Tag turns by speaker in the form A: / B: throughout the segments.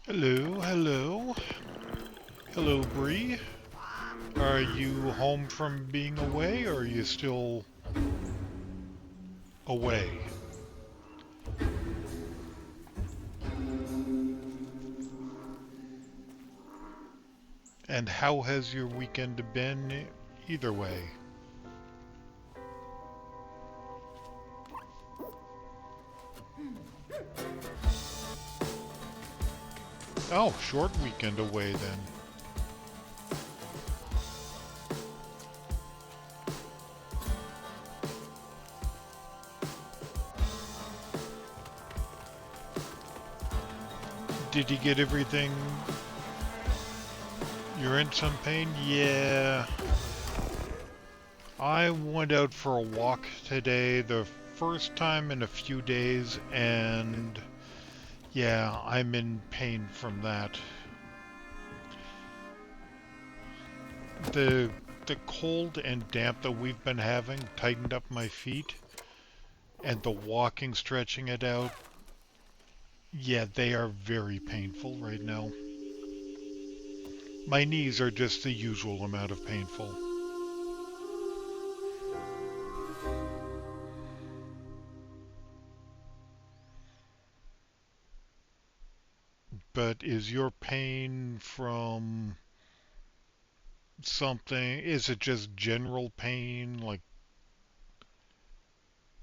A: Hello, hello. Hello, Bree. Are you home from being away, or are you still away? And how has your weekend been either way? Oh, short weekend away then. Did you get everything? You're in some pain? Yeah. I went out for a walk today, the first time in a few days, and yeah, I'm in pain from that. The the cold and damp that we've been having tightened up my feet, and the walking, stretching it out, yeah, they are very painful right now. My knees are just the usual amount of painful. But is your pain from something? Is it just general pain, like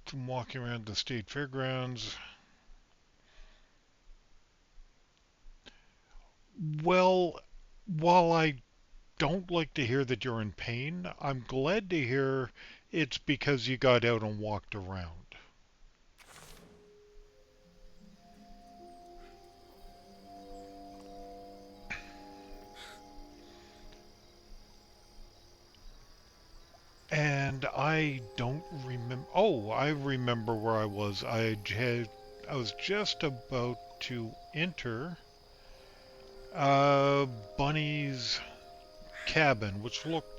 A: from walking around the state fairgrounds? Well, while I don't like to hear that you're in pain, I'm glad to hear it's because you got out and walked around. And I don't remember. Oh, I remember where I was. I was just about to enter uh, Bunny's cabin, which looked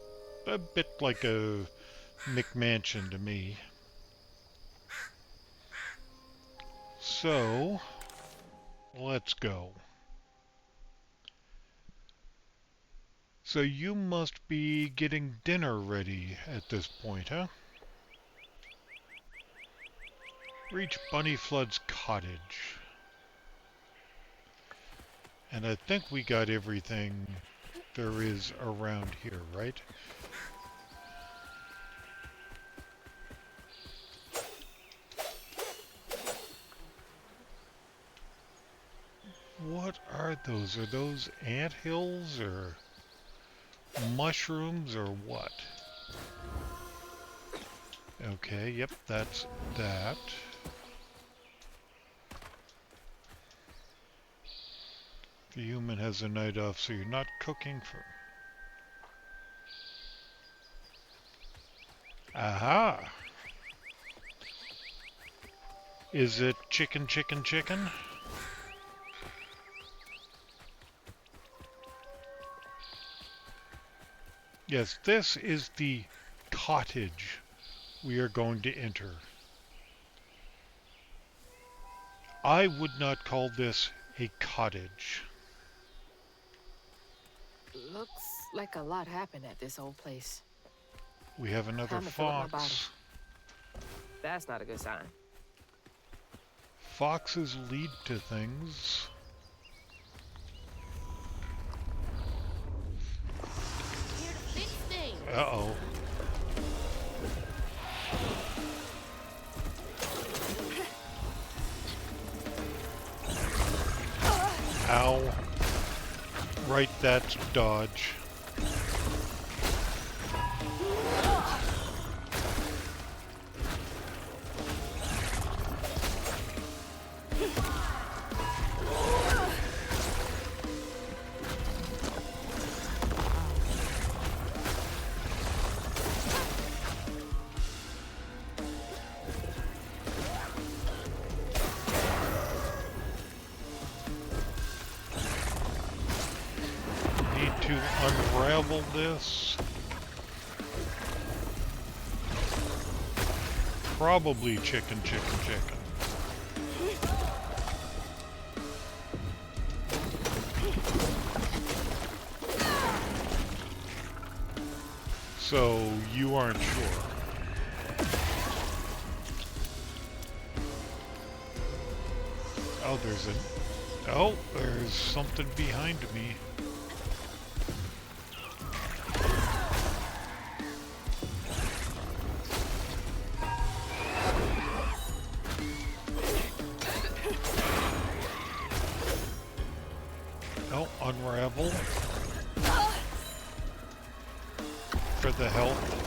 A: a bit like a McMansion to me. So, let's go. So you must be getting dinner ready at this point, huh? Reach Bunny Flood's cottage. And I think we got everything there is around here, right? What are those? Are those ant hills or mushrooms or what? Okay, yep, that's that. The human has a night off, so you're not cooking for... Aha! Is it chicken, chicken, chicken? Yes, this is the cottage we are going to enter. I would not call this a cottage.
B: Looks like a lot happened at this old place.
A: We have another
B: Time to fill up my bottle.
A: fox.
B: That's not a good sign.
A: Foxes lead to things.
C: Here to fix things.
A: Uh-oh. Ow. Right, that's dodge. Need to unravel this. Probably chicken, chicken, chicken. So you aren't sure. Oh, there's something behind me. Oh, unravel. For the health.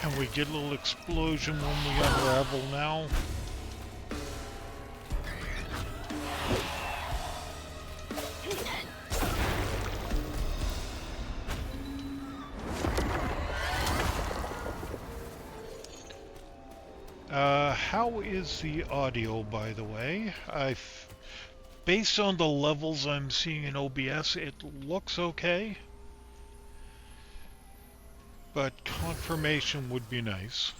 A: And we get a little explosion when we unravel now. How is the audio, by the way? Based on the levels I'm seeing in OBS, it looks okay. But confirmation would be nice.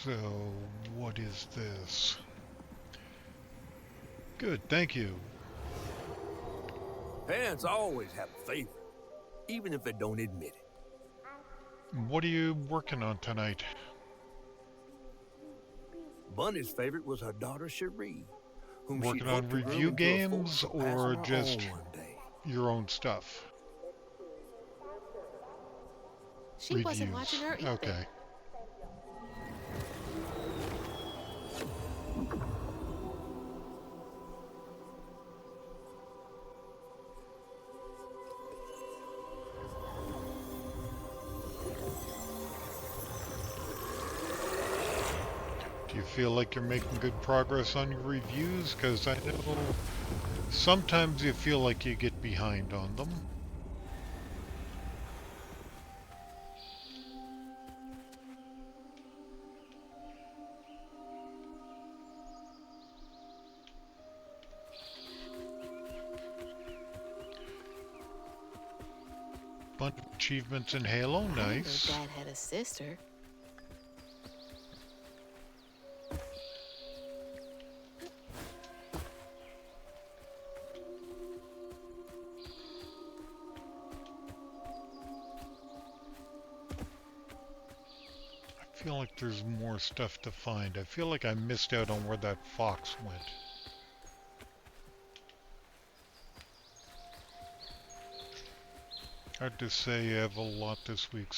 A: So, what is this? Good, thank you.
D: Parents always have a favorite, even if they don't admit it.
A: What are you working on tonight?
D: Bunny's favorite was her daughter Cherie, whom
A: Working
D: she
A: on
D: hoped to groom
A: review
D: into a
A: games
D: force to pass
A: or
D: on her
A: just
D: own one day.
A: your own stuff?
B: She wasn't watching her either.
A: Okay. Do you feel like you're making good progress on your reviews? Because I know sometimes you feel like you get behind on them. Bunch of achievements in Halo, nice.
B: Dad had a sister.
A: I feel like there's more stuff to find. I feel like I missed out on where that fox went. Hard to say, I have a lot this week.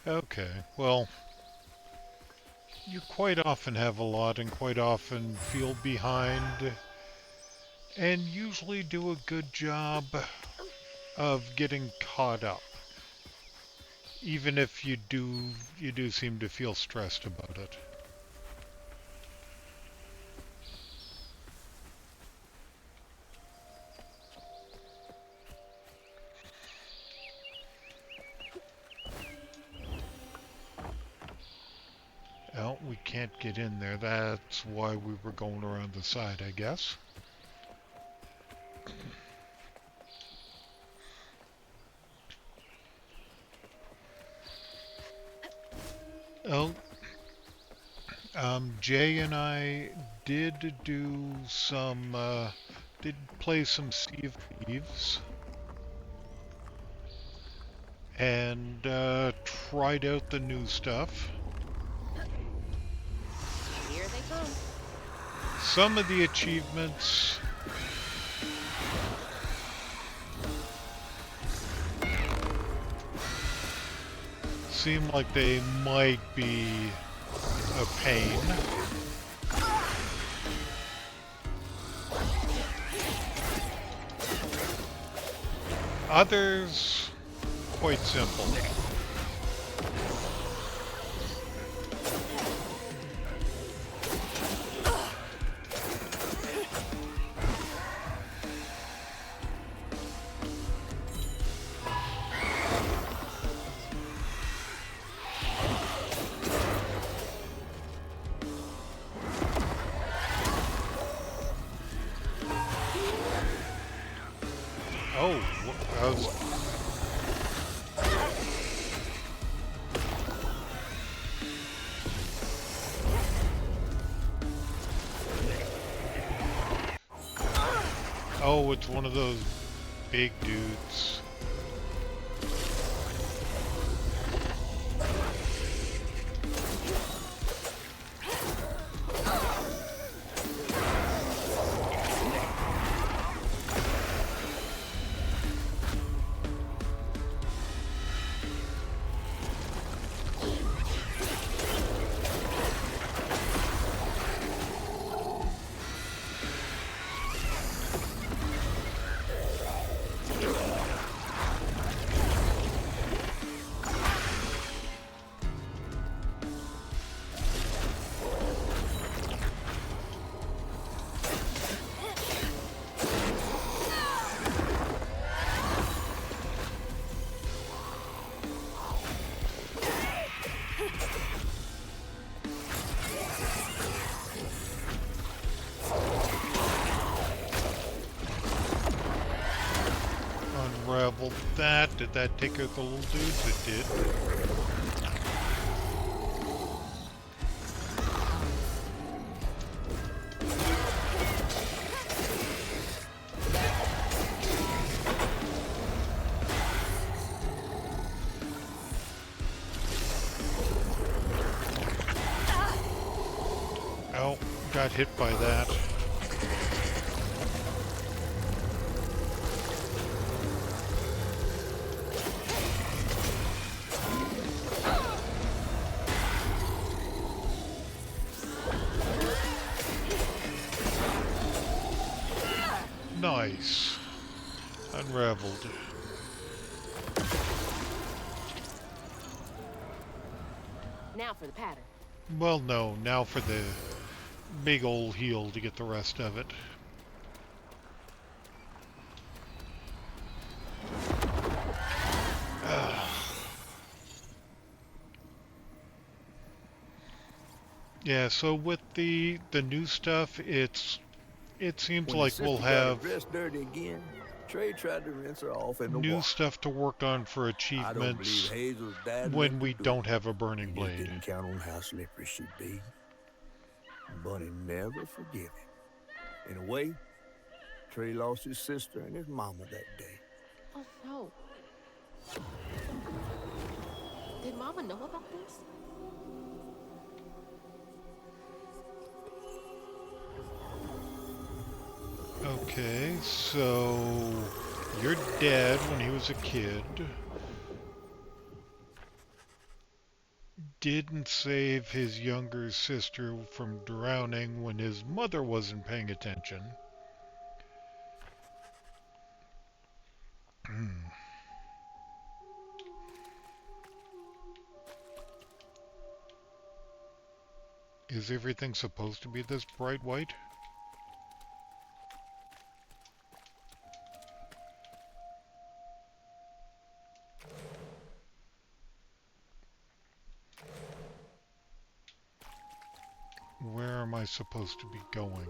A: Okay, well, you quite often have a lot and quite often feel behind and usually do a good job of getting caught up. Even if you do seem to feel stressed about it. Well, we can't get in there. That's why we were going around the side, I guess. Oh, Jay and I did do some, did play some Sea of Thieves. And, tried out the new stuff.
B: Here they come.
A: Some of the achievements seem like they might be a pain. Others, quite simple. Oh, I was... Oh, it's one of those big dudes. Unraveled that. Did that take out the little dudes? It did. Oh, got hit by that. Nice. Unraveled.
C: Now for the pattern.
A: Well, no. Now for the big old heal to get the rest of it. Yeah, so with the new stuff, it seems
D: When the
A: like
D: sister
A: we'll
D: got her
A: have
D: dress dirty again, Trey tried to rinse her off in the
A: new
D: water.
A: stuff to work on for
D: I don't believe
A: achievements
D: Hazel's dad let
A: when
D: her
A: we
D: do
A: don't
D: it.
A: have a burning
D: He just
A: blade.
D: didn't count on how slippery she'd be. Bunny never forgive him. In a way, Trey lost his sister and his mama that day.
C: Oh no. Did Mama know about this?
A: Okay, so your dad, when he was a kid, didn't save his younger sister from drowning when his mother wasn't paying attention. Is everything supposed to be this bright white? Where am I supposed to be going?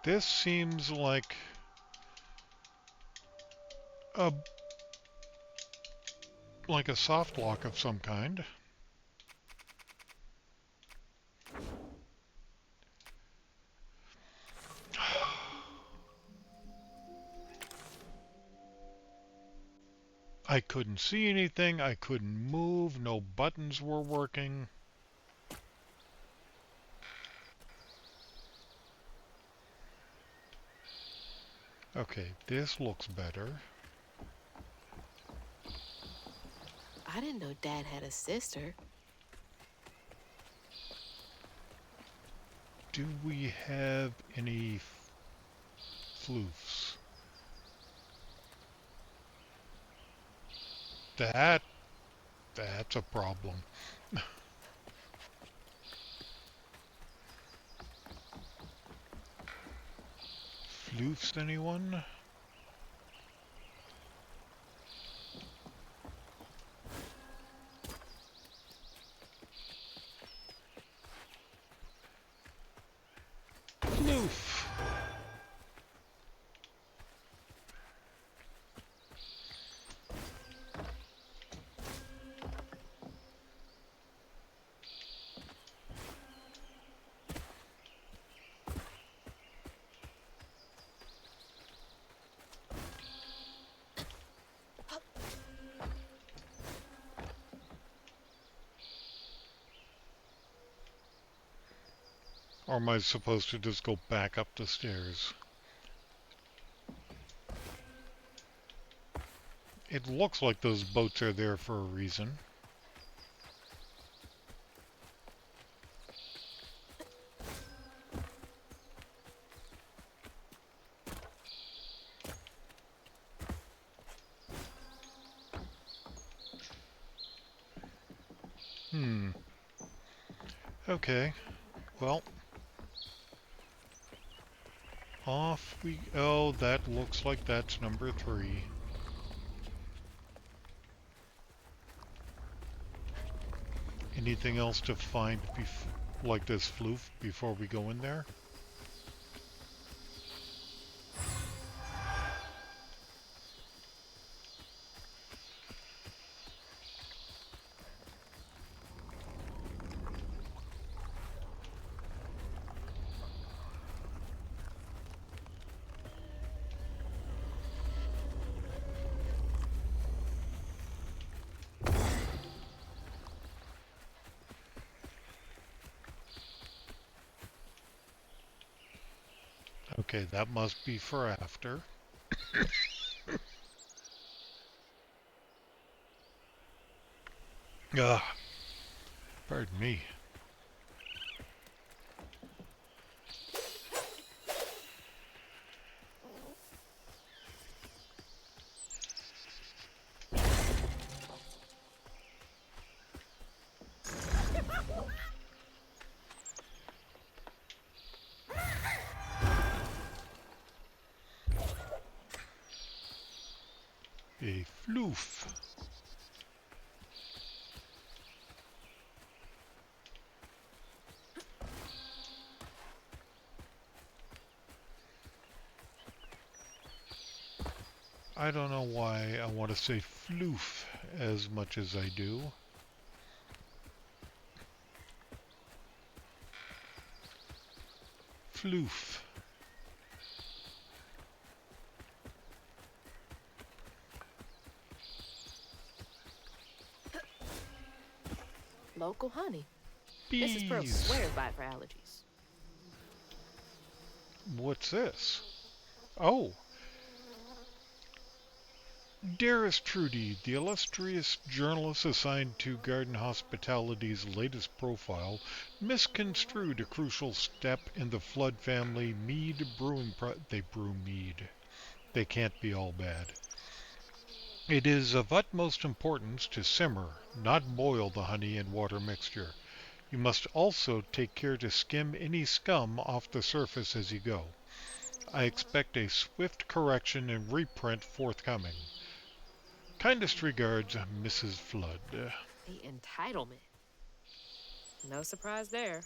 A: This seems a like a soft lock of some kind. I couldn't see anything. I couldn't move. No buttons were working. Okay, this looks better.
C: I didn't know Dad had a sister.
A: Do we have any floofs? That's a problem. Floofs, anyone? Floof! Or am I supposed to just go back up the stairs? It looks like those boats are there for a reason. Okay. Well, off we... Oh, that looks like that's number 3. Anything else to find like this floof before we go in there? Okay, that must be for after. Ah, pardon me. A floof. I don't know why I want to say floof as much as I do. Floof.
C: Local honey. Mrs. Pearl
A: Bees.
C: swears by it for allergies.
A: What's this? Oh. Dearest Trudy, the illustrious journalist assigned to Garden Hospitality's latest profile misconstrued a crucial step in the Flood family mead brewing they brew mead. They can't be all bad. It is of utmost importance to simmer, not boil the honey and water mixture. You must also take care to skim any scum off the surface as you go. I expect a swift correction and reprint forthcoming. Kindest regards, Mrs. Flood.
C: The entitlement. No surprise there.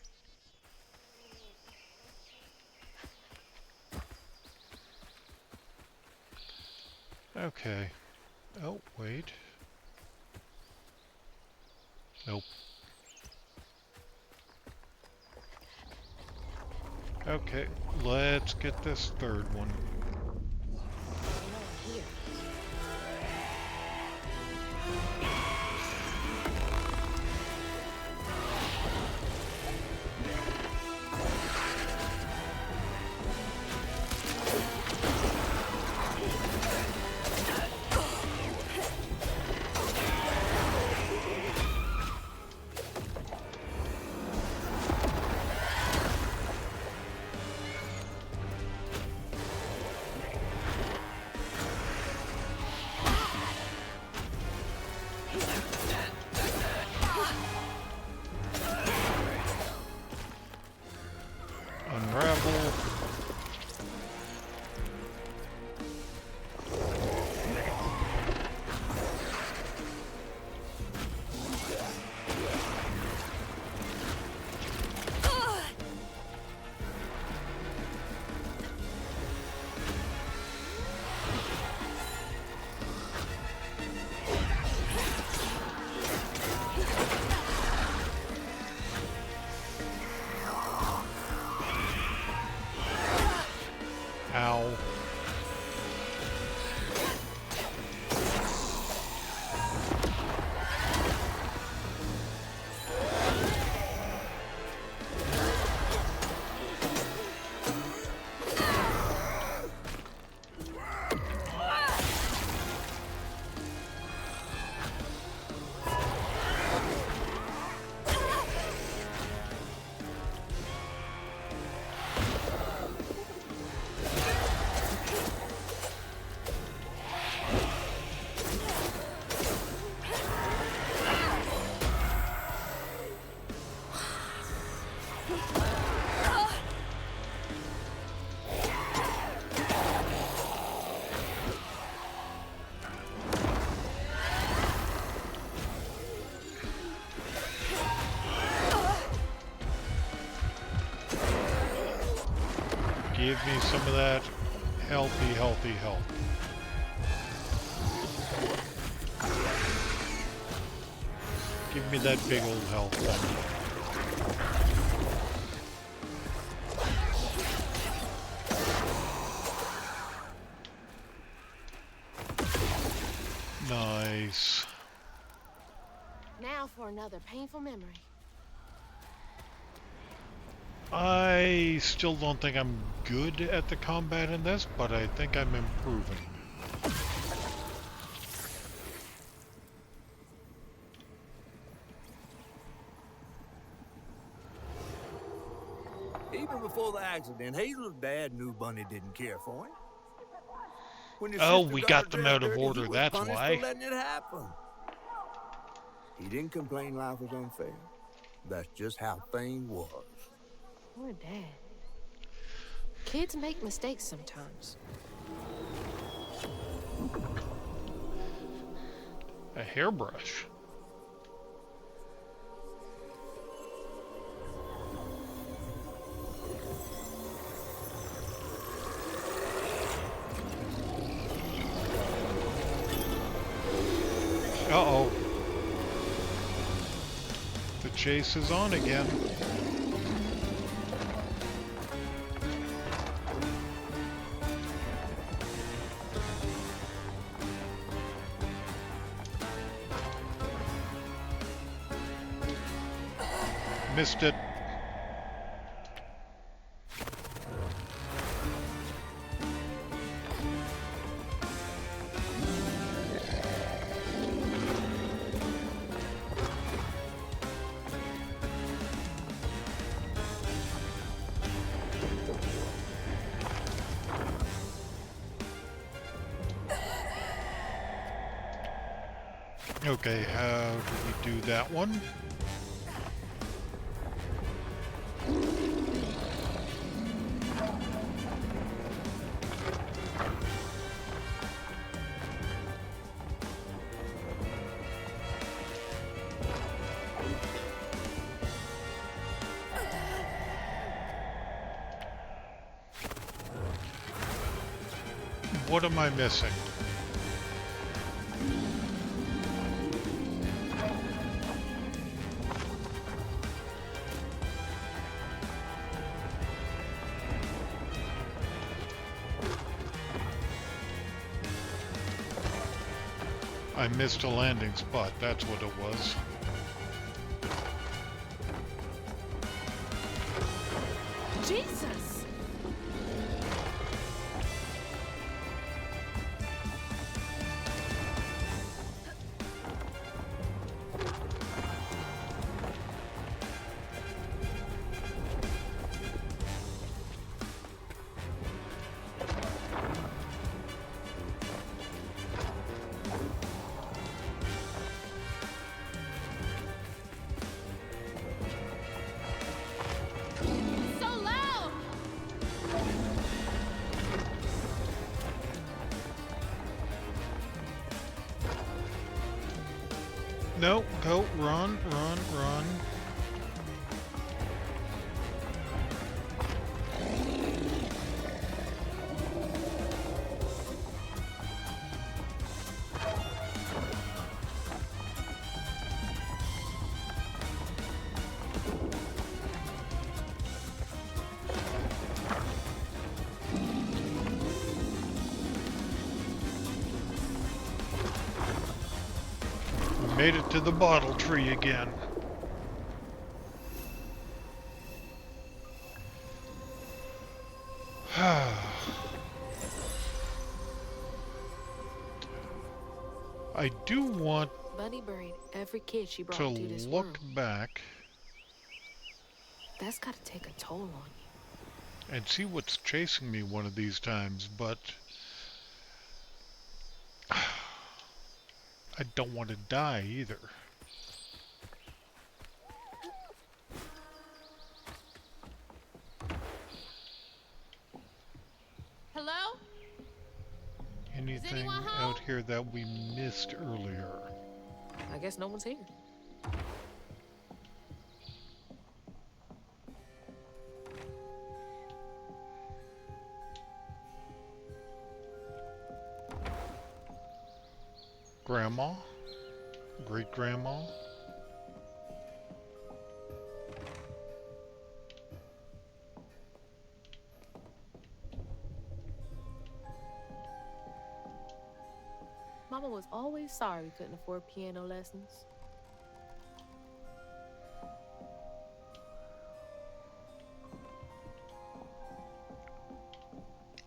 A: Okay. Oh, wait. Nope. Okay, let's get this third one.
C: Here.
A: Unravel. Ow. Give me some of that healthy health. Give me that big old health thing. Nice.
C: Now for another painful memory.
A: I still don't think I'm good at the combat in this, but I think I'm improving.
D: Even before the accident, Hazel's dad knew Bunny didn't care for him. When his
A: Oh,
D: sister
A: we
D: got
A: got
D: her
A: them
D: dress
A: out of
D: dirty,
A: order,
D: he was
A: that's
D: punished
A: why.
D: for letting it happen. He didn't complain life was unfair. That's just how things was.
C: Poor Dad. Kids make mistakes sometimes.
A: A hairbrush. Uh-oh. The chase is on again. Missed it. Okay, how do we do that one? What am I missing? I missed a landing spot, that's what it was.
C: Jesus! So loud!
A: No, go, run, run, run. We made it to the bottle tree again. I do want
C: Bunny buried every kid she brought
A: to
C: into this
A: look
C: world.
A: back
C: That's gotta take a toll on you.
A: and see what's chasing me one of these times, but I don't want to die either.
C: Hello?
A: Anything
C: anyone
A: out
C: home?
A: here that we missed earlier?
B: I guess no one's here.
A: Grandma? Great-grandma?
C: Mama was always sorry we couldn't afford piano lessons.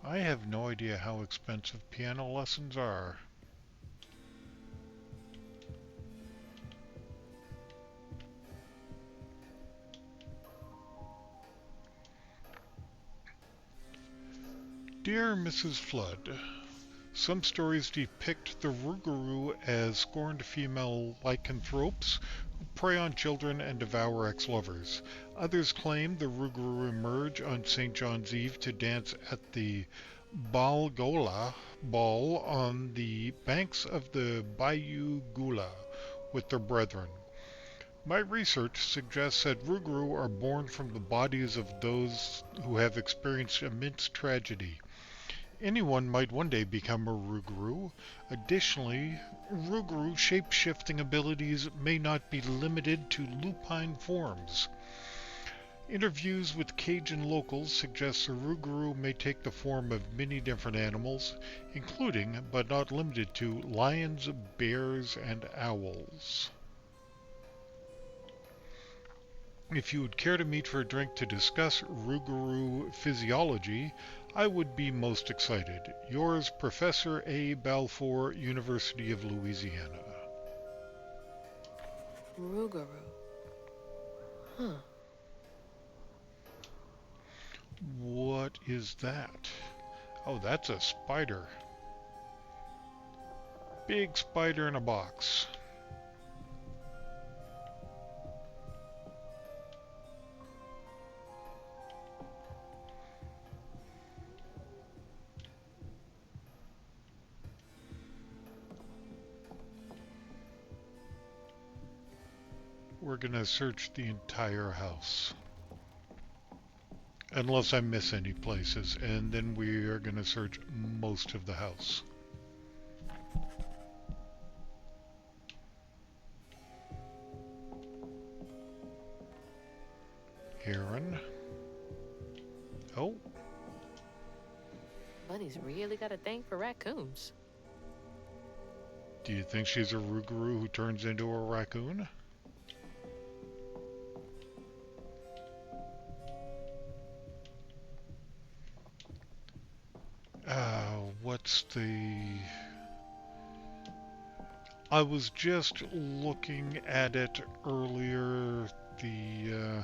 A: I have no idea how expensive piano lessons are. Dear Mrs. Flood, some stories depict the Rougarou as scorned female lycanthropes who prey on children and devour ex-lovers. Others claim the Rougarou emerge on St. John's Eve to dance at the Balgola ball on the banks of the Bayou Gula with their brethren. My research suggests that Rougarou are born from the bodies of those who have experienced immense tragedy. Anyone might one day become a Rougarou. Additionally, Rougarou shape-shifting abilities may not be limited to lupine forms. Interviews with Cajun locals suggest the Rougarou may take the form of many different animals, including, but not limited to, lions, bears, and owls. If you would care to meet for a drink to discuss Rougarou physiology, I would be most excited. Yours, Professor A. Balfour, University of Louisiana.
C: Rougarou. Huh.
A: What is that? Oh, that's a spider. Big spider in a box. We're gonna search the entire house. Unless I miss any places, and then we are gonna search most of the house. Heron. Oh,
C: Bunny's really got a thing for raccoons.
A: do you think she's a Rougarou who turns into a raccoon? What's the... I was just looking at it earlier. The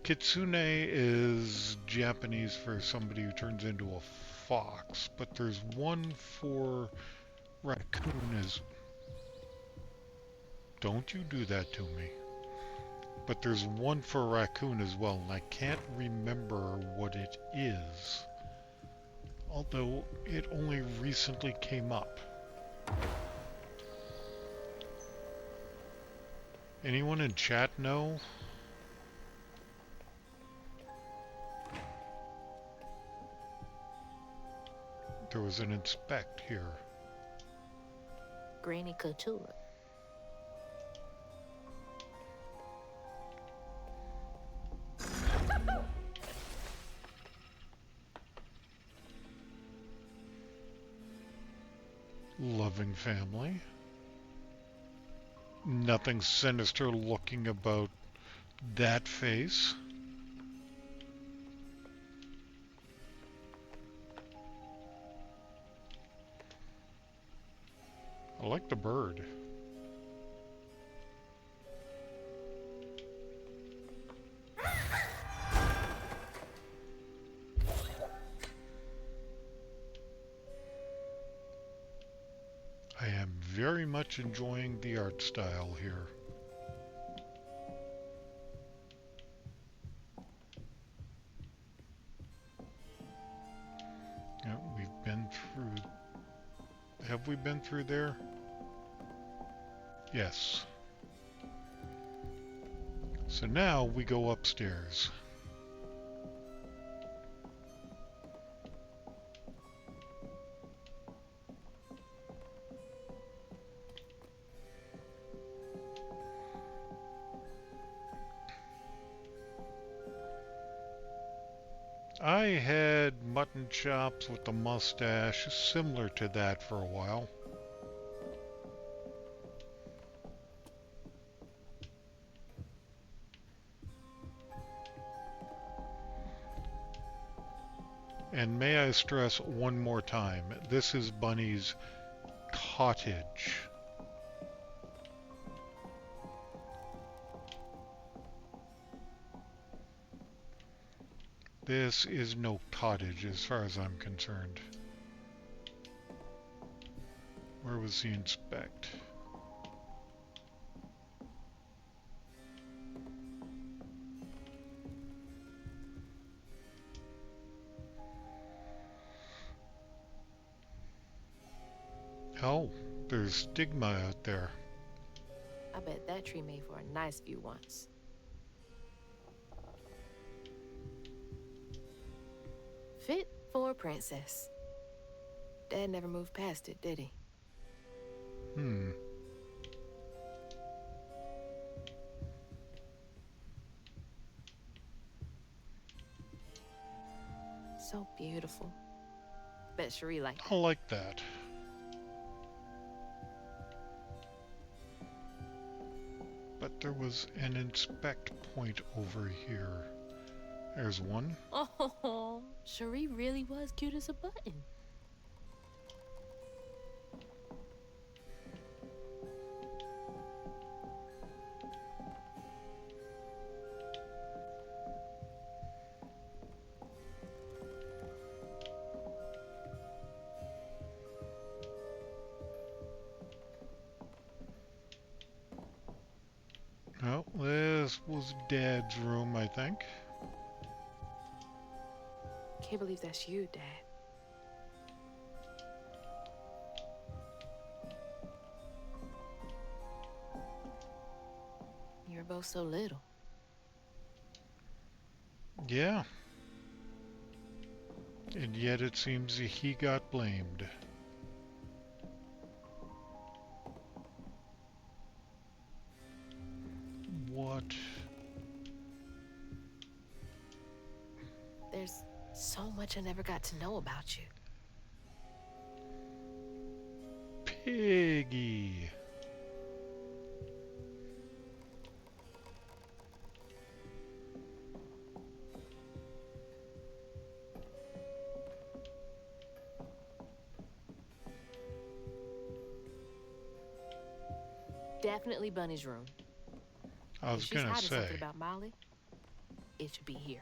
A: Kitsune is Japanese for somebody who turns into a fox, but there's one for raccoon is... Don't you do that to me. But there's one for raccoon as well, and I can't remember what it is. Although it only recently came up. Anyone in chat know? There was an inspect here.
C: Granny Couture.
A: Loving family. Nothing sinister looking about that face. I like the bird. I am very much enjoying the art style here. Yeah, we've been through... Have we been through there? Yes. So now we go upstairs. I had mutton chops with a mustache similar to that for a while. And may I stress one more time, this is Bunny's cottage. This is no cottage as far as I'm concerned. Where was the inspect? Oh, there's stigma out there.
C: I bet that tree made for a nice view once. Fit for a princess. Dad never moved past it, did he? So beautiful. Bet Cherie liked
A: I
C: that.
A: like that. But there was an inspect point over here. There's one.
C: Oh, Cherie really was cute as a button.
A: Oh, this was Dad's room, I think.
C: Can't believe that's you, Dad. You were both so little.
A: Yeah. And yet it seems he got blamed. What?
C: There's so much I never got to know about you.
A: Piggy.
C: Definitely Bunny's room.
A: I
C: If
A: was
C: she's
A: gonna
C: hiding
A: say.
C: something about Molly, it should be here.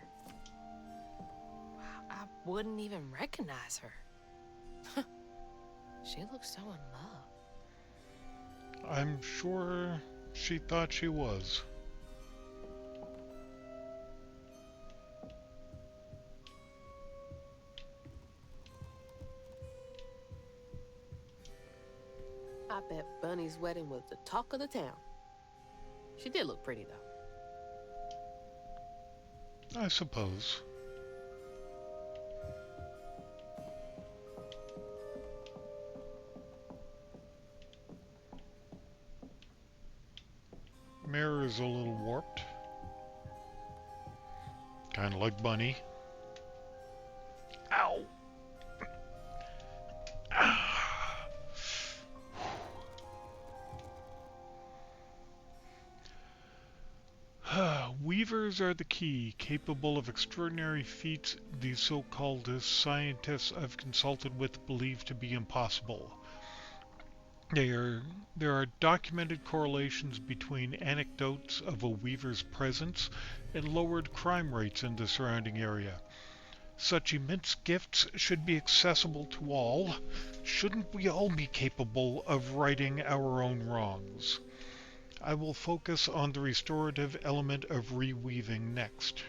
C: I wouldn't even recognize her. She looks so in love.
A: I'm sure she thought she was.
C: I bet Bunny's wedding was the talk of the town. She did look pretty, though.
A: I suppose. Mirror is a little warped. Kind of like Bunny. Ow! Weavers are the key, capable of extraordinary feats these so-called scientists I've consulted with believe to be impossible. There are documented correlations between anecdotes of a weaver's presence and lowered crime rates in the surrounding area. Such immense gifts should be accessible to all. Shouldn't we all be capable of righting our own wrongs? I will focus on the restorative element of reweaving next.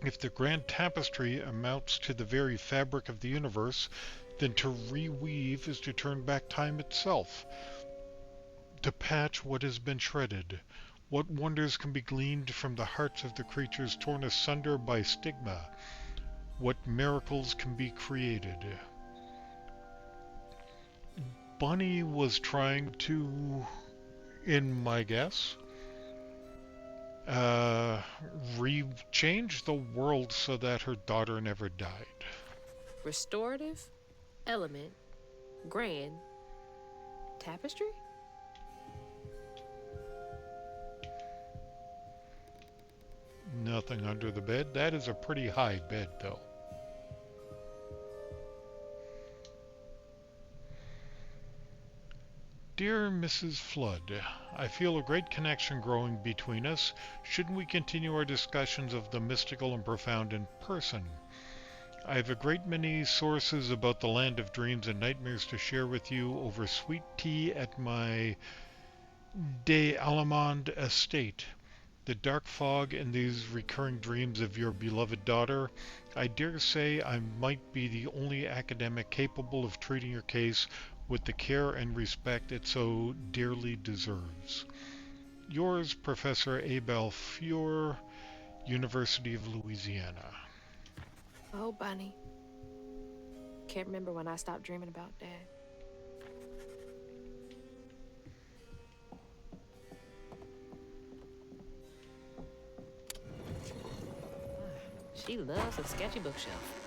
A: If the grand tapestry amounts to the very fabric of the universe, then to reweave is to turn back time itself, to patch what has been shredded. What wonders can be gleaned from the hearts of the creatures torn asunder by stigma? What miracles can be created? Bunny was trying to, in my guess, change the world so that her daughter never died.
C: Restorative, element, grand, tapestry?
A: Nothing under the bed. That is a pretty high bed, though. Dear Mrs. Flood, I feel a great connection growing between us. Shouldn't we continue our discussions of the mystical and profound in person? I have a great many sources about the land of dreams and nightmares to share with you over sweet tea at my De Allemande estate. The dark fog and these recurring dreams of your beloved daughter. I dare say I might be the only academic capable of treating your case with the care and respect it so dearly deserves. Yours, Professor Abel Feur, University of Louisiana.
C: Oh, Bunny. Can't remember when I stopped dreaming about Dad. She loves a sketchy bookshelf.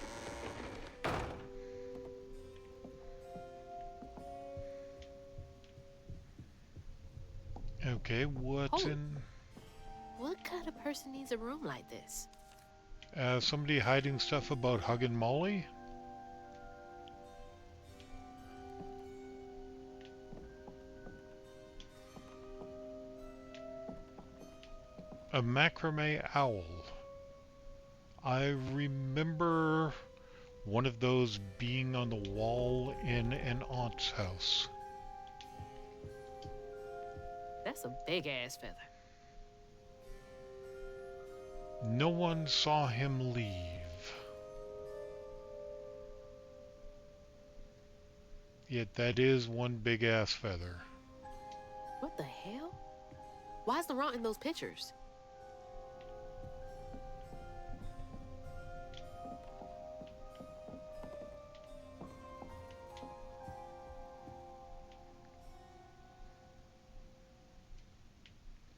A: Okay, what's in...
C: What kind of person needs a room like this?
A: Somebody hiding stuff about Huggin Molly? A macrame owl. I remember one of those being on the wall in an aunt's house.
C: That's a big-ass feather.
A: No one saw him leave. Yet that is one big-ass feather.
C: What the hell? Why's Laurent in those pictures?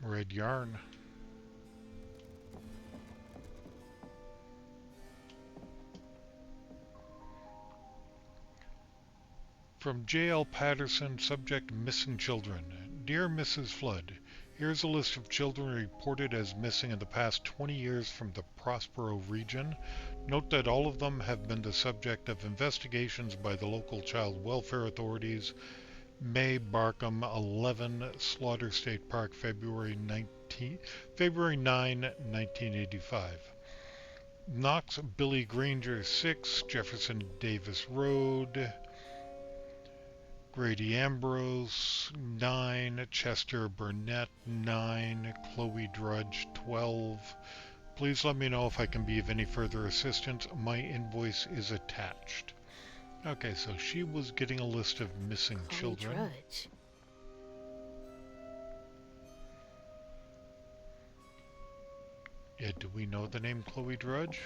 A: Red yarn. From J.L. Patterson, subject missing children. Dear Mrs. Flood, here's a list of children reported as missing in the past 20 years from the Prospero region. Note that all of them have been the subject of investigations by the local child welfare authorities. May Barkham, 11, Slaughter State Park, February 9, 1985. Knox Billy Granger, 6, Jefferson Davis Road. Grady Ambrose, 9, Chester Burnett, 9, Chloe Drudge, 12. Please let me know if I can be of any further assistance. My invoice is attached. Okay, so she was getting a list of missing children.
C: Drudge.
A: Yeah, do we know the name Chloe Drudge?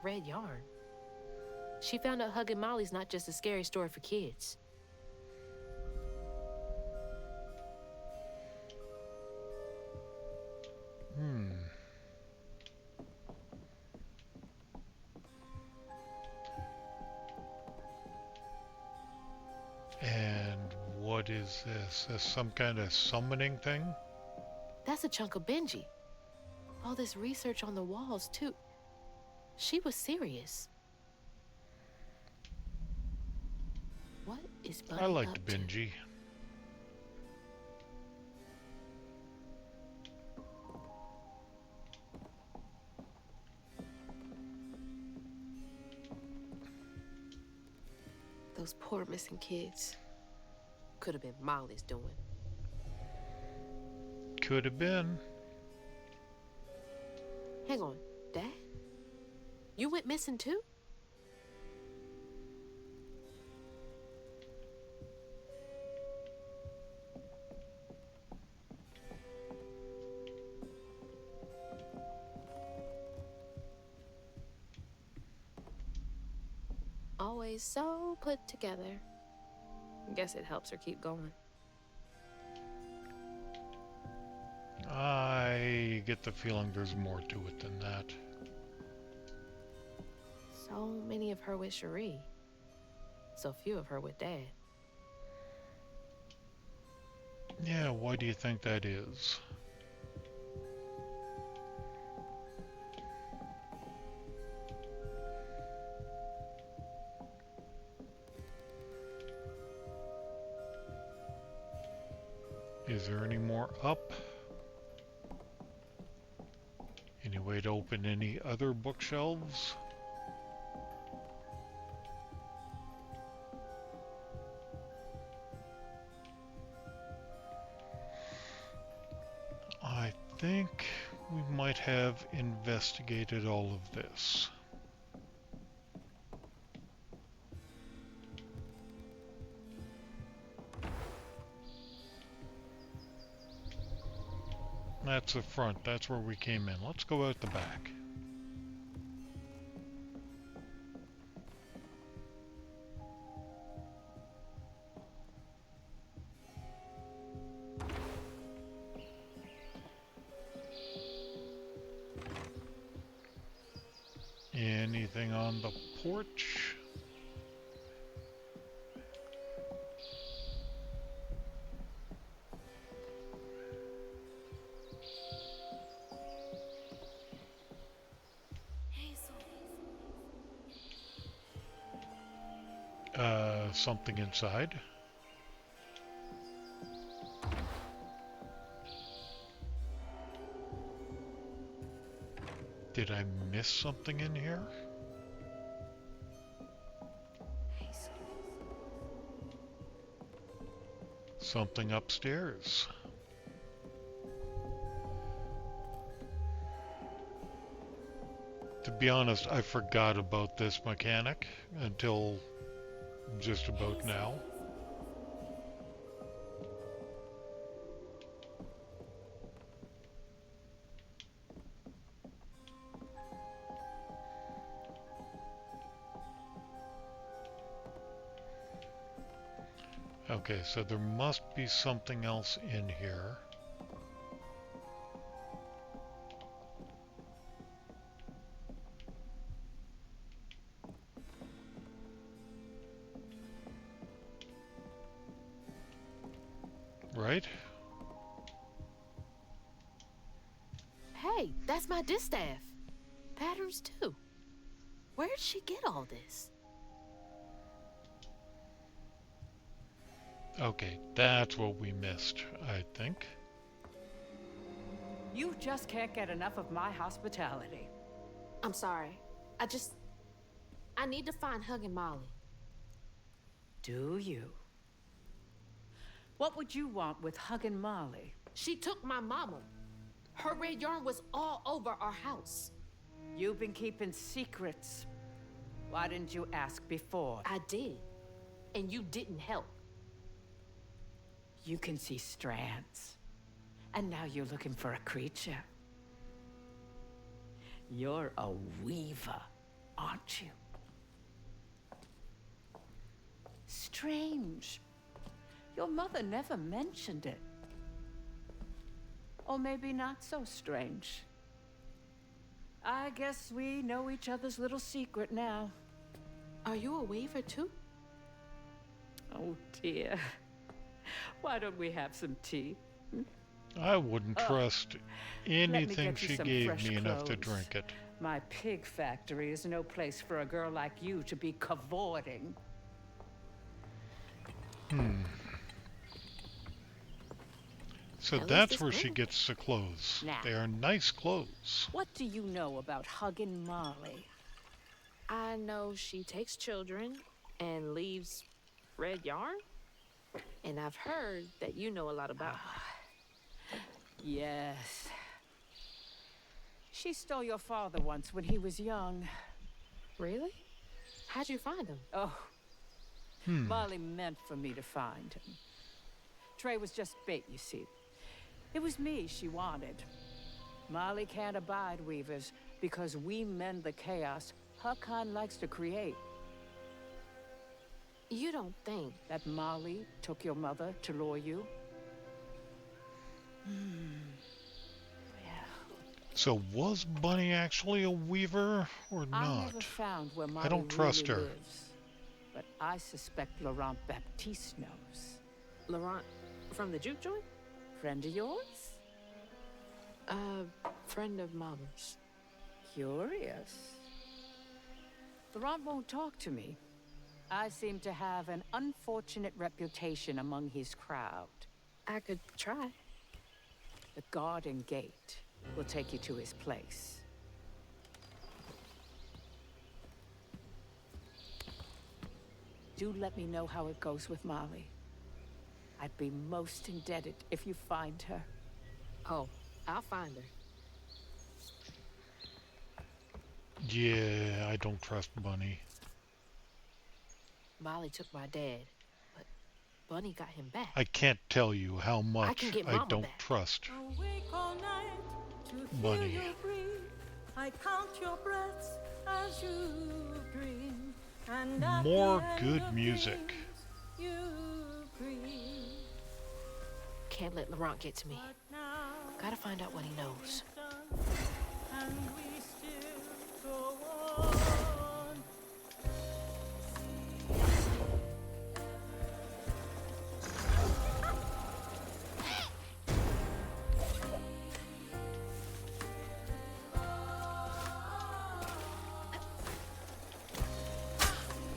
C: Red yarn. She found out Huggin' Molly's not just a scary story for kids.
A: And what is this? Is some kind of summoning thing?
C: That's a chunk of Benji. All this research on the walls, too. She was serious. What is Bunny
A: I liked
C: up to?
A: Benji.
C: Those poor missing kids. Could have been Molly's doing.
A: Could have been.
C: Hang on, Dad? You went missing too? Always so put together. Guess it helps her keep going.
A: I get the feeling there's more to it than that.
C: So many of her with Cherie. So few of her with Dad.
A: Yeah, why do you think that is? Is there any more up? Any way to open any other bookshelves? I think we might have investigated all of this. That's the front. That's where we came in. Let's go out the back. Anything on the porch? Something inside. Did I miss something in here? Something upstairs. To be honest, I forgot about this mechanic until just about now. Okay, so there must be something else in here. Right?
C: Hey, that's my distaff. Patterns too. Where'd she get all this?
A: Okay, that's what we missed, I think.
E: You just can't get enough of my hospitality.
C: I'm sorry. I need to find Huggin' Molly.
E: Do you? What would you want with Huggin' Molly?
C: She took my mama. Her red yarn was all over our house.
E: You've been keeping secrets. Why didn't you ask before?
C: I did. And you didn't help.
E: You can see strands. And now you're looking for a creature. You're a weaver, aren't you? Strange. Your mother never mentioned it. Or maybe not so strange. I guess we know each other's little secret now.
C: Are you a weaver too?
E: Oh dear. Why don't we have some tea?
A: I wouldn't trust anything
E: get you
A: she
E: some
A: gave
E: fresh
A: me enough to
E: clothes.
A: drink it.
E: My pig factory is no place for a girl like you to be cavorting.
A: So
C: At least
A: that's
C: it's
A: where she
C: clean.
A: gets the clothes.
E: Now.
A: They are nice clothes.
E: What do you know about Huggin Marley?
C: I know she takes children and leaves red yarn. And I've heard that you know a lot about her.
E: Yes. She stole your father once when he was young.
C: Really? How'd you find him?
E: Oh, Marley meant for me to find him. Trey was just bait, you see. It was me she wanted. Marley can't abide weavers because we mend the chaos her kind likes to create.
C: You don't think
E: That Marley took your mother to lure you?
A: So was Bunny actually a weaver or
E: I
A: not?
E: never found where Marley
A: don't trust
E: really
A: her.
E: lives, but I suspect Laurent Baptiste knows.
C: Laurent from the juke joint?
E: Friend of yours?
C: Friend of Mama's.
E: Curious. Laurent won't talk to me. I seem to have an unfortunate reputation among his crowd.
C: I could try.
E: The garden gate will take you to his place. Do let me know how it goes with Molly. I'd be most indebted if you find her.
C: Oh, I'll find her.
A: Yeah, I don't trust Bunny.
C: Molly took my dad, but Bunny got him back.
A: I can't tell you how much
C: can get
A: I
C: Mama
A: don't
C: back.
A: trust
F: Awake all night to hear
A: Bunny.
F: you breathe. I count your breaths as you dream. And at
A: More
F: the end
A: good
F: of
A: music.
F: days, you breathe.
C: Can't let Laurent get to me.
F: But now
C: Gotta find out what he knows.
F: done, and we still go on.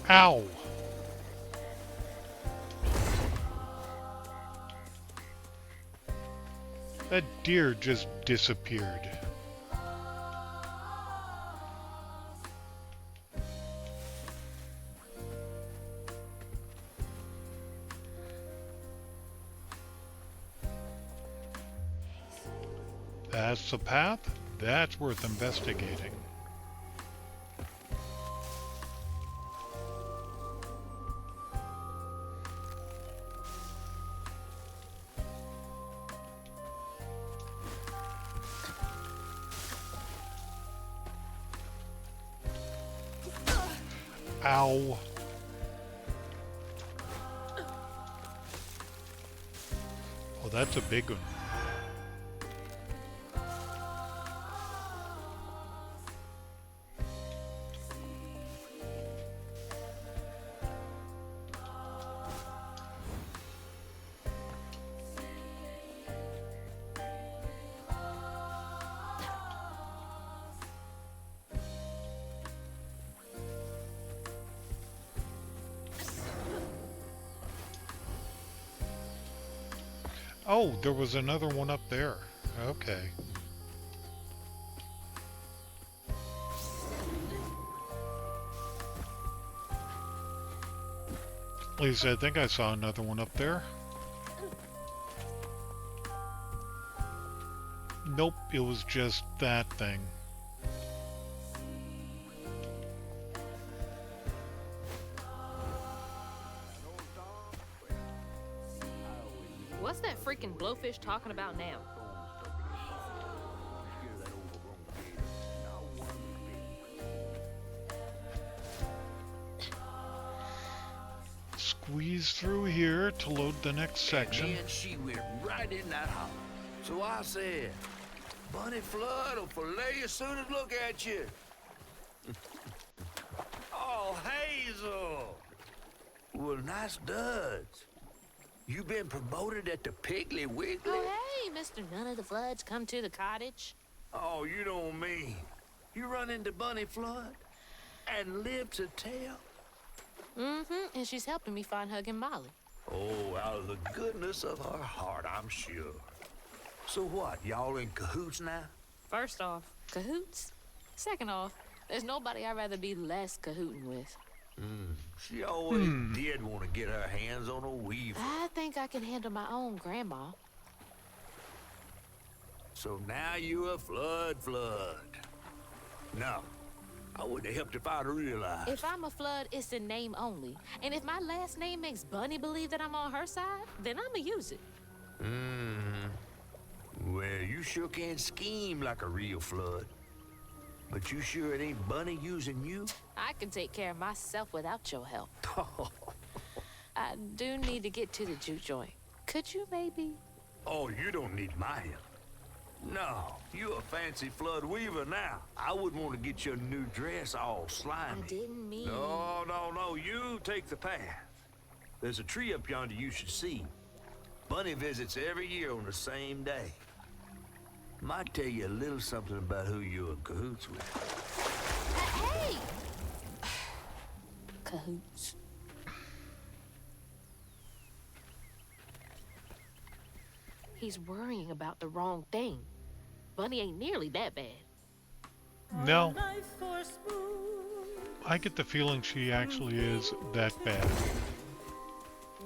A: Ow! That deer just disappeared. That's the path? That's worth investigating. Ow. Oh, that's a big one. Oh, there was another one up there. Okay. At least I think I saw another one up there. Nope, it was just that thing.
C: Catfish talking about now?
A: Squeeze through here to load the next section.
D: And she went right in that hole. So I said, Bunny Flood will fillet as soon as look at you. Oh, Hazel! Well, nice duds. You been promoted at the Piggly Wiggly?
C: Oh, hey, Mr. None of the Floods, come to the cottage.
D: Oh, you don't mean. You run into Bunny Flood and live to tell?
C: Mm-hmm, and she's helping me find Huggin Molly.
D: Oh, out of the goodness of her heart, I'm sure. So what, y'all in cahoots now?
C: First off, cahoots. Second off, there's nobody I'd rather be less cahooting with.
D: She always did want to get her hands on a weaver.
C: I think I can handle my own grandma.
D: So now you a flood. No, I wouldn't have helped if I'd realized.
C: If I'm a Flood, it's in name only. And if my last name makes Bunny believe that I'm on her side, then I'ma use it.
D: Well, you sure can scheme like a real flood. But you sure it ain't Bunny using you?
C: I can take care of myself without your help. I do need to get to the juke joint. Could you maybe?
D: Oh, you don't need my help. No, you a fancy flood weaver now. I wouldn't want to get your new dress all slimy.
C: I didn't mean...
D: No, you take the path. There's a tree up yonder you should see. Bunny visits every year on the same day. Might tell you a little something about who you're in cahoots with.
C: Hey! Cahoots. He's worrying about the wrong thing. Bunny ain't nearly that bad.
A: No, I get the feeling she actually is that bad.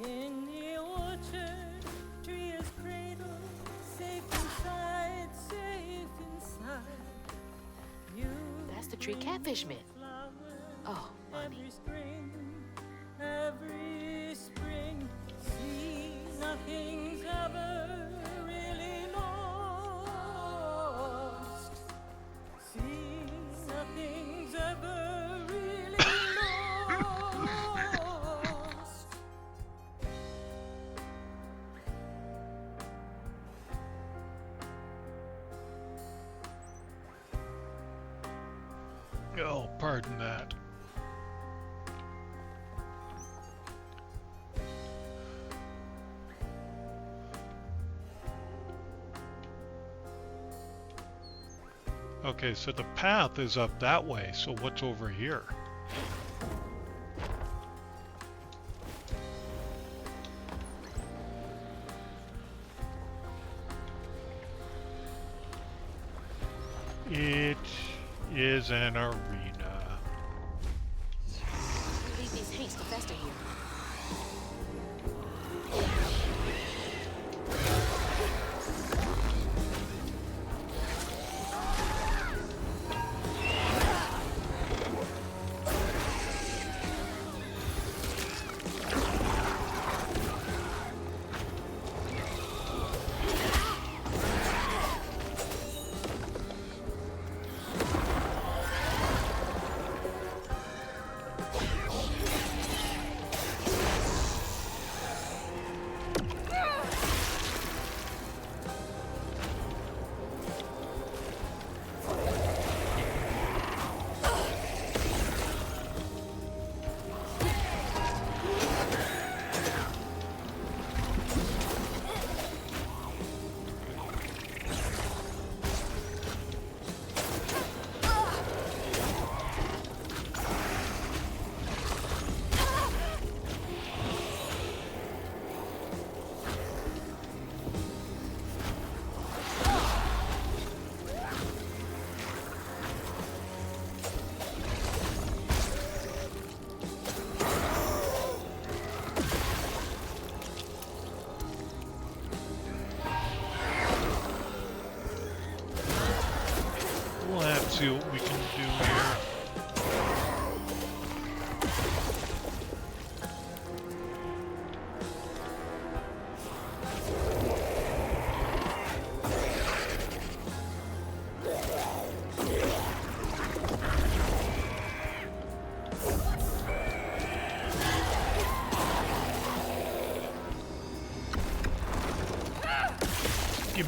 F: In the orchard, tree is cradle, safe inside, safe inside. You
C: That's the tree Catfish meant.
F: flowers
C: Oh, Bunny.
F: every spring. See, nothing's ever really lost. See, nothing's ever really lost.
A: Oh, pardon that. Okay, so the path is up that way, so what's over here? It is an arena.
C: Leave these hates to fester here.
A: We'll have to see what we can do here.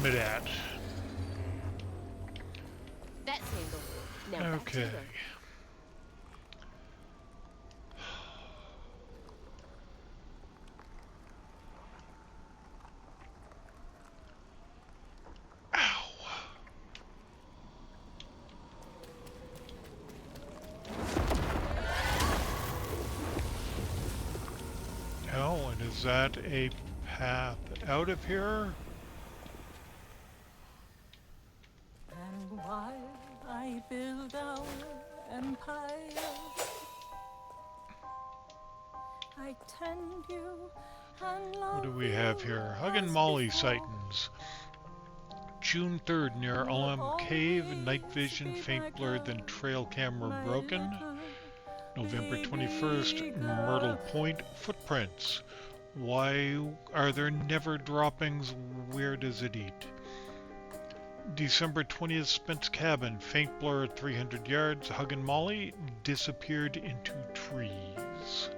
A: aim it at.
G: That's handled. Now back to
A: Okay.
G: the...
A: Ow. Oh, and is that a path out of here?
F: And while I build our empire, I tend you and love
A: What do we have here? Huggin Molly sightings. June 3rd near Alum Cave, night vision, faint blurred, then trail camera broken. November 21st, Myrtle Point, footprints. Why are there never droppings? Where does it eat? December 20th, Spence Cabin, faint blur at 300 yards. Huggin Molly disappeared into trees.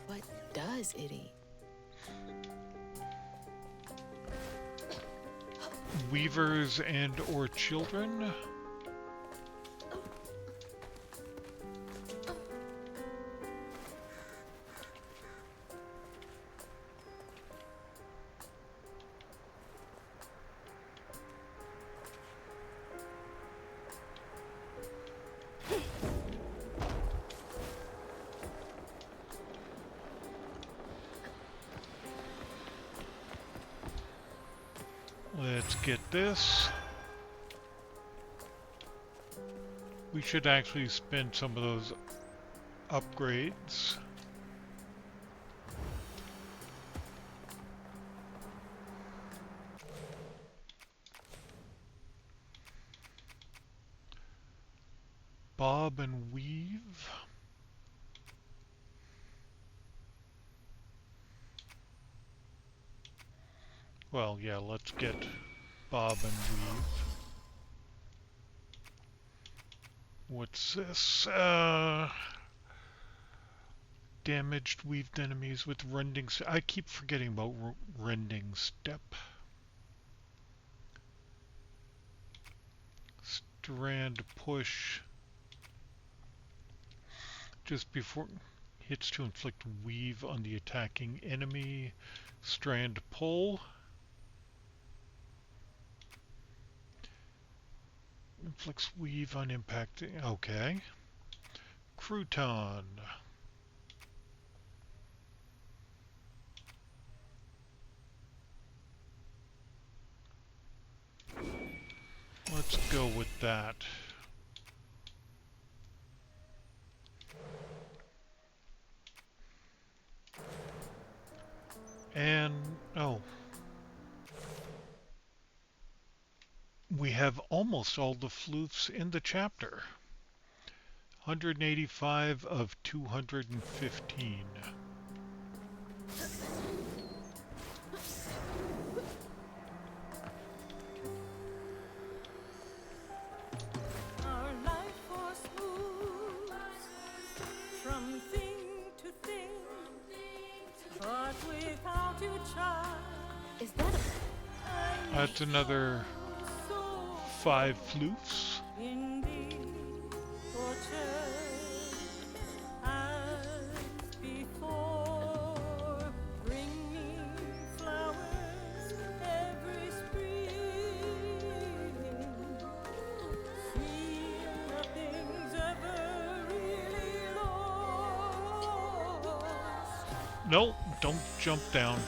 B: What does it eat?
A: Weavers and or children? Let's get this. We should actually spend some of those upgrades. Bob and weave. Well, yeah, let's get Bob and weave. What's this? Damaged weaved enemies with rending. I keep forgetting about rending step. Strand push. Just before hits to inflict weave on the attacking enemy. Strand pull. Inflicts weave on impacting. Okay. Crouton. Let's go with that. And, oh. We have almost all the floofs in the chapter. 185 of 215.
F: our life was smooth from thing to thing, but without you, child,
B: Is that a...
A: That's another
F: so
A: 5 floofs.
F: in the orchard as before. Bring me flowers every spring. See, nothing's ever really lost.
A: No, don't jump down.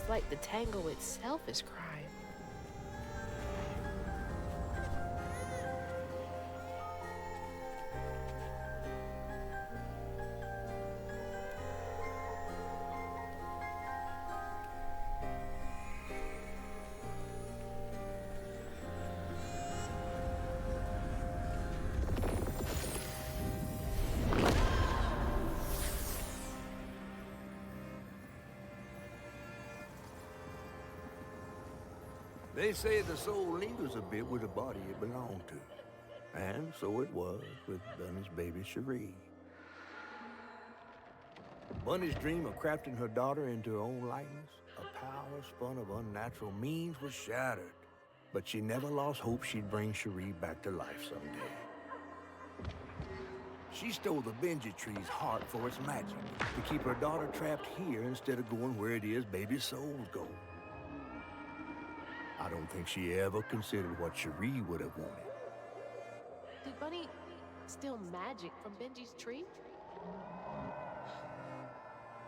B: like the tango itself is crying.
D: They say the soul lingers a bit with the body it belonged to. And so it was with Bunny's baby Cherie. Bunny's dream of crafting her daughter into her own likeness, a power spun of unnatural means, was shattered. But she never lost hope she'd bring Cherie back to life someday. She stole the Benji tree's heart for its magic, to keep her daughter trapped here instead of going where it is baby souls go. I don't think she ever considered what Cherie would have wanted.
G: Did Bunny steal magic from Benji's tree?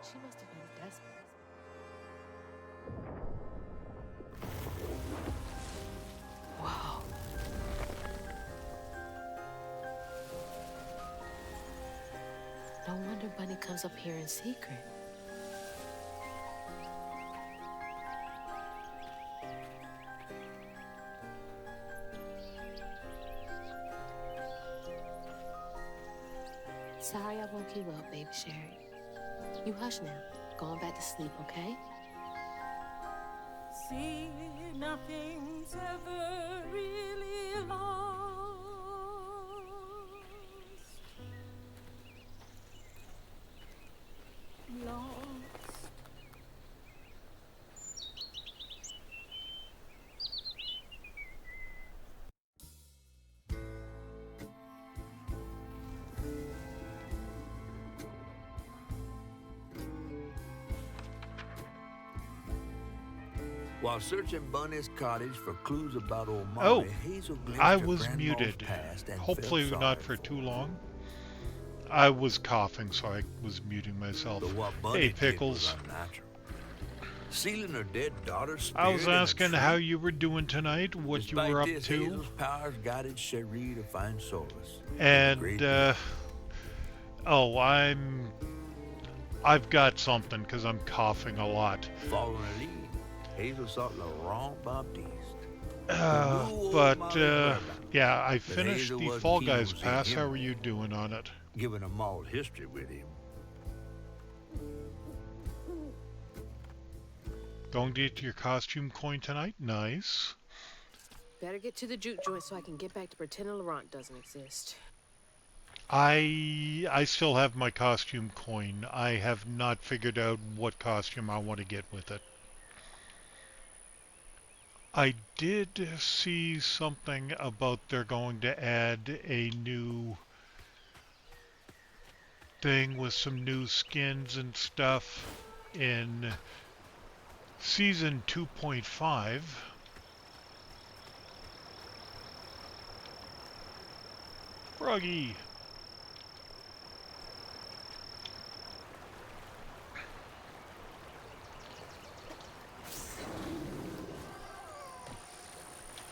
G: She must have been desperate.
B: Wow. No wonder Bunny comes up here in secret. Sorry I woke you up, baby Cherie. You hush now. Going back to sleep, okay?
F: See, nothing's ever really lost. Lost.
D: While searching Bunny's cottage for clues about old
A: Oh,
D: Molly, Hazel glimpsed
A: I
D: her
A: was
D: grandma's
A: muted.
D: past and
A: Hopefully
D: felt
A: not
D: sorry
A: for too long. I was coughing, so I was muting myself.
D: But what Bunny
A: Hey,
D: did
A: Pickles.
D: was unnatural. Sealing her dead daughter's spirit
A: I was
D: in a
A: asking
D: tree.
A: how you were doing tonight, what
D: Despite
A: you were up
D: this,
A: to,
D: Hazel's powers guided Cherie to find solace.
A: and oh, I've got something because I'm coughing a lot.
D: Following her lead, Hazel sought Laurent Baptiste.
A: But yeah, I finished
D: Hazel
A: the
D: wasn't
A: Fall
D: keen
A: Guys
D: on seeing
A: pass.
D: him.
A: How are you doing on it?
D: Given a malt history with him.
A: Going to get your costume coin tonight? Nice.
B: Better get to the juke joint so I can get back to pretending Laurent doesn't exist.
A: I still have my costume coin. I have not figured out what costume I want to get with it. I did see something about they're going to add a new thing with some new skins and stuff in season 2.5. Froggy!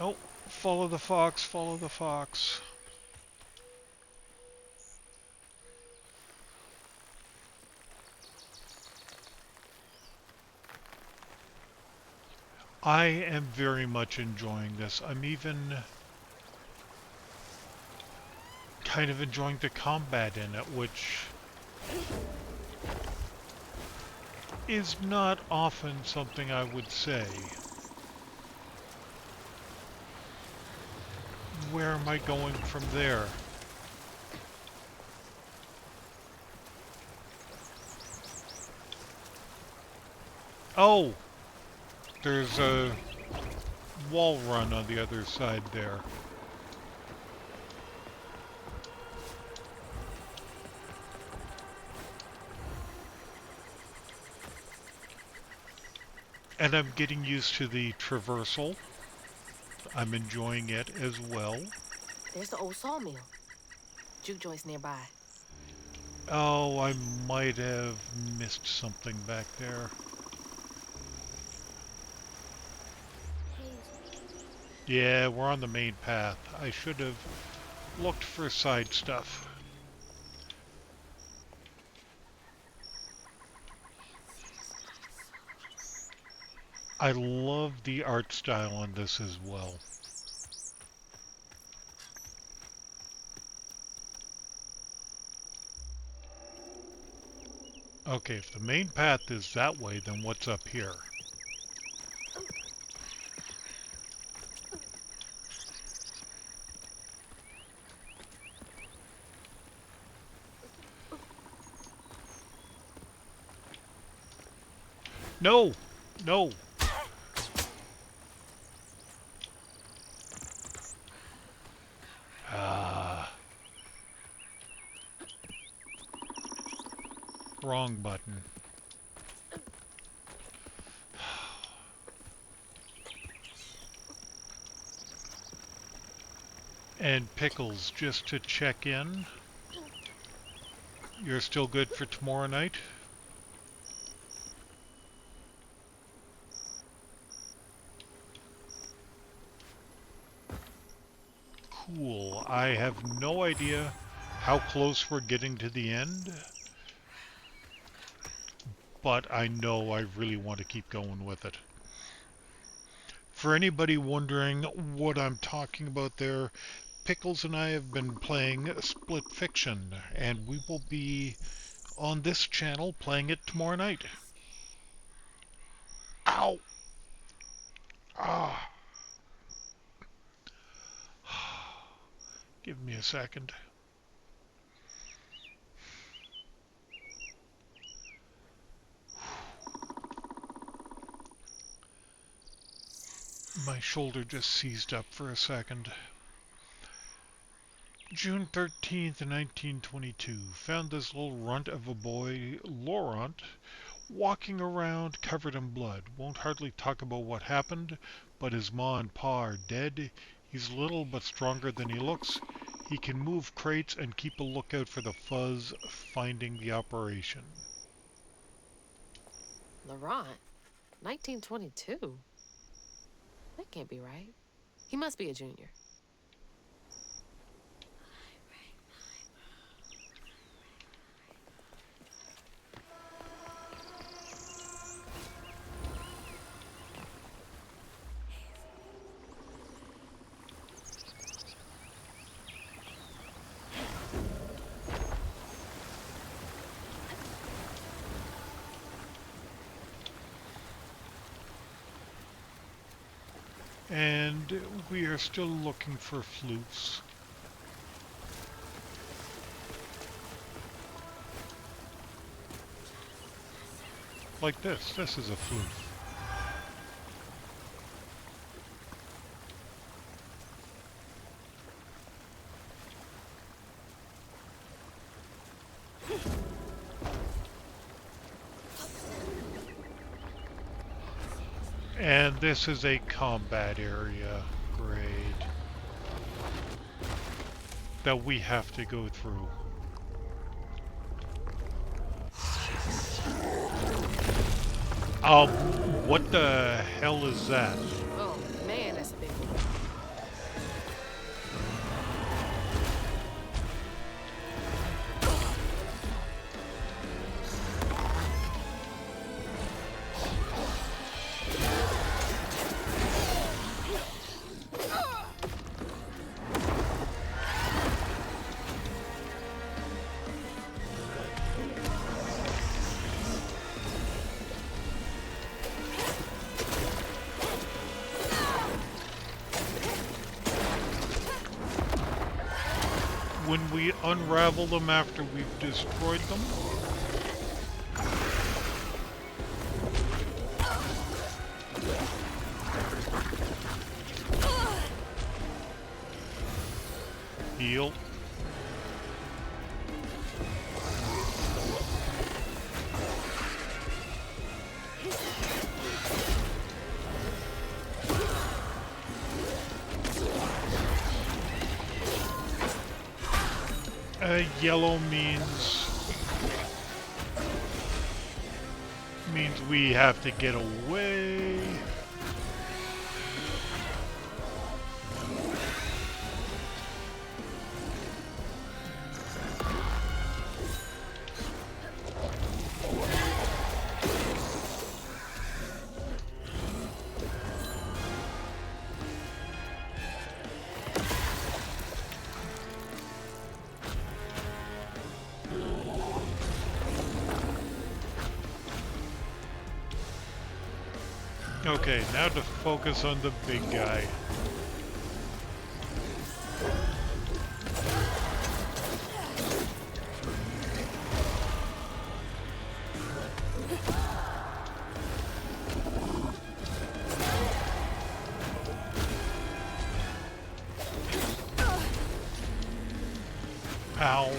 A: Oh, follow the fox, follow the fox. I am very much enjoying this. I'm even kind of enjoying the combat in it, which is not often something I would say. Where am I going from there? Oh! There's a wall run on the other side there. And I'm getting used to the traversal. I'm enjoying it as well.
B: There's the old sawmill. Juke joint's nearby.
A: Oh, I might have missed something back there. Yeah, we're on the main path. I should have looked for side stuff. I love the art style on this as well. Okay, if the main path is that way, then what's up here? No! No! Ah. Wrong button. And Pickles, just to check in, you're still good for tomorrow night? Cool. I have no idea how close we're getting to the end, but I know I really want to keep going with it. For anybody wondering what I'm talking about there, Pickles and I have been playing Split Fiction, and we will be on this channel playing it tomorrow night. Ow! Ah! Give me a second. My shoulder just seized up for a second. June 13th, 1922. Found this little runt of a boy, Laurent, walking around covered in blood. Won't hardly talk about what happened, but his ma and pa are dead. He's little but stronger than he looks. He can move crates and keep a lookout for the fuzz finding the operation.
B: Laurent? 1922? That can't be right. He must be a junior.
A: And we are still looking for flutes. Like this. This is a flute. And this is a combat area. Great. That we have to go through. What the hell is that?
B: Oh, man, that's a big one.
A: When we unravel them after we've destroyed them, heal. Yellow means we have to get away. Okay, now to focus on the big guy. Ow.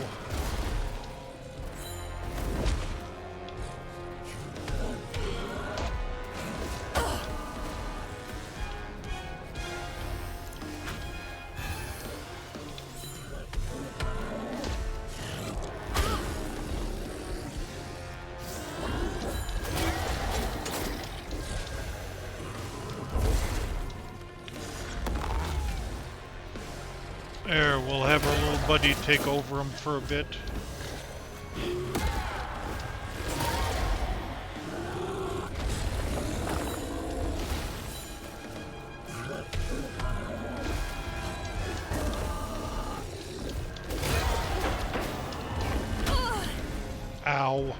A: There, we'll have our little buddy take over him for a bit. Ow.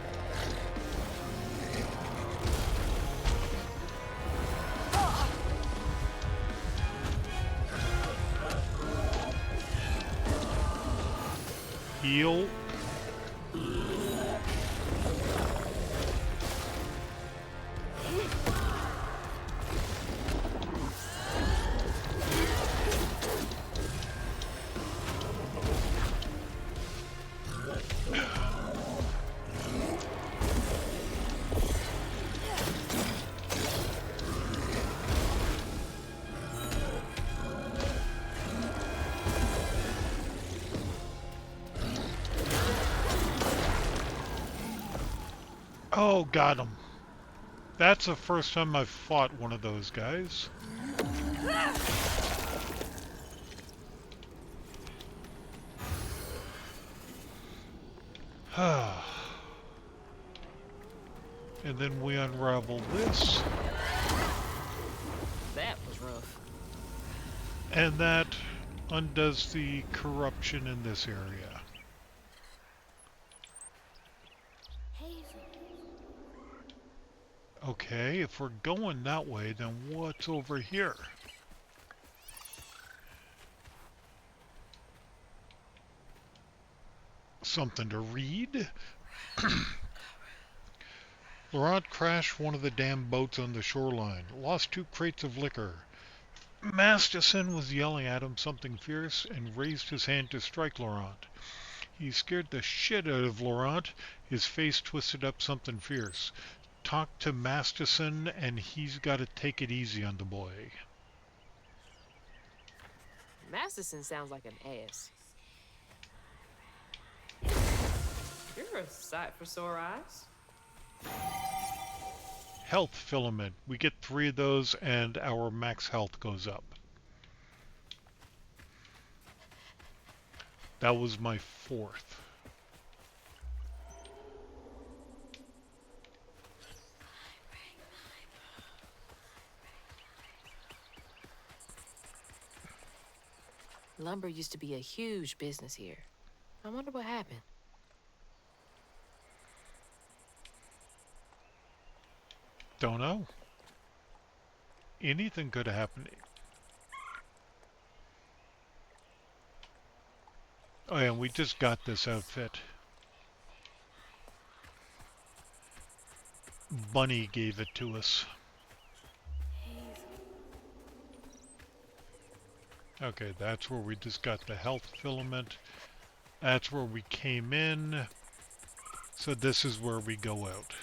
A: Heal. Oh, got him. That's the first time I've fought one of those guys. And then we unravel this.
B: That was rough.
A: And that undoes the corruption in this area. Okay, if we're going that way, then what's over here? Something to read? Laurent crashed one of the damn boats on the shoreline. Lost 2 crates of liquor. Masterson was yelling at him something fierce and raised his hand to strike Laurent. He scared the shit out of Laurent. His face twisted up something fierce. Talk to Masterson and he's got to take it easy on the boy.
B: Masterson sounds like an ass. You're a sight for sore eyes.
A: Health filament. We get 3 of those and our max health goes up. That was my 4th.
B: Lumber used to be a huge business here. I wonder what happened.
A: Don't know. Anything could have happened. Oh yeah, we just got this outfit. Bunny gave it to us. Okay, that's where we just got the health filament. That's where we came in. So this is where we go out.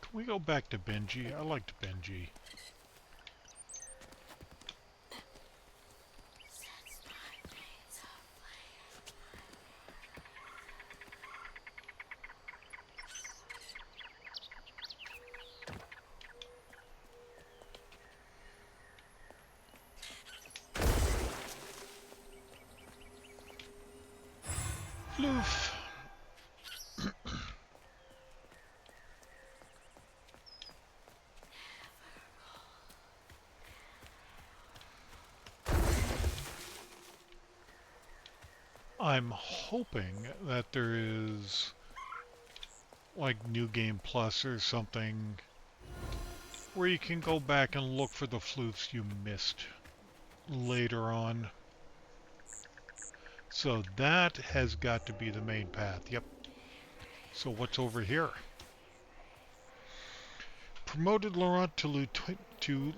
A: Can we go back to Benji? I liked Benji. Floof. I'm hoping that there is like New Game Plus or something where you can go back and look for the floofs you missed later on. So that has got to be the main path. Yep. So what's over here? Promoted Laurent to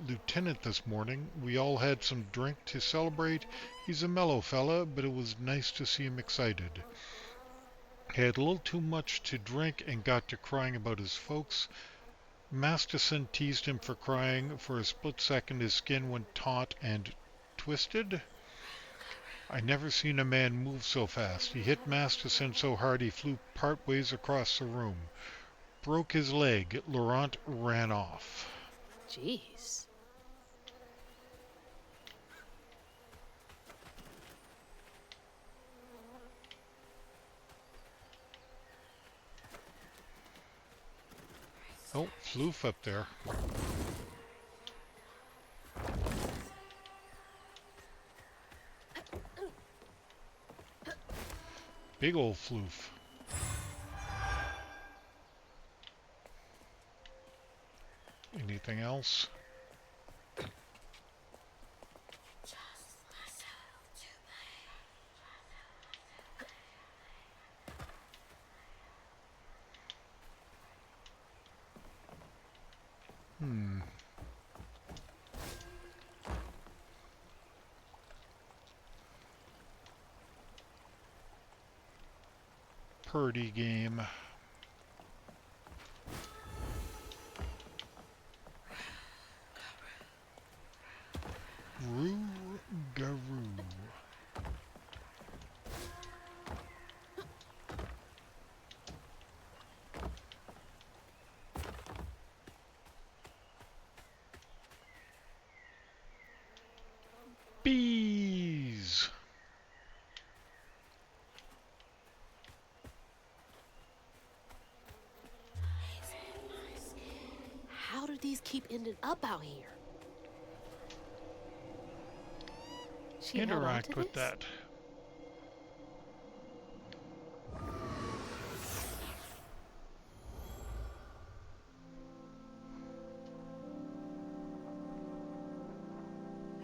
A: lieutenant this morning. We all had some drink to celebrate. He's a mellow fella, but it was nice to see him excited. He had a little too much to drink and got to crying about his folks. Masterson teased him for crying. For a split second his skin went taut and twisted. I never seen a man move so fast. He hit Masterson so hard he flew part ways across the room. Broke his leg. Laurent ran off.
B: Jeez.
A: Oh, floof up there. Big old floof. Anything else? Purdy game. Rougarou. Bees.
G: How do these keep ending up out here? She held on
A: Interact
G: to
A: with
G: this?
A: that.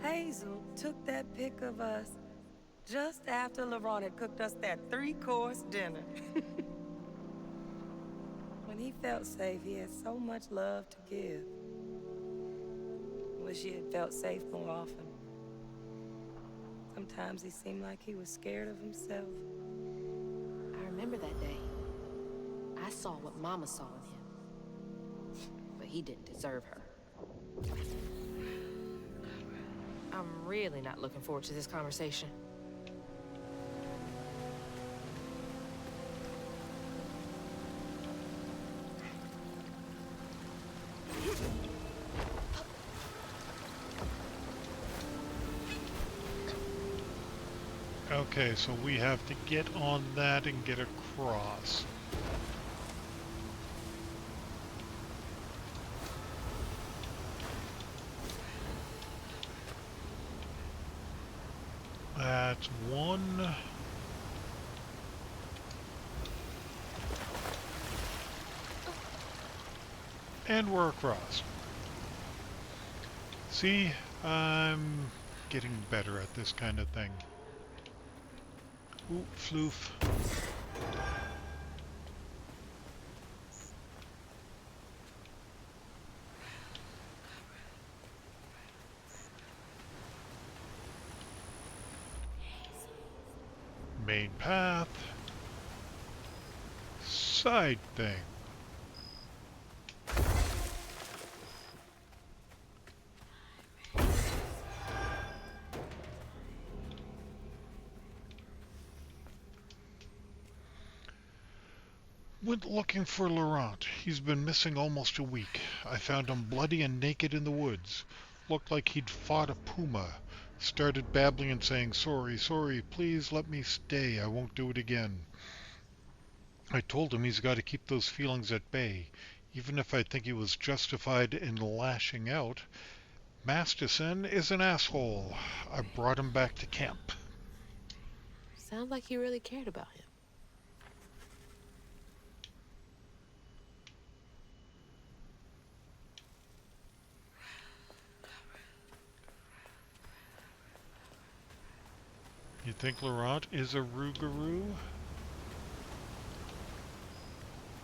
F: Hazel took that pic of us just after Laurent had cooked us that 3-course dinner. When he felt safe, he had so much love to give. Wish he had felt safe more often. Sometimes he seemed like he was scared of himself.
G: I remember that day. I saw what Mama saw in him. But he didn't deserve her.
B: I'm really not looking forward to this conversation.
A: Okay, so we have to get on that and get across. That's one. And we're across. See, I'm getting better at this kind of thing. Ooh, floof. Main path. Side thing. Went looking for Laurent. He's been missing almost a week. I found him bloody and naked in the woods. Looked like he'd fought a puma. Started babbling and saying, sorry, sorry, please let me stay. I won't do it again. I told him he's got to keep those feelings at bay. Even if I think he was justified in lashing out, Masterson is an asshole. I brought him back to camp.
B: Sounds like he really cared about him.
A: You think Laurent is a Rougarou?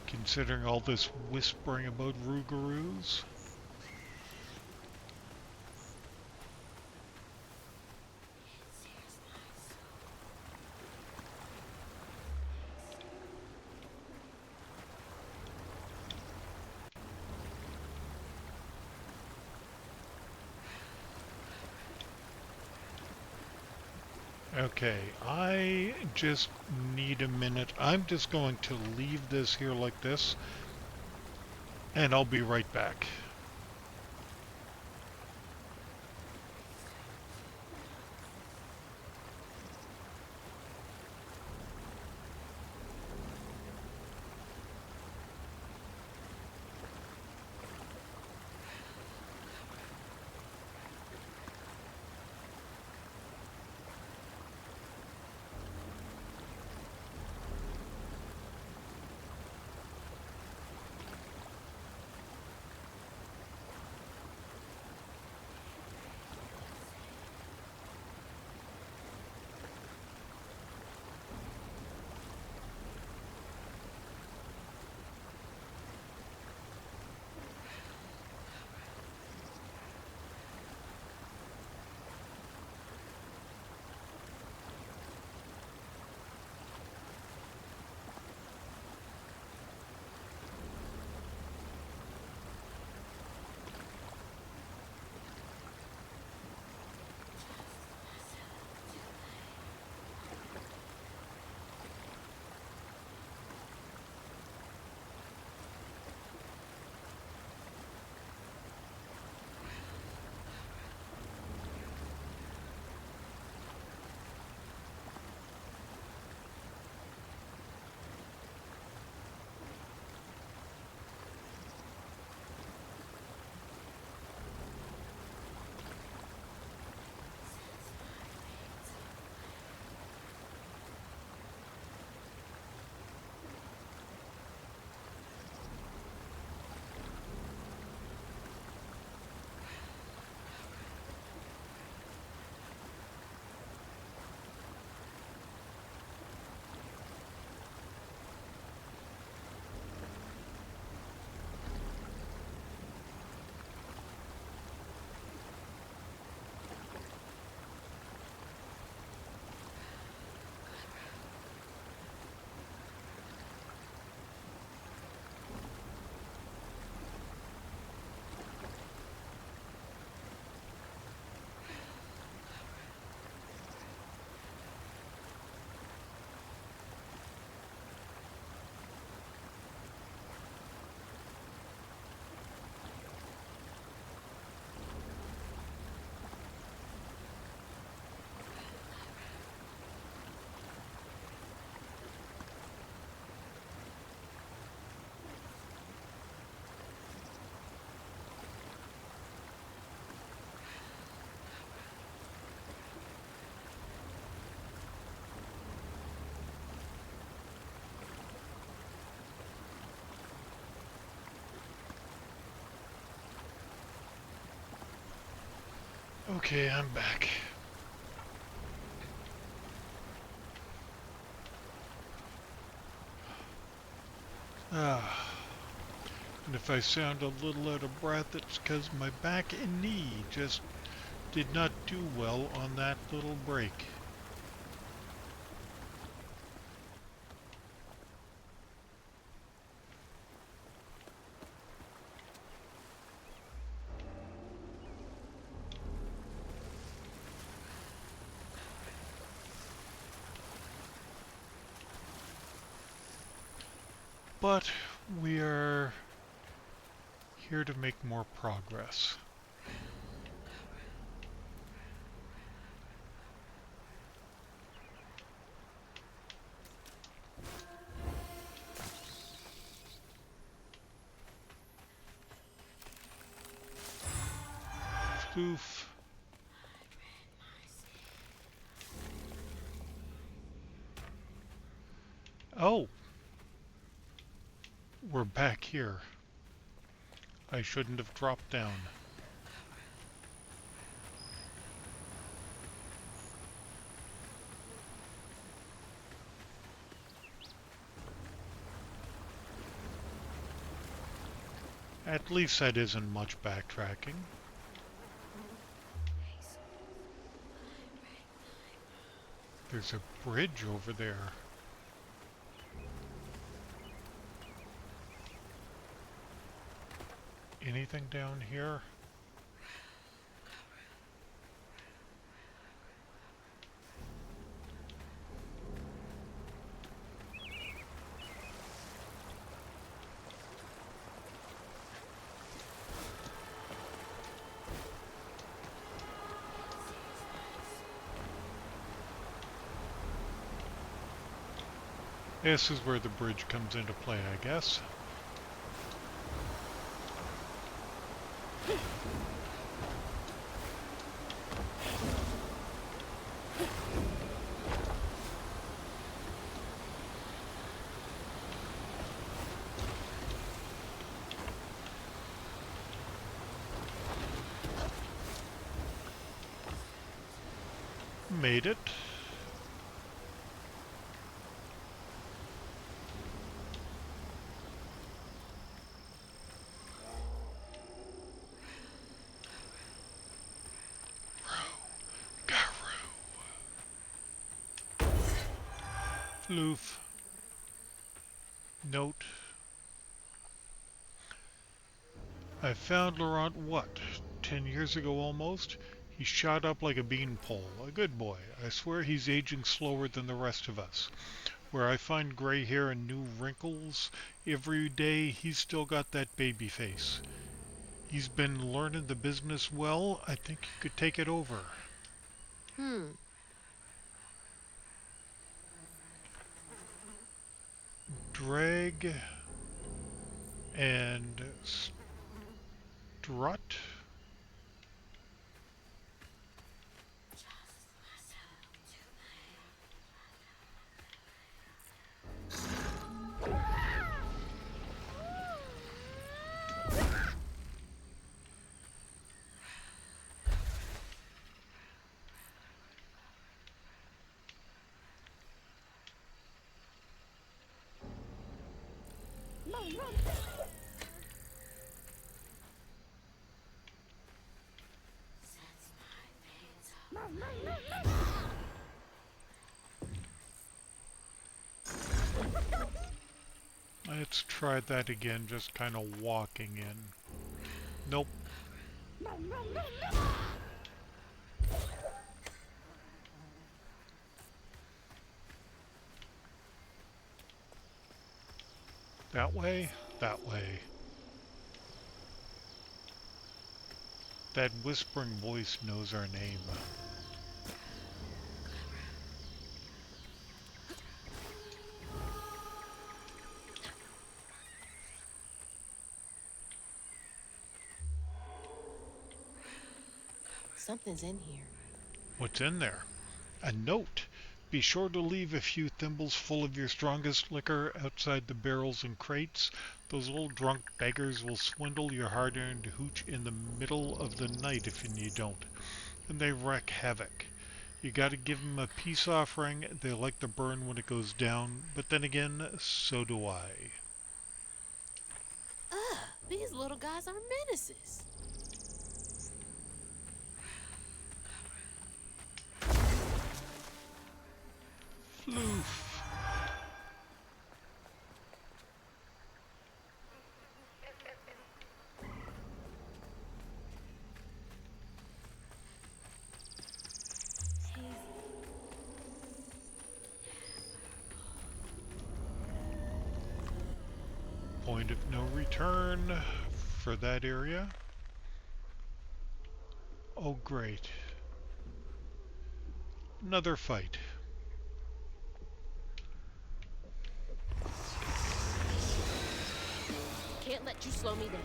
A: Considering all this whispering about Rougarous? Okay, I just need a minute. I'm just going to leave this here like this, and I'll be right back. Okay, I'm back. Ah, and if I sound a little out of breath, it's because my back and knee just did not do well on that little break. But we are here to make more progress. Floof. Oh! We're back here. I shouldn't have dropped down. At least that isn't much backtracking. There's a bridge over there. Anything down here? This is where the bridge comes into play, I guess. Made it. Floof. Note. I found Laurent, what, 10 years ago almost? He shot up like a beanpole. A good boy. I swear he's aging slower than the rest of us. Where I find gray hair and new wrinkles every day, he's still got that baby face. He's been learning the business well. I think he could take it over. Drag and strut. Let's try that again, just kind of walking in. Nope. That way? That way. That whispering voice knows our name.
G: Something's in here.
A: What's in there? A note. Be sure to leave a few thimbles full of your strongest liquor outside the barrels and crates. Those little drunk beggars will swindle your hard-earned hooch in the middle of the night if you don't. And they wreak havoc. You gotta give them a peace offering. They like the burn when it goes down, but then again, so do I.
G: Ugh, these little guys are menaces.
A: Floof. Point of no return for that area. Oh, great. Another fight.
G: Can't let you slow me down.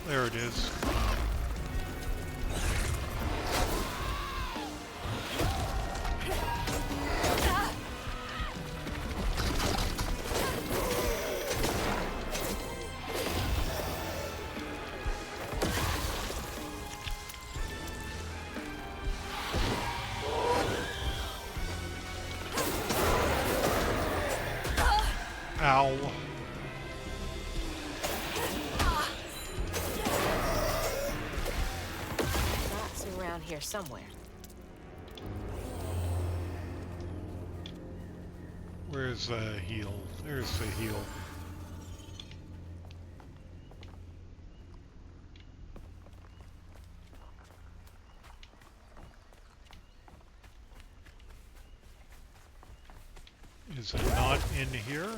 A: There it is. Ow.
G: Knots around here somewhere.
A: Where's the heal? There's the heal. Is it not in here?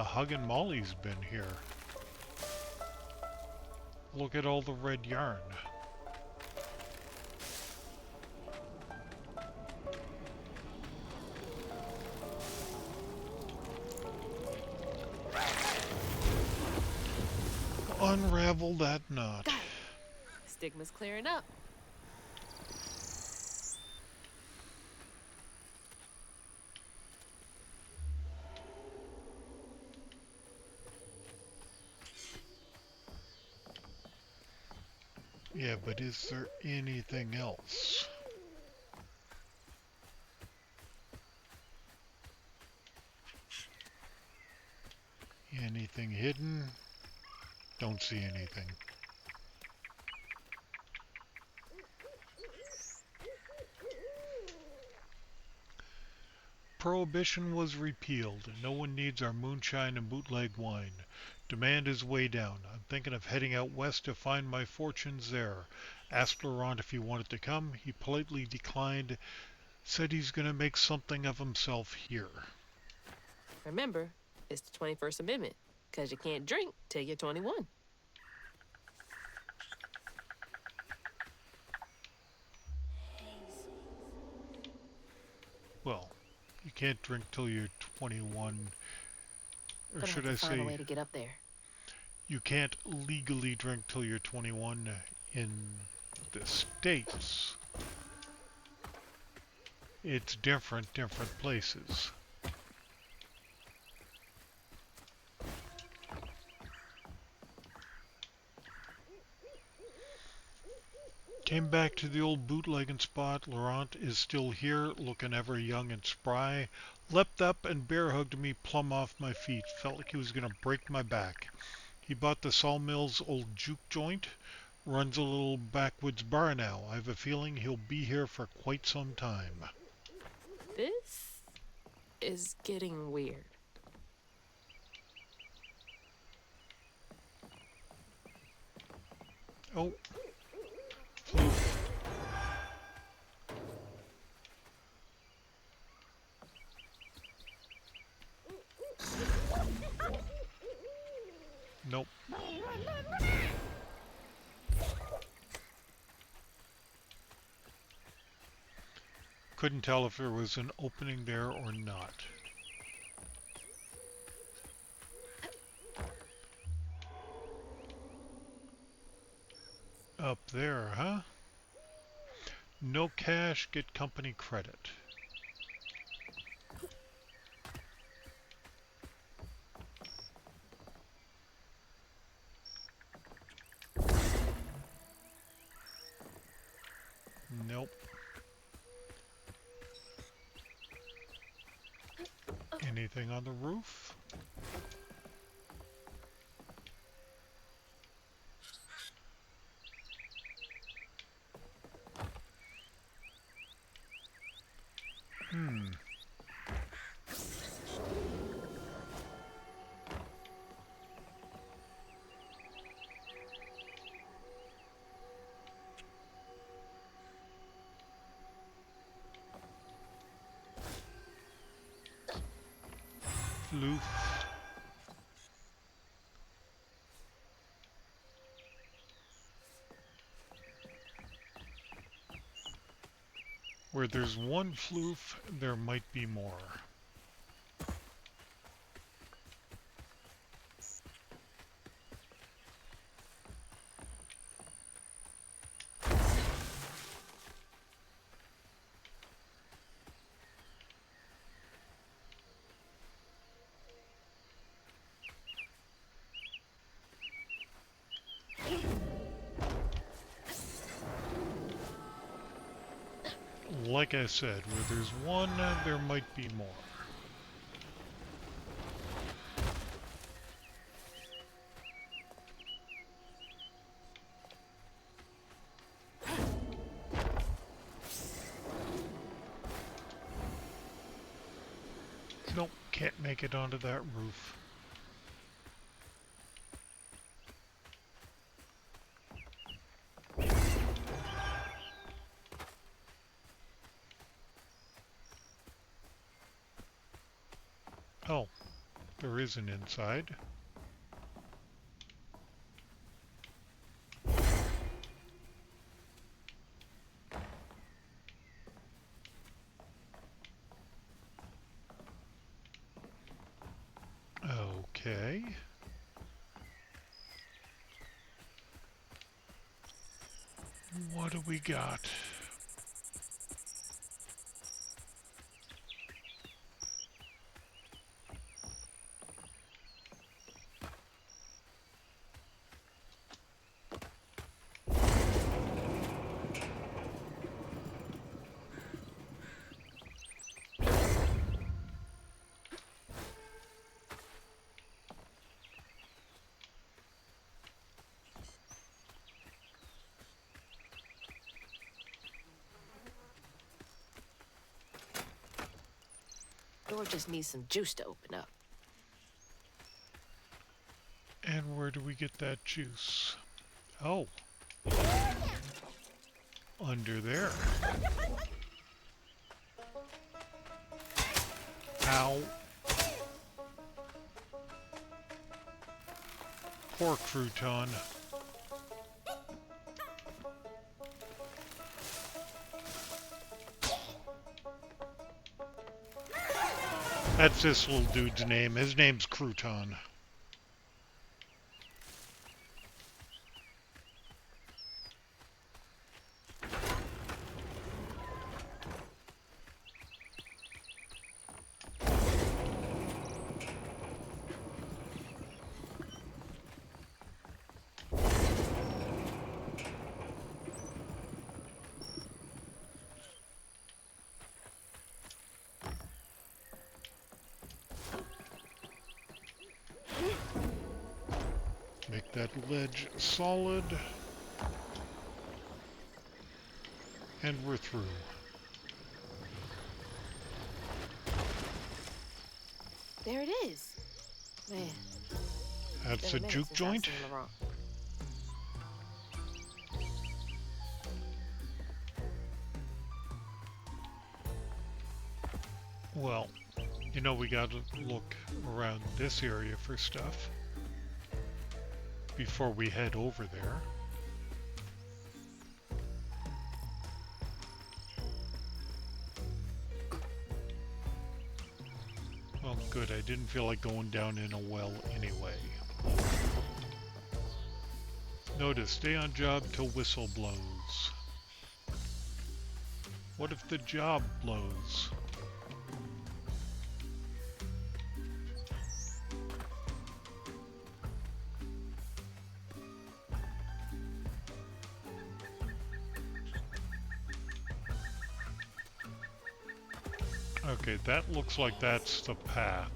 A: Huggin Molly's been here. Look at all the red yarn. Unravel that knot.
G: Got it. Stigma's clearing up.
A: Yeah, but is there anything else? Anything hidden? Don't see anything. Prohibition was repealed. No one needs our moonshine and bootleg wine. Demand is way down. I'm thinking of heading out west to find my fortunes there. Asked Laurent if he wanted to come. He politely declined. Said he's gonna make something of himself here.
G: Remember, it's the 21st Amendment, because you can't drink till you're 21.
A: Well, you can't drink till you're 21. Or
G: Gonna
A: should
G: have
A: I
G: to find a
A: say,
G: way to get up there.
A: you can't legally drink till you're 21 in the States. It's different places. Came back to the old bootlegging spot. Laurent is still here, looking ever young and spry. Leapt up and bear hugged me plumb off my feet. Felt like he was gonna break my back. He bought the Sawmill's old juke joint. Runs a little backwoods bar now. I have a feeling he'll be here for quite some time.
G: This is getting weird.
A: Oh. Nope. Couldn't tell if there was an opening there or not. Up there, huh? No cash, get company credit. Nope. Anything on the roof? Floof. Where there's one floof, there might be more. Like I said, where there's one, there might be more. Nope, can't make it onto that roof. Oh, there is an inside. Okay. What do we got?
G: Door just needs some juice to open up.
A: And where do we get that juice? Oh. Under there. Ow. Pork crouton. That's this little dude's name. His name's Crouton. Make that ledge solid. And we're through.
G: There it is. Man.
A: That's
G: been
A: a
G: minute
A: juke
G: since I've
A: joint?
G: seen Laurent.
A: Well, you know we gotta look around this area for stuff before we head over there. Well, good. I didn't feel like going down in a well anyway. Notice, stay on job till whistle blows. What if the job blows? Okay, that looks like that's the path.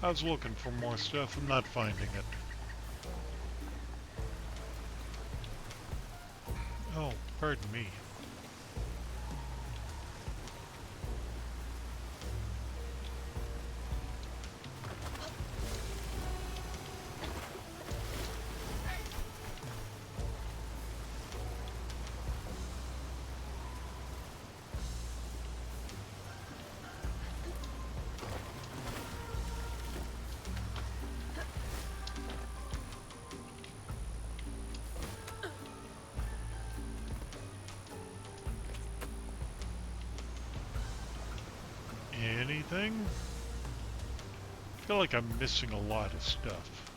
A: I was looking for more stuff, I'm not finding it. Oh, pardon me. Anything? I feel like I'm missing a lot of stuff.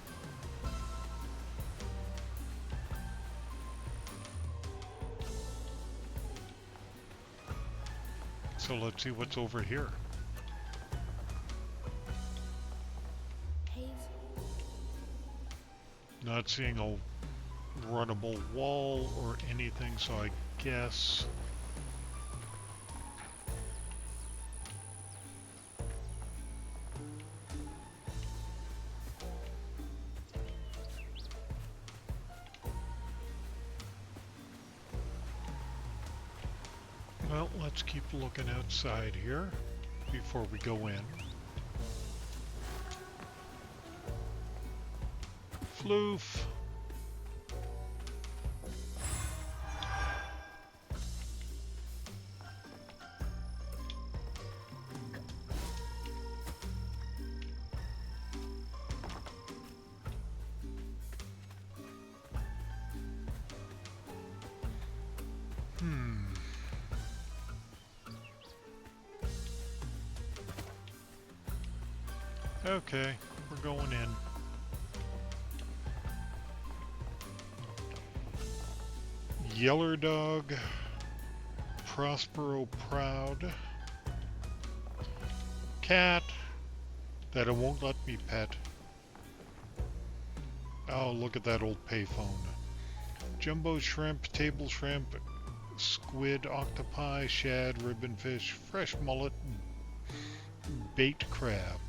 A: So let's see what's over here. Not seeing a runnable wall or anything, so I guess... Well, let's keep looking outside here before we go in. Floof. Okay, we're going in. Yeller Dog, Prospero Proud, Cat, that it won't let me pet. Oh, look at that old payphone. Jumbo Shrimp, Table Shrimp, Squid, Octopi, Shad, Ribbonfish, Fresh Mullet, Bait Crab.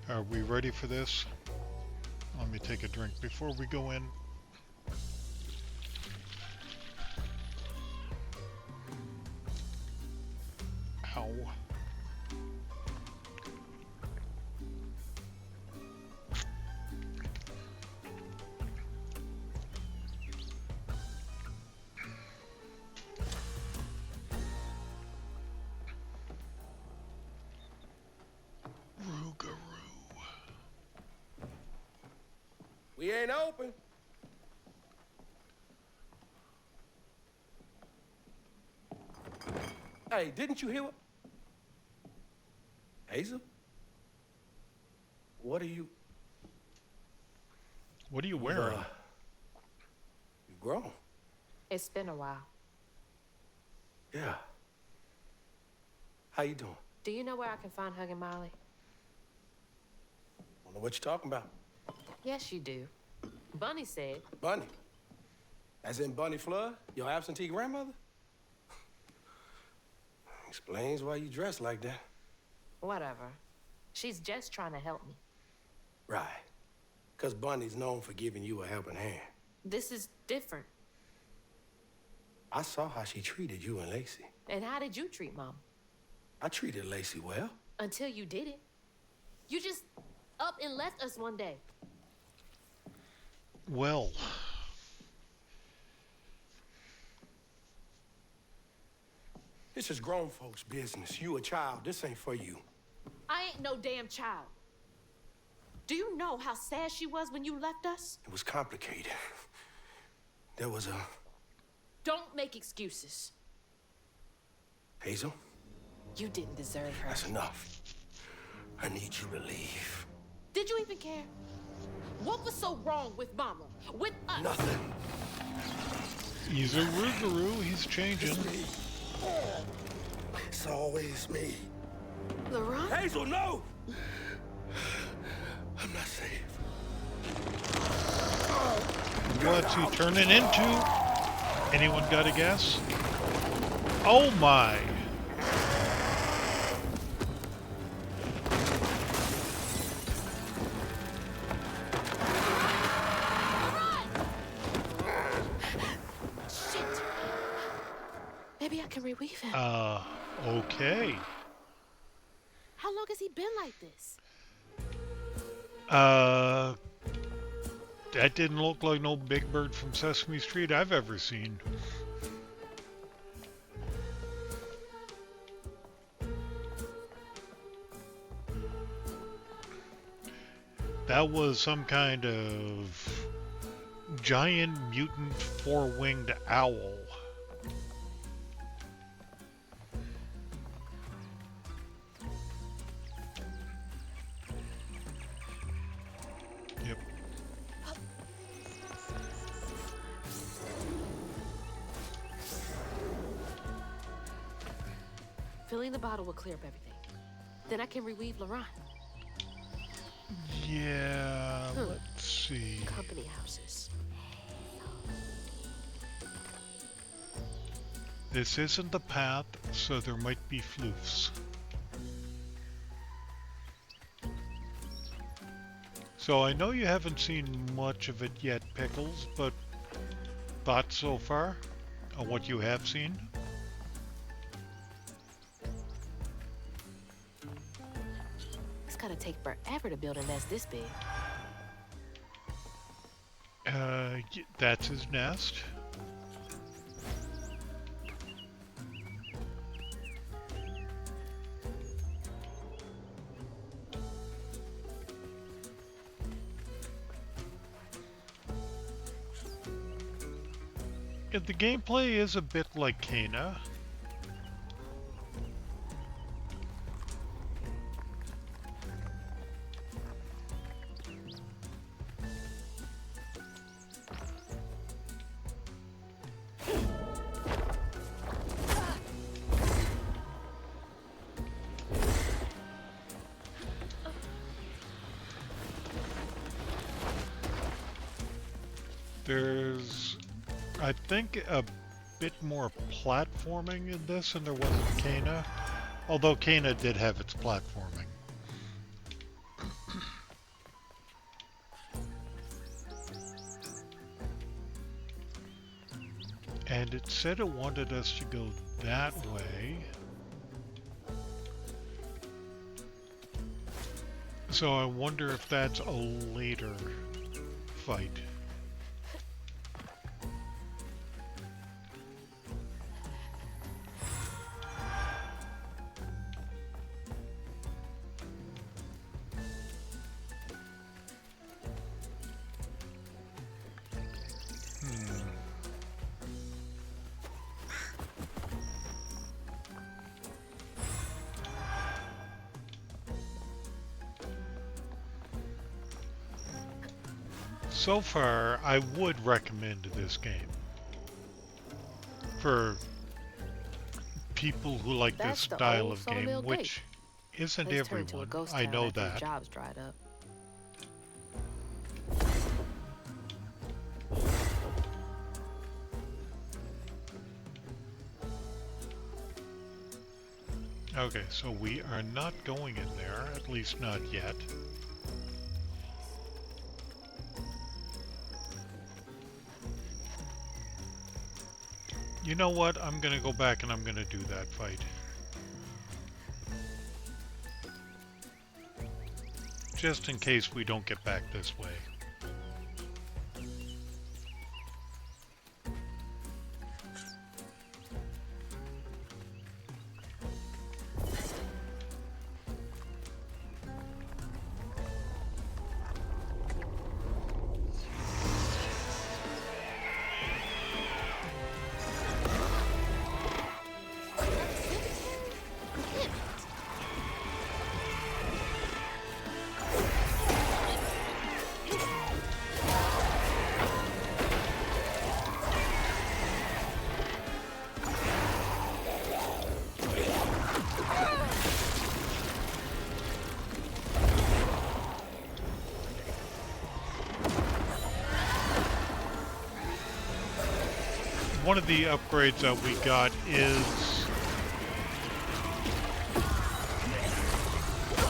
A: Are we ready for this? Let me take a drink before we go in. Ow. Rougarou.
H: We ain't open. Hey, didn't you hear what? Hazel? What are you?
A: What are you wearing?
H: You grown.
B: It's been a while.
H: Yeah. How you doing?
B: Do you know where I can find Huggin Molly?
H: Don't know what you're talking about.
B: Yes, you do. Bunny said.
H: Bunny? As in Bunny Flood, your absentee grandmother? Explains why you dress like that.
B: Whatever. She's just trying to help me.
H: Right. Because Bunny's known for giving you a helping hand.
B: This is different.
H: I saw how she treated you and Lacey.
B: And how did you treat Mom?
H: I treated Lacey well.
B: Until you did it. You just up and left us one day.
A: Well,
H: This is grown folks' business. You a child. This ain't for you.
B: I ain't no damn child. Do you know how sad she was when you left us?
H: It was complicated. There was a...
B: Don't make excuses.
H: Hazel,
B: You didn't deserve her.
H: that's enough. I need you to leave.
B: Did you even care? What was so wrong with Mama? With us?
H: Nothing.
A: he's a Rougarou. He's changing.
H: It's me. It's always me.
B: Laurent?
H: Hazel, no! I'm not safe.
A: What's he turning into? Anyone got a guess? Oh my!
B: Shit. Maybe I can reweave him.
A: Okay.
B: How long has he been like this?
A: That didn't look like no Big Bird from Sesame Street I've ever seen. That was some kind of giant mutant four-winged owl. Yep.
G: Filling the bottle will clear up everything. Then I can reweave Laurent.
A: Yeah, let's see.
G: Company houses.
A: This isn't the path, so there might be floofs. So I know you haven't seen much of it yet, Pickles, but thoughts so far on what you have seen?
G: It's gotta take forever to build a nest this big.
A: That's his nest. Yeah, the gameplay is a bit like Cana. There's, I think, a bit more platforming in this than there was in Cana. Although Cana did have its platforming. And it said it wanted us to go that way. So I wonder if that's a later fight. So far, I would recommend this game for people who like this
G: That's the
A: style
G: old
A: of game,
G: Sawmill
A: which isn't
G: Place turned to a
A: everyone.
G: ghost
A: I
G: town
A: know
G: after the
A: that.
G: jobs dried up.
A: Okay, so we are not going in there, at least not yet. You know what? I'm gonna go back and I'm gonna do that fight. Just in case we don't get back this way. One of the upgrades that we got is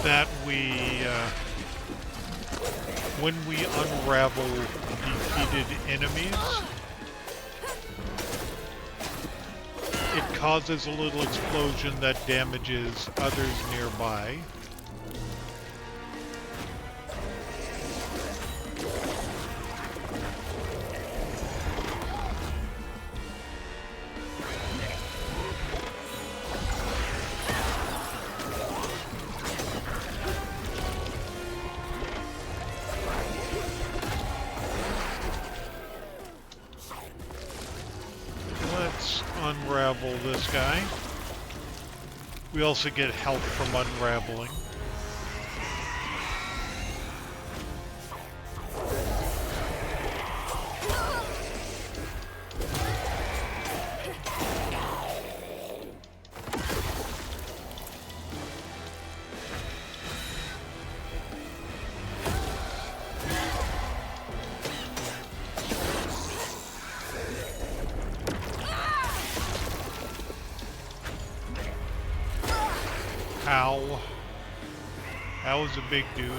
A: that when we unravel defeated enemies, it causes a little explosion that damages others nearby. unravel this guy. We also get health from unraveling. Ow. That was a big dude.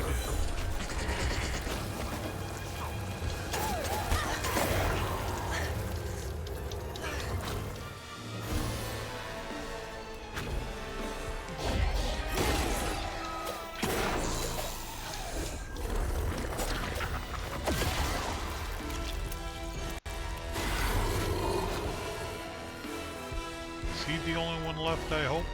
A: Is he the only one left, I hope?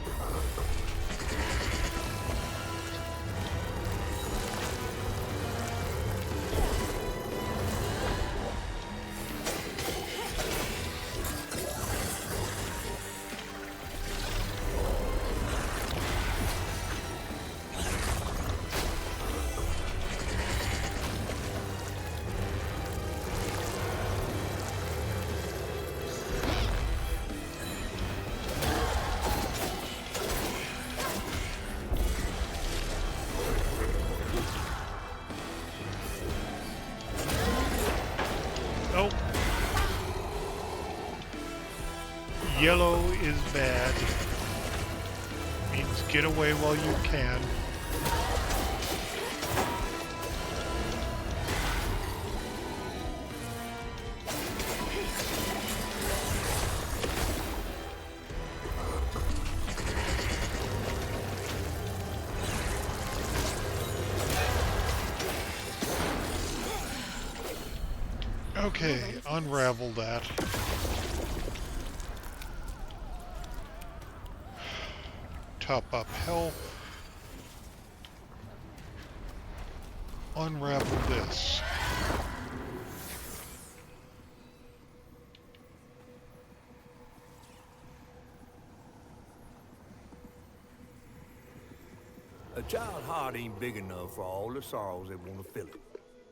A: Nope. Yellow is bad. Means get away while you can. Okay, unravel that. Top up health. Unravel this.
D: A child's heart ain't big enough for all the sorrows that want to fill it.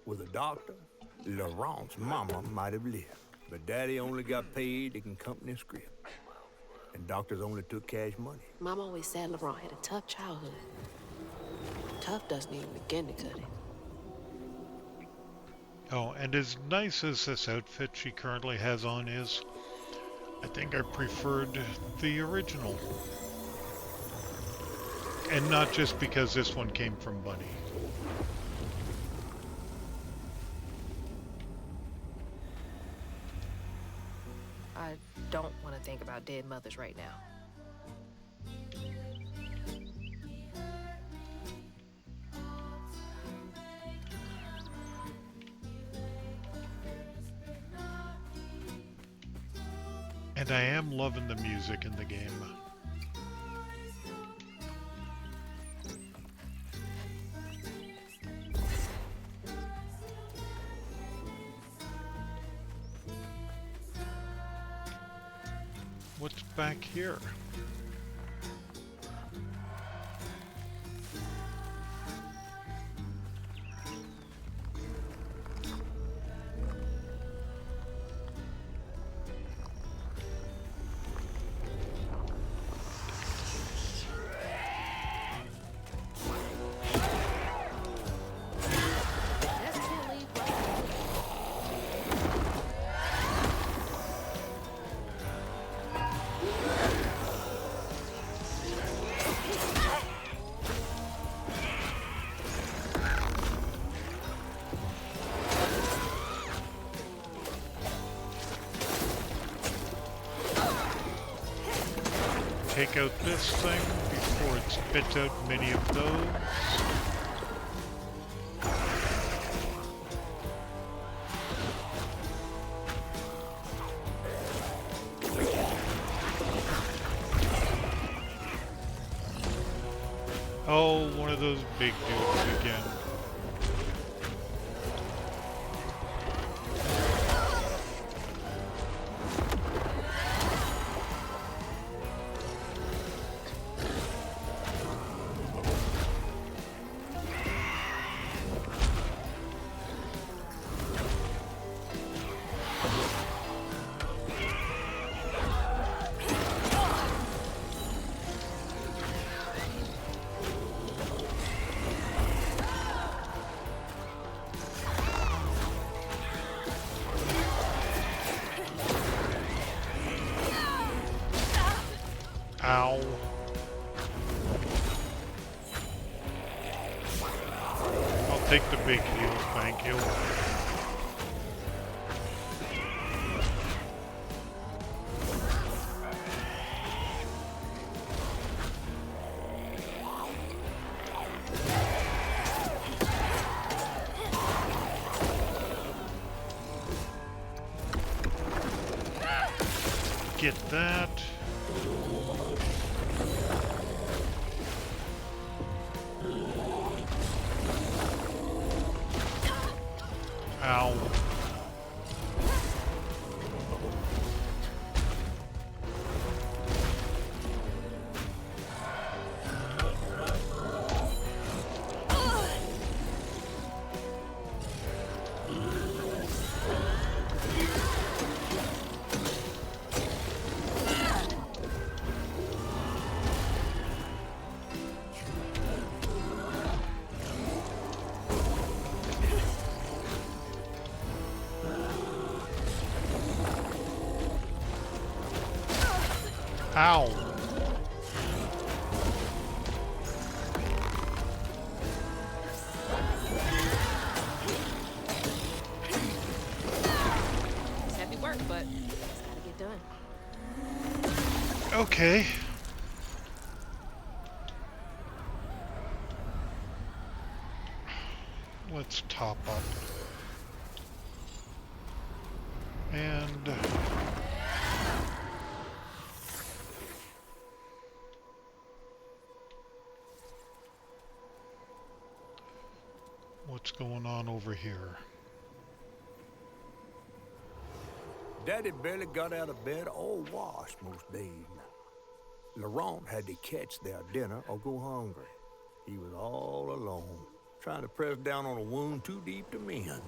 D: With a doctor, Laurent's mama might have lived, but Daddy only got paid taking company script. And doctors only took cash money.
G: Mom always said Laurent had a tough childhood. Tough doesn't even begin to cut it.
A: Oh, and as nice as this outfit she currently has on is, I think I preferred the original. And not just because this one came from Bunny.
G: I don't want to think about dead mothers right now.
A: And I am loving the music in the game. What's back here? Take out this thing before it spits out many of those. Oh, one of those big dudes again. Ow. I'll take the big heal, thank you. Get that. Ow. Ow.
B: It's heavy work, but it's gotta get done.
A: Okay. Let's top up. And what's going on over here?
D: Daddy barely got out of bed or washed most days. Laurent had to catch their dinner or go hungry. He was all alone, trying to press down on a wound too deep to mend.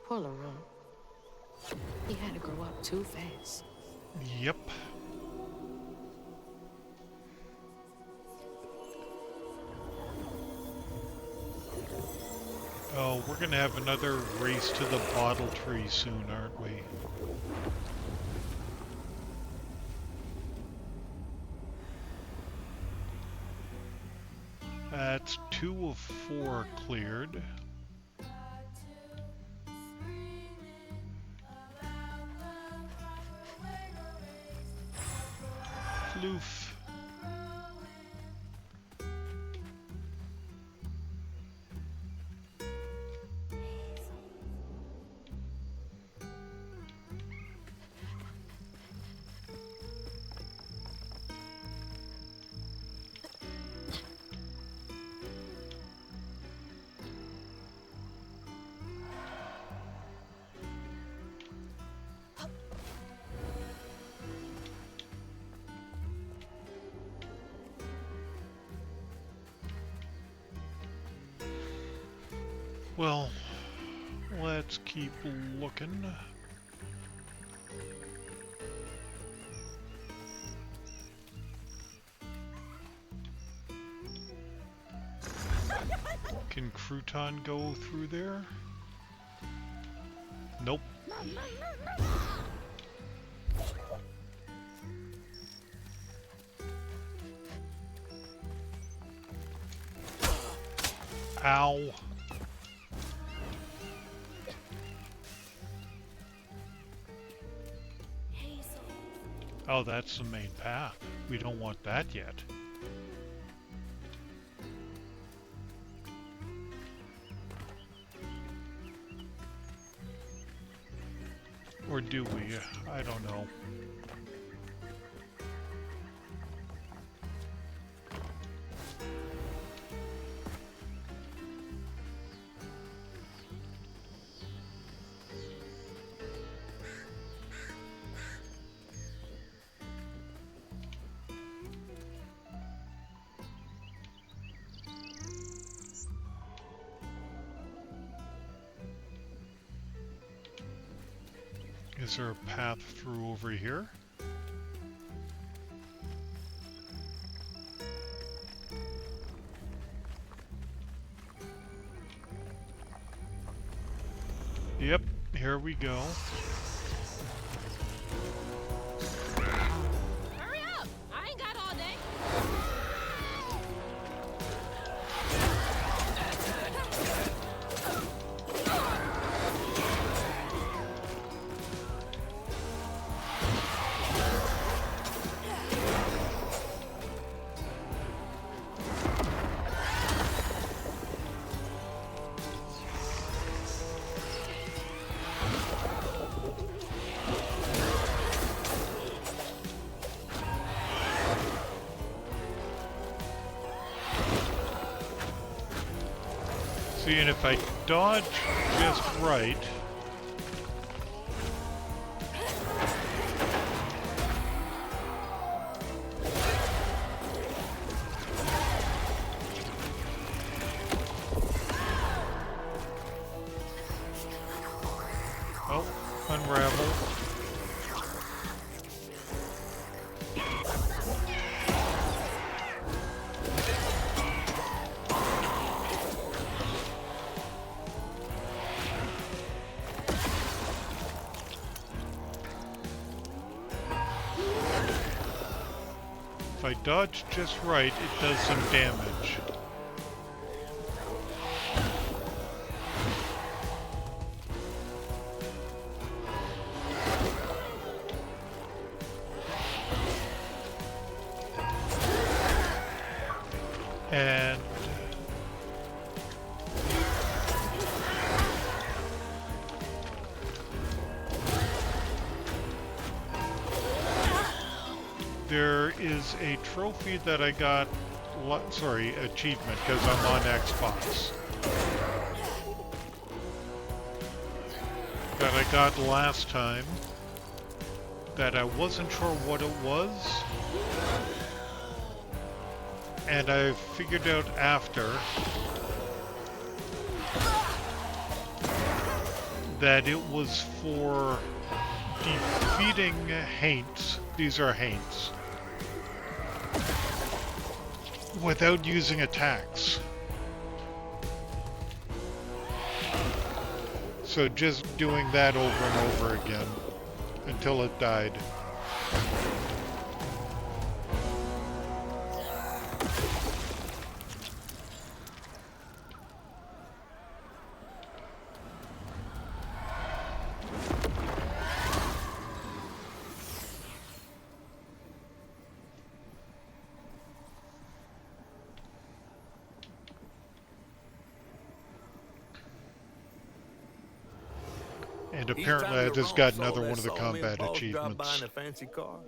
B: Poor Laurent. He had to grow up too fast.
A: Yep. Oh, we're gonna have another race to the bottle tree soon, aren't we? That's 2 of 4 cleared. Floof. Well, let's keep looking. Can Crouton go through there? Nope. Ow. Oh, that's the main path. We don't want that yet. Or do we? I don't know. Is there a path through over here? Yep, here we go.
B: Hurry up!
A: Seeing if I dodge just right. Oh, unravel. If I dodge just right, it does some damage. And there is a trophy that I got, sorry, achievement, because I'm on Xbox. That I got last time, that I wasn't sure what it was, and I figured out after that it was for defeating haints. These are haints. Without using attacks. So just doing that over and over again until it died. And apparently I just got another one of the combat achievements.
D: In a fancy car.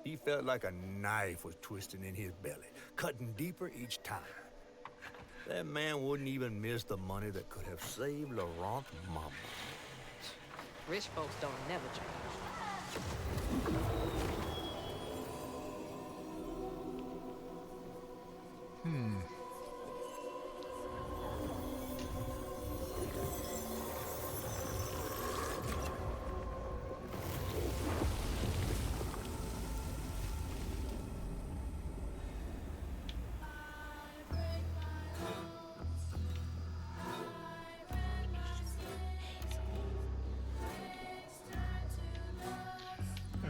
D: He felt like a knife was twisting in his belly, cutting deeper each time. That man wouldn't even miss the money that could have saved Laurent's mama.
B: Rich folks don't never change.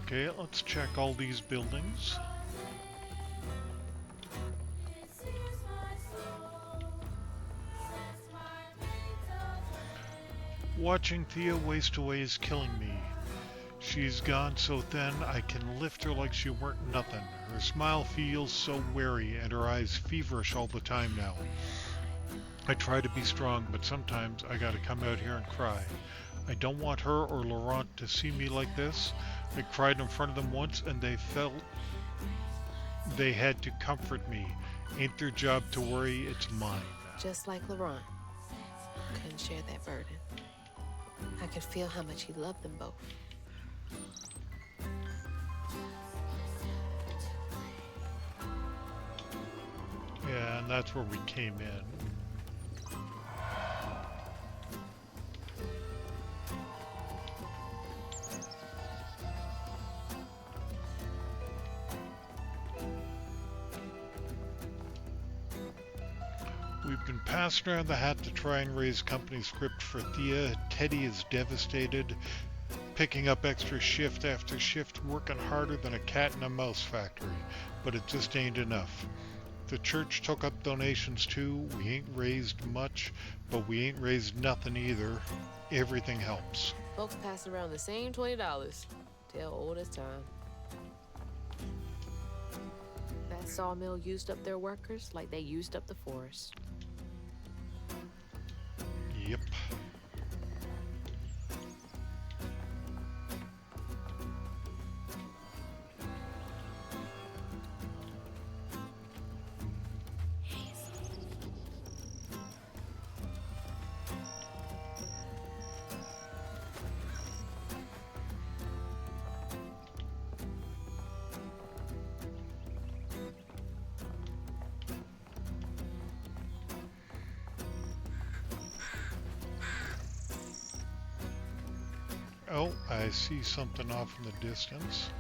A: Okay, let's check all these buildings. Watching Thea waste away is killing me. She's gone so thin I can lift her like she weren't nothing. Her smile feels so wary and her eyes feverish all the time now. I try to be strong, but sometimes I gotta come out here and cry. I don't want her or Laurent to see me like this. I cried in front of them once and they felt they had to comfort me. Ain't their job to worry, it's mine.
G: Just like Laurent. Couldn't share that burden. I could feel how much he loved them both.
A: Yeah, and that's where we came in. We've been passing around the hat to try and raise company script for Thea. Teddy is devastated, picking up extra shift after shift, working harder than a cat in a mouse factory, but it just ain't enough. The church took up donations too. We ain't raised much, but we ain't raised nothing either. Everything helps.
B: Folks passing around the same $20. Tell old as time. That sawmill used up their workers like they used up the forest.
A: Yep. Oh, I see something off in the distance.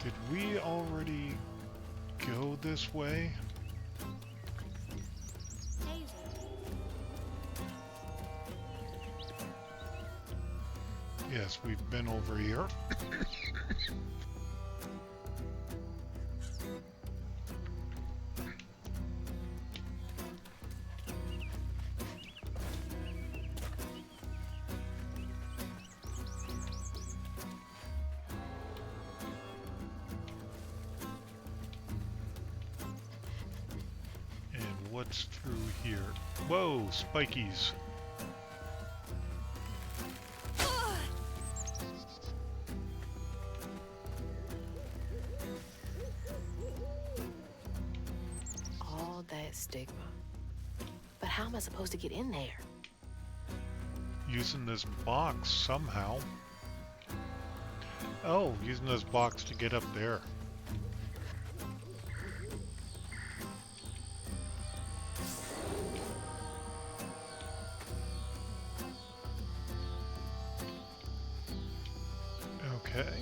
A: Did we already go this way? Yes, we've been over here. And what's through here? Whoa, spikies.
G: All that stigma. But how am I supposed to get in there?
A: Using this box somehow. Oh, using this box to get up there. Okay.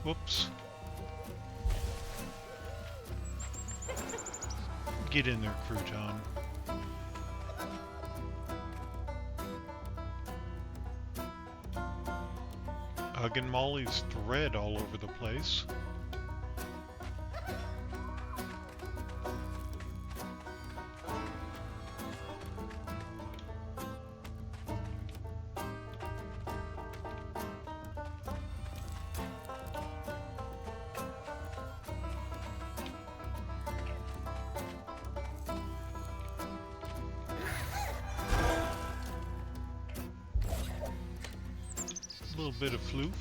A: Whoops. Get in there, Crouton. Huggin' Molly's thread all over the place. A little bit of floof.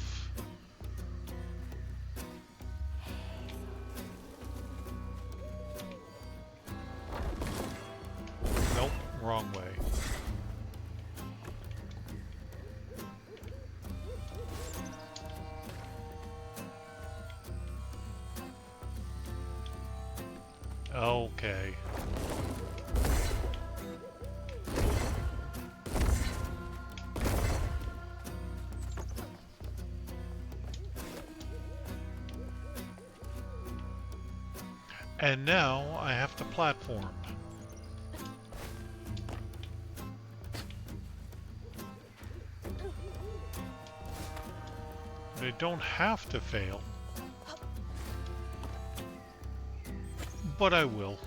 A: Nope, wrong way. Okay. And now I have to platform. But I don't have to fail. But I will.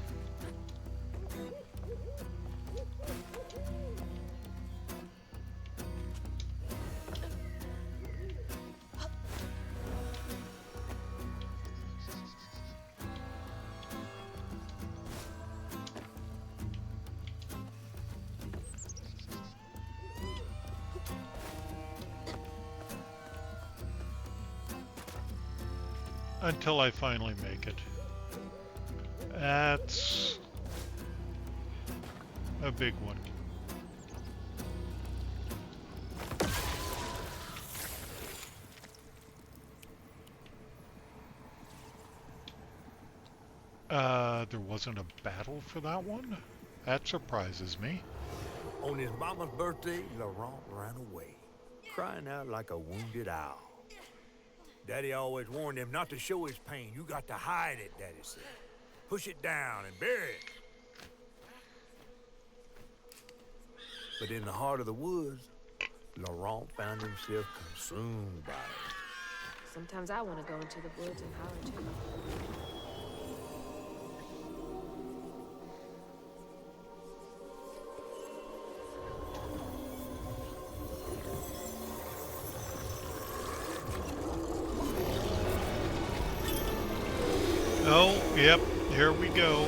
A: Until I finally make it. That's a big one. There wasn't a battle for that one? That surprises me.
D: On his mama's birthday, Laurent ran away, crying out like a wounded owl. Daddy always warned him not to show his pain. You got to hide it, Daddy said. Push it down and bury it. But in the heart of the woods, Laurent found himself consumed by it.
G: Sometimes I want to go into the woods and holler too.
A: Yep, here we go.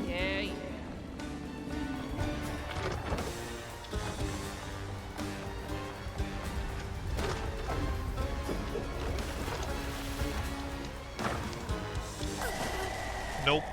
C: Yeah, yeah.
A: Nope.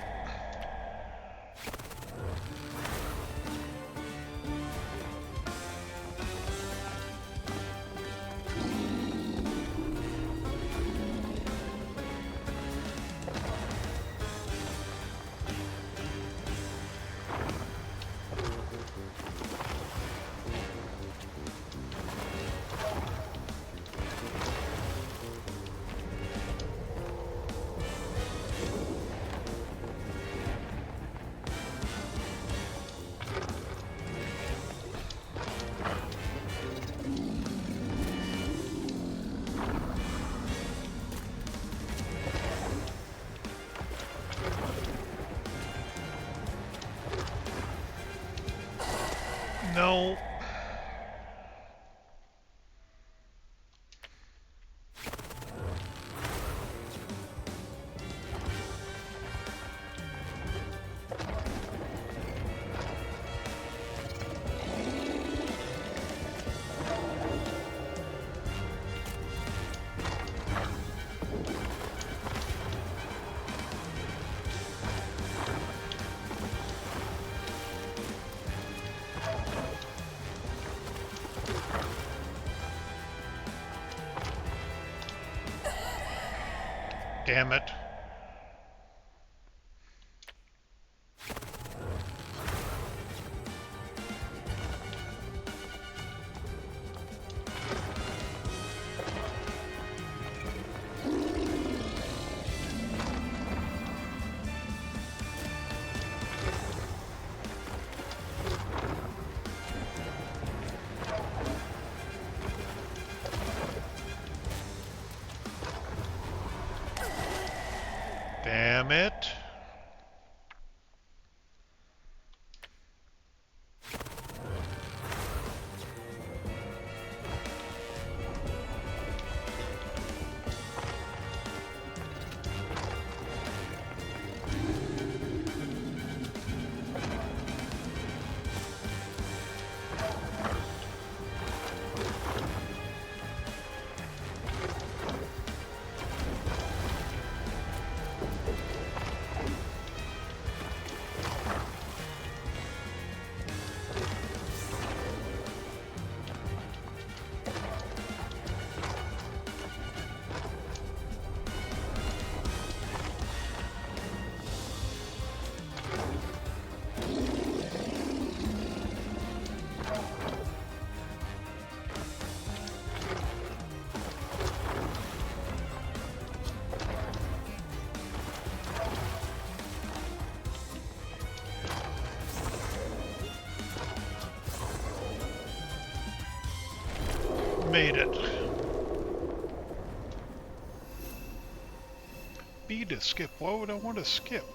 A: No. Damn it. Damn it. Made it. B to skip. Why would I want to skip?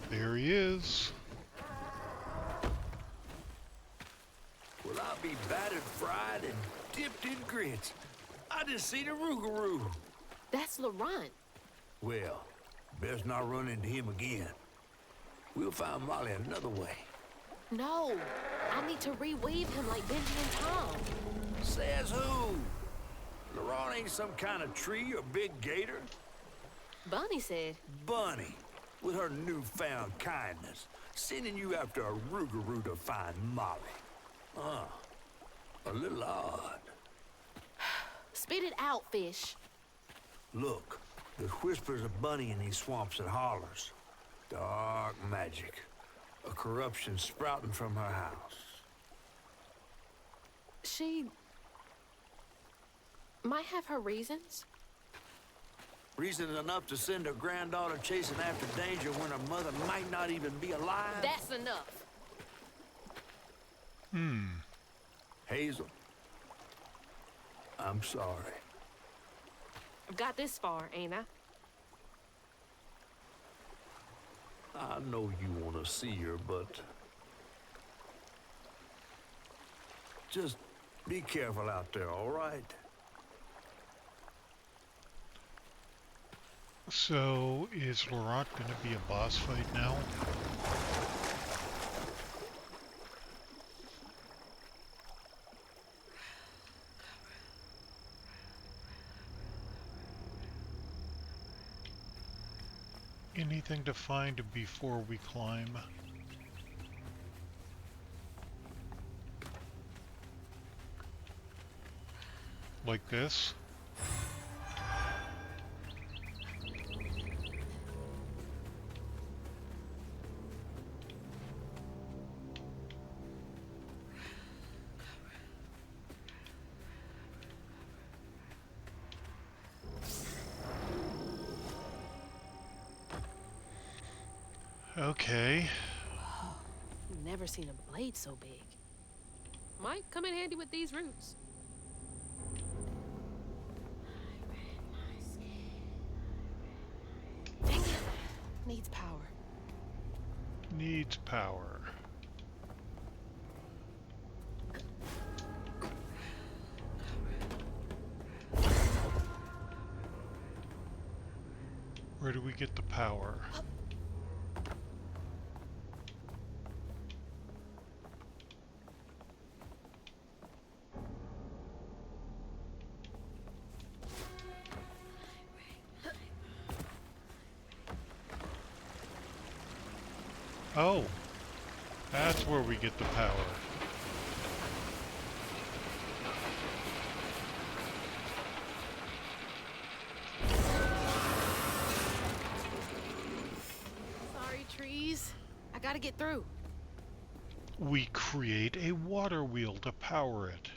A: There he is.
D: Well, I'll be battered, fried, and dipped in grits. I just seen a Rougarou.
G: That's Laurent.
D: Well, best not run into him again. We'll find Molly another way.
G: No, I need to reweave him like Benji and Tom.
D: Says who? Laurent ain't some kind of tree or big gator.
G: Bunny said.
D: Bunny, with her newfound kindness, sending you after a Rougarou to find Molly. A little odd.
G: Spit it out, fish.
D: Look, there's whispers of Bunny in these swamps and hollers. Dark magic. A corruption sprouting from her house.
G: She might have her reasons.
D: Reason enough to send her granddaughter chasing after danger when her mother might not even be alive?
G: That's enough.
D: Hazel, I'm sorry.
G: I've got this far, ain't I?
D: I know you want to see her, but just be careful out there, all right?
A: So, is Laurent going to be a boss fight now? Anything to find before we climb? Like this? Okay.
G: Never seen a blade so big.
B: Might come in handy with these roots.
G: Dang it. Needs power.
A: Needs power. Where do we get the power? Oh, that's where we get the power.
G: Sorry, trees. I gotta get through.
A: We create a water wheel to power it.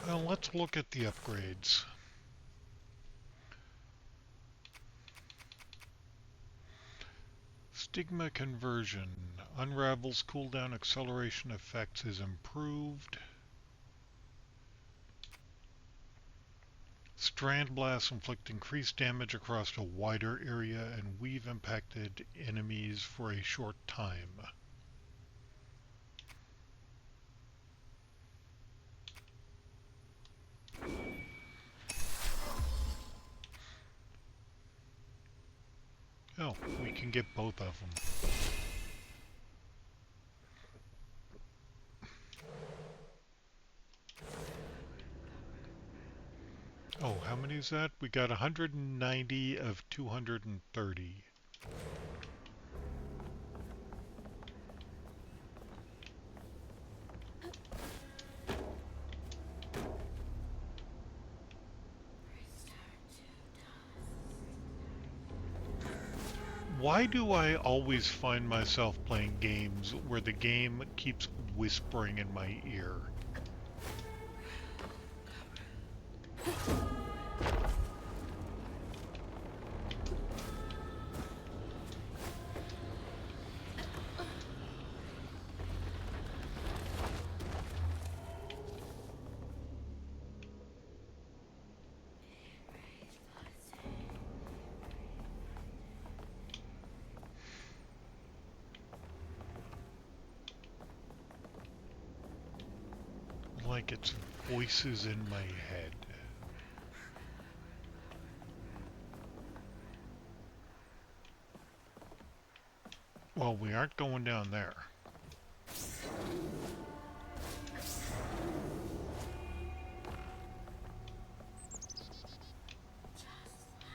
A: Well, let's look at the upgrades. Stigma conversion. Unravel's cooldown acceleration effects is improved. Strand blasts inflict increased damage across a wider area and weave impacted enemies for a short time. Oh, we can get both of them. Oh, how many is that? We got 190 of 230. Why do I always find myself playing games where the game keeps whispering in my ear? Like it's voices in my head. Well, we aren't going down there.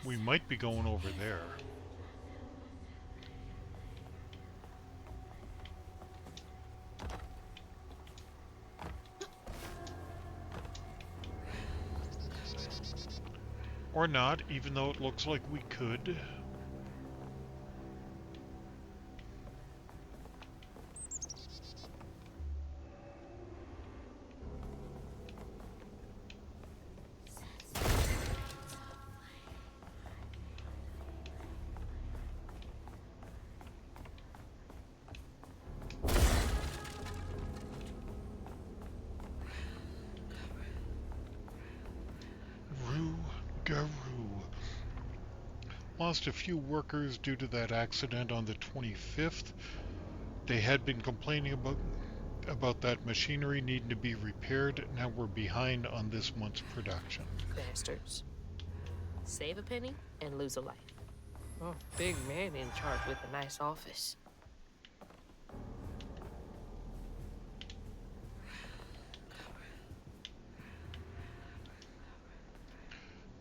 A: We might be going over there. Or not, even though it looks like we could. lost a few workers due to that accident on the 25th. They had been complaining about that machinery needing to be repaired. Now we're behind on this month's production.
B: Bastards. Save a penny and lose a life. Oh, big man in charge with a nice office.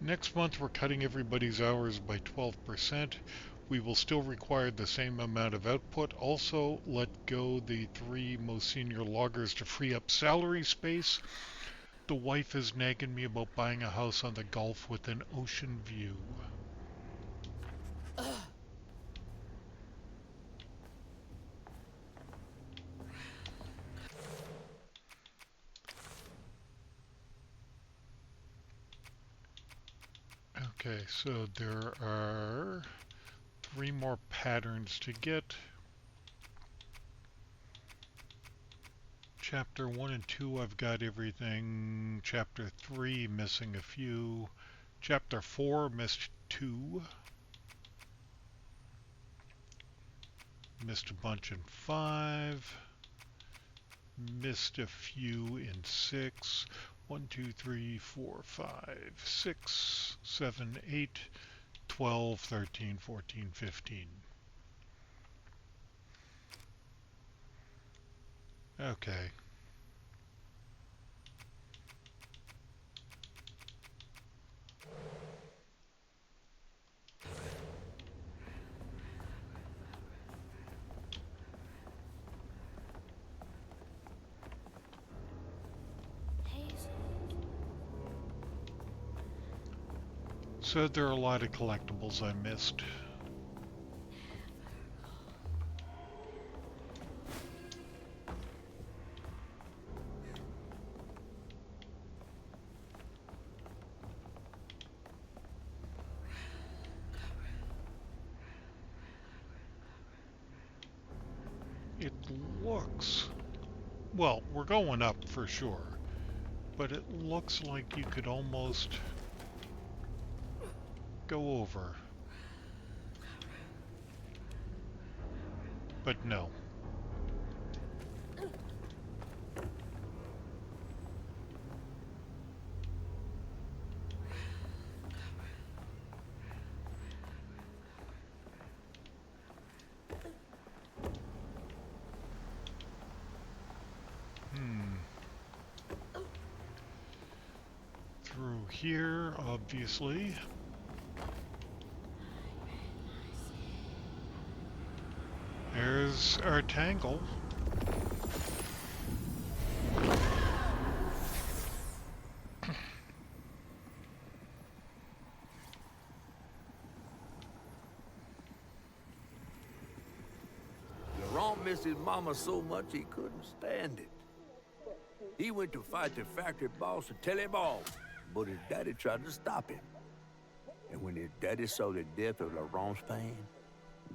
A: Next month, we're cutting everybody's hours by 12%. We will still require the same amount of output. Also, let go the 3 most senior loggers to free up salary space. The wife is nagging me about buying a house on the Gulf with an ocean view. Okay, so there are 3 more patterns to get. Chapter 1 and 2, I've got everything. Chapter 3, missing a few. Chapter 4, missed 2. Missed a bunch in 5. Missed a few in 6. 1, 2, 3, 4, 5, 6, 7, 8, 12, 13, 14, 15. Okay. So there are a lot of collectibles I missed. It looks... Well, we're going up for sure. But it looks like you could almost go over. But no. Through here, obviously. There's our tangle.
D: Laurent missed his mama so much he couldn't stand it. He went to fight the factory boss to tell him off, but his daddy tried to stop him. And when his daddy saw the death of Laurent's pain,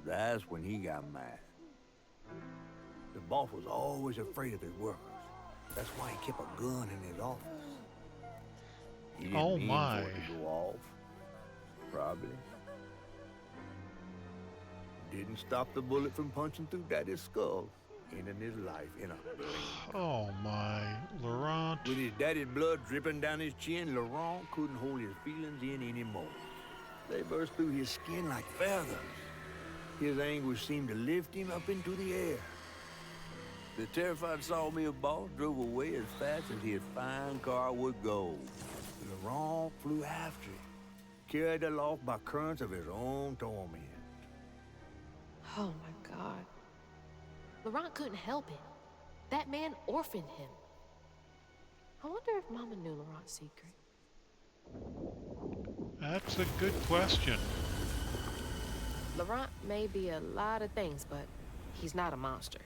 D: that's when he got mad. The boss was always afraid of his workers. That's why he kept a gun in his office. He didn't mean for it to go off. Probably. Didn't stop the bullet from punching through Daddy's skull, ending his life in a blink.
A: Oh my, Laurent.
D: With his daddy's blood dripping down his chin, Laurent couldn't hold his feelings in anymore. They burst through his skin like feathers. His anguish seemed to lift him up into the air. The terrified sawmill boss drove away as fast as his fine car would go. Laurent flew after it, carried aloft by currents of his own torment.
B: Oh my God. Laurent couldn't help it. That man orphaned him. I wonder if Mama knew Laurent's secret.
A: That's a good question.
B: Laurent may be a lot of things, but he's not a monster.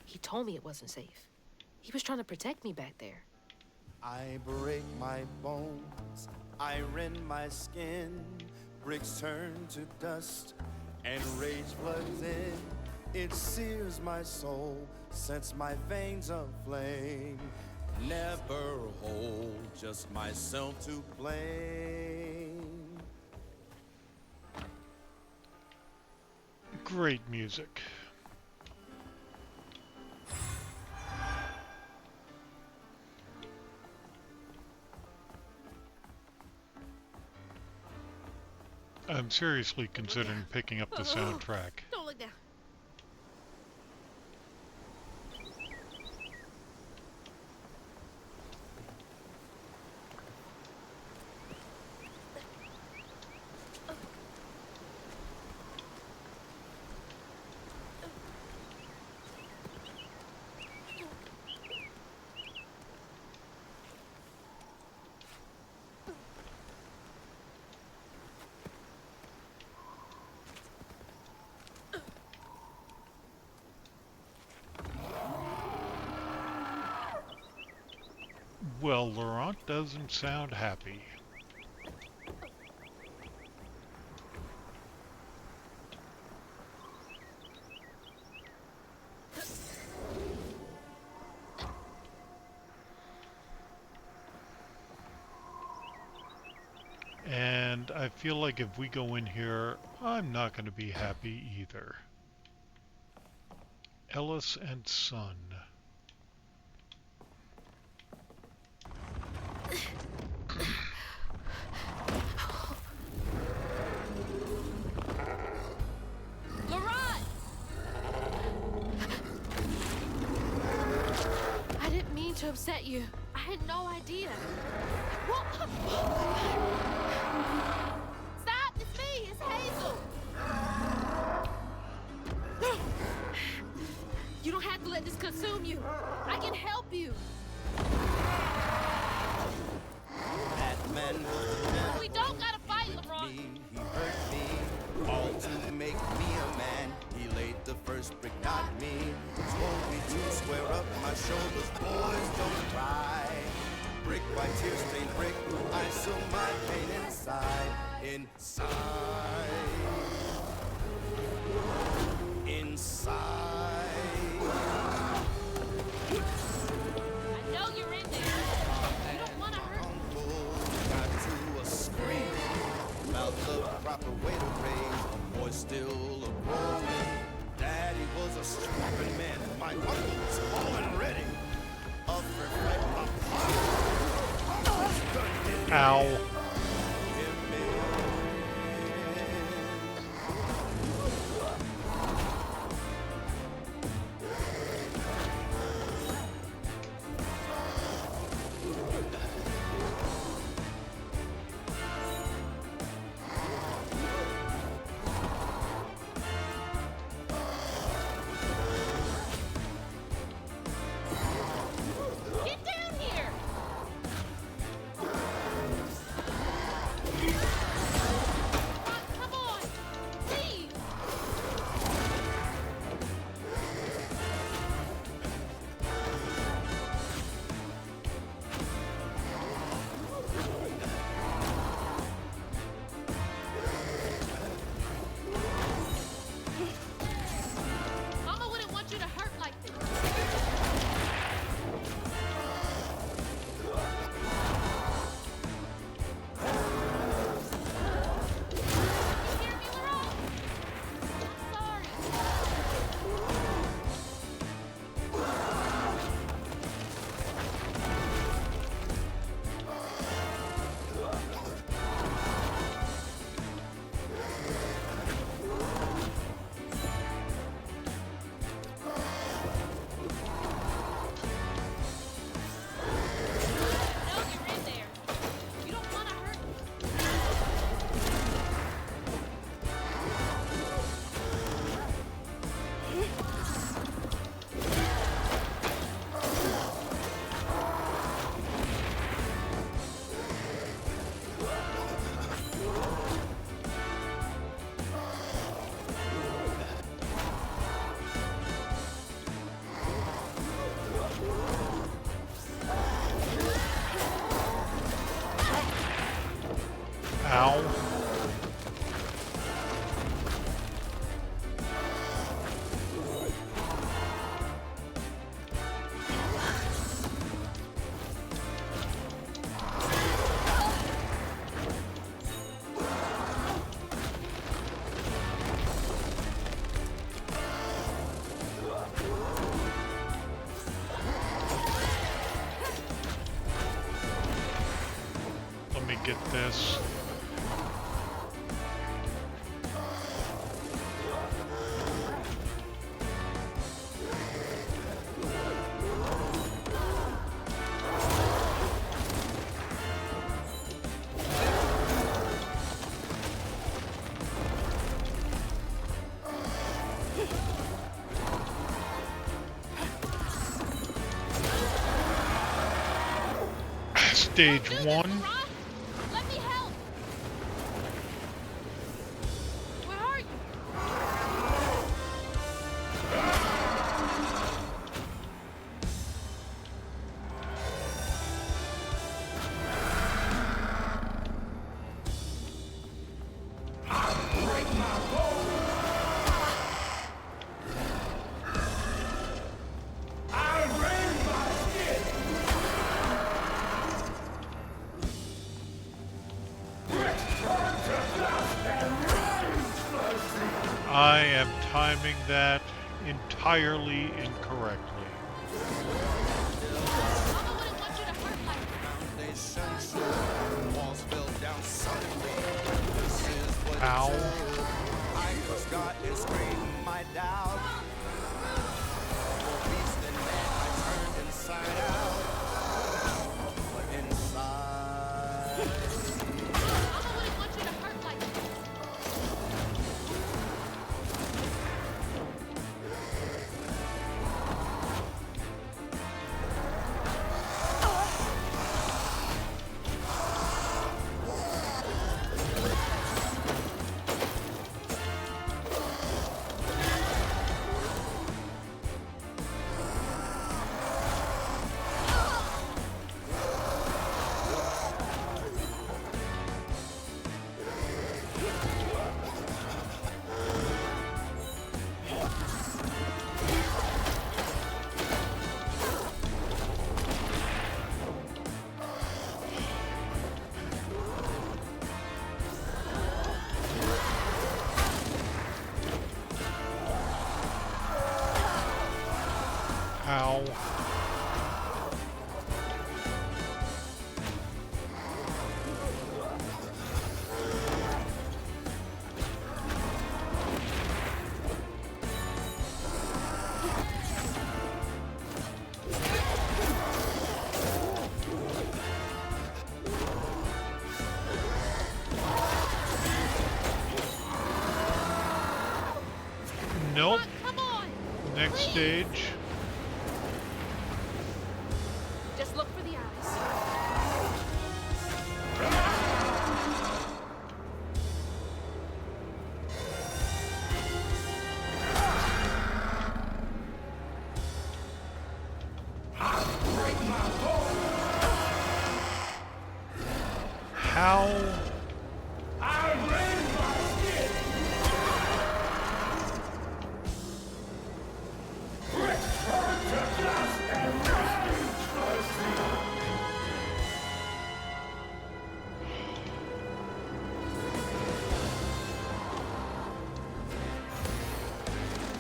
B: He told me it wasn't safe. He was trying to protect me back there.
I: I break my bones, I rend my skin, bricks turn to dust, and rage floods in. It sears my soul, sets my veins aflame. Never hold just myself to blame.
A: Great music. I'm seriously considering picking up the soundtrack.
B: Don't look down.
A: Well, Laurent doesn't sound happy. And I feel like if we go in here, I'm not going to be happy either. Ellis and Son.
B: Laurent! I didn't mean to upset you. I had no idea. Stop! It's me! It's Hazel! You don't have to let this consume you. I can help you.
I: That man was
B: We don't gotta fight, Laurent.
I: me, he hurt me, all to make me a man. He laid the first brick, not me. Told me to square up my shoulders, boys, don't cry. Brick by tear stained brick, I saw my pain inside, inside.
B: I know you're in there. You don't wanna hurt me.
I: Got to a scream, felt the proper way to raise a boy still a growing. Daddy was a strapping man, my uncle was all and ready. Up for fight,
A: Ow.
B: Get down here! Come on! Please! Mama wouldn't want you to hurt like this. You hear me, Laurent? I'm sorry. I know you're in there. You don't want to hurt me.
A: Ow. get this. Stage 1.
B: Let me help! Where are you?
A: I am timing that entirely incorrectly.
B: Mama wouldn't want you to hurt like that.
A: Ow.
I: I just got to scream my doubt. More beast than man, I turned inside out. Inside.
B: Mama wouldn't want you to hurt like that.
A: Ow. Nope.
B: Come on!
A: Next stage.
B: Just look for the eyes.
A: How?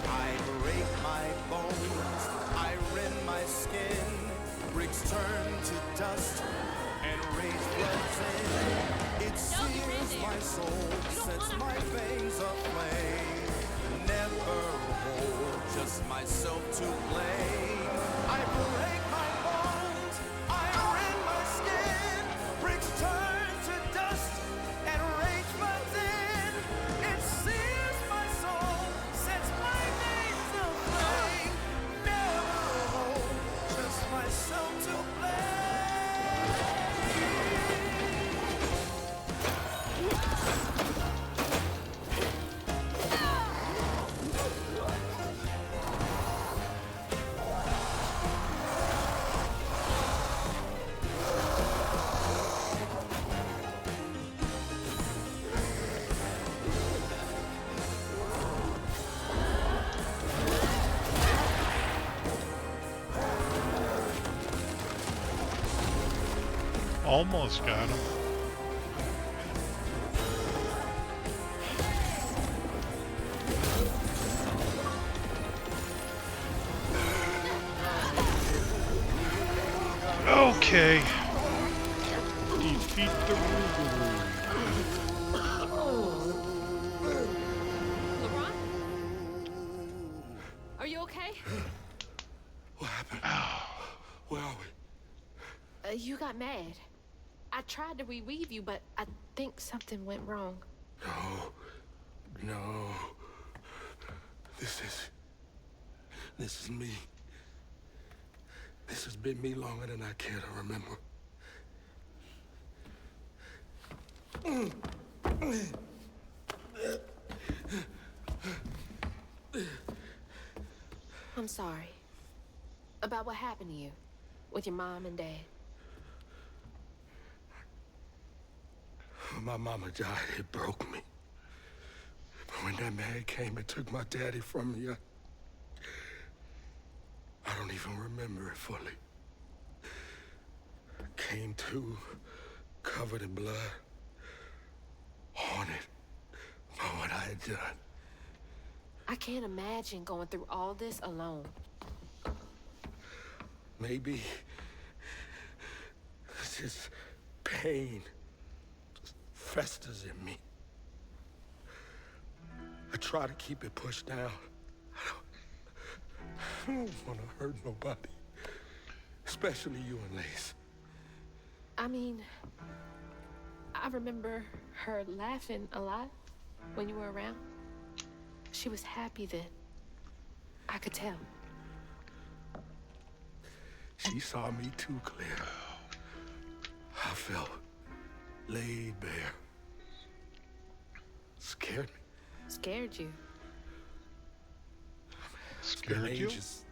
I: I break my bones, I rend my skin, bricks turn to dust, and rage floods in. It sears my soul, sets my veins aflame. Never hold just myself to blame. I break my bones, I rend my skin, bricks turn to dust, and rage floods in. It sears my soul, sets my veins aflame. Never hold just myself to blame.
A: Almost got him. Okay. Defeat. defeat the Rougarou.
B: Laurent? Are you okay?
H: What happened? Where are we?
B: You got mad. I tried to reweave you, but I think something went wrong.
H: No. This is me. This has been me longer than I care to remember.
B: I'm sorry. About what happened to you. With your mom and dad.
H: When my mama died, it broke me. But when that man came and took my daddy from me, I don't even remember it fully. Came to, covered in blood, haunted by what I had done.
B: I can't imagine going through all this alone.
H: Maybe this pain just festers in me. I try to keep it pushed down. I don't want to hurt nobody, especially you and Lace.
B: I mean, I remember her laughing a lot when you were around. She was happy then. I could tell.
H: She saw me too clear. I felt laid bare. Scared me.
B: Scared you.
A: Scared you?
H: Just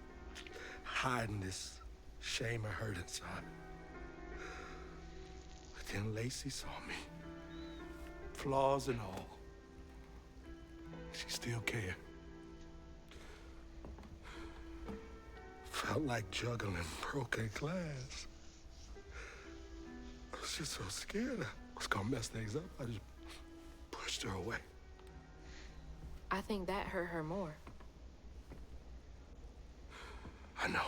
H: hiding this shame I hurt inside. But then Lacey saw me. Flaws and all. She still cared. Felt like juggling broken glass. I was just so scared I was gonna mess things up. I just pushed her away.
B: I think that hurt her more.
H: I know.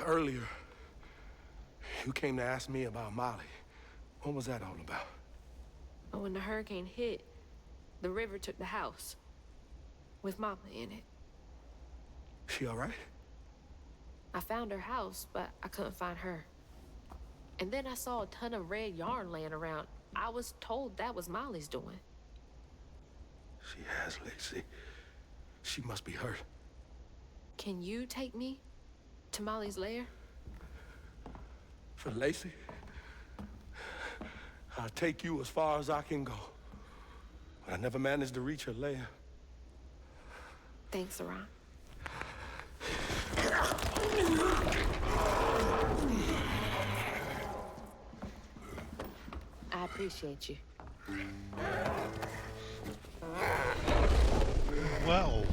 H: Earlier, you came to ask me about Molly. What was that all about?
B: When the hurricane hit, the river took the house. With Mama in it.
H: She all right?
B: I found her house, but I couldn't find her. And then I saw a ton of red yarn laying around. I was told that was Molly's doing.
H: She has, Lacey. She must be hurt.
B: Can you take me to Molly's lair?
H: For Lacey? I'll take you as far as I can go. But I never managed to reach her lair.
B: Thanks, Laurent. I appreciate you.
A: Well.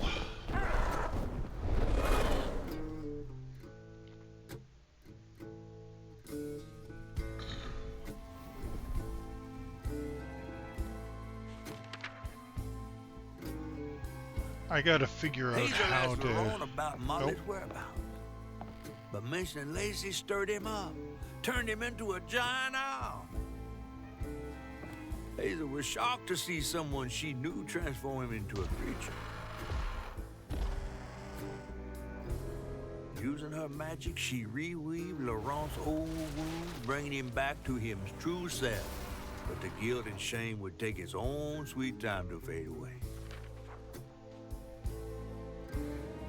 A: I gotta figure out
D: Hazel
A: how
D: asked
A: to...
D: Laurent about Molly's whereabouts. But mentioning Lacey stirred him up, turned him into a giant owl. Hazel was shocked to see someone she knew transform him into a creature. Using her magic, she reweaved Laurent's old wounds, bringing him back to his true self. But the guilt and shame would take its own sweet time to fade away.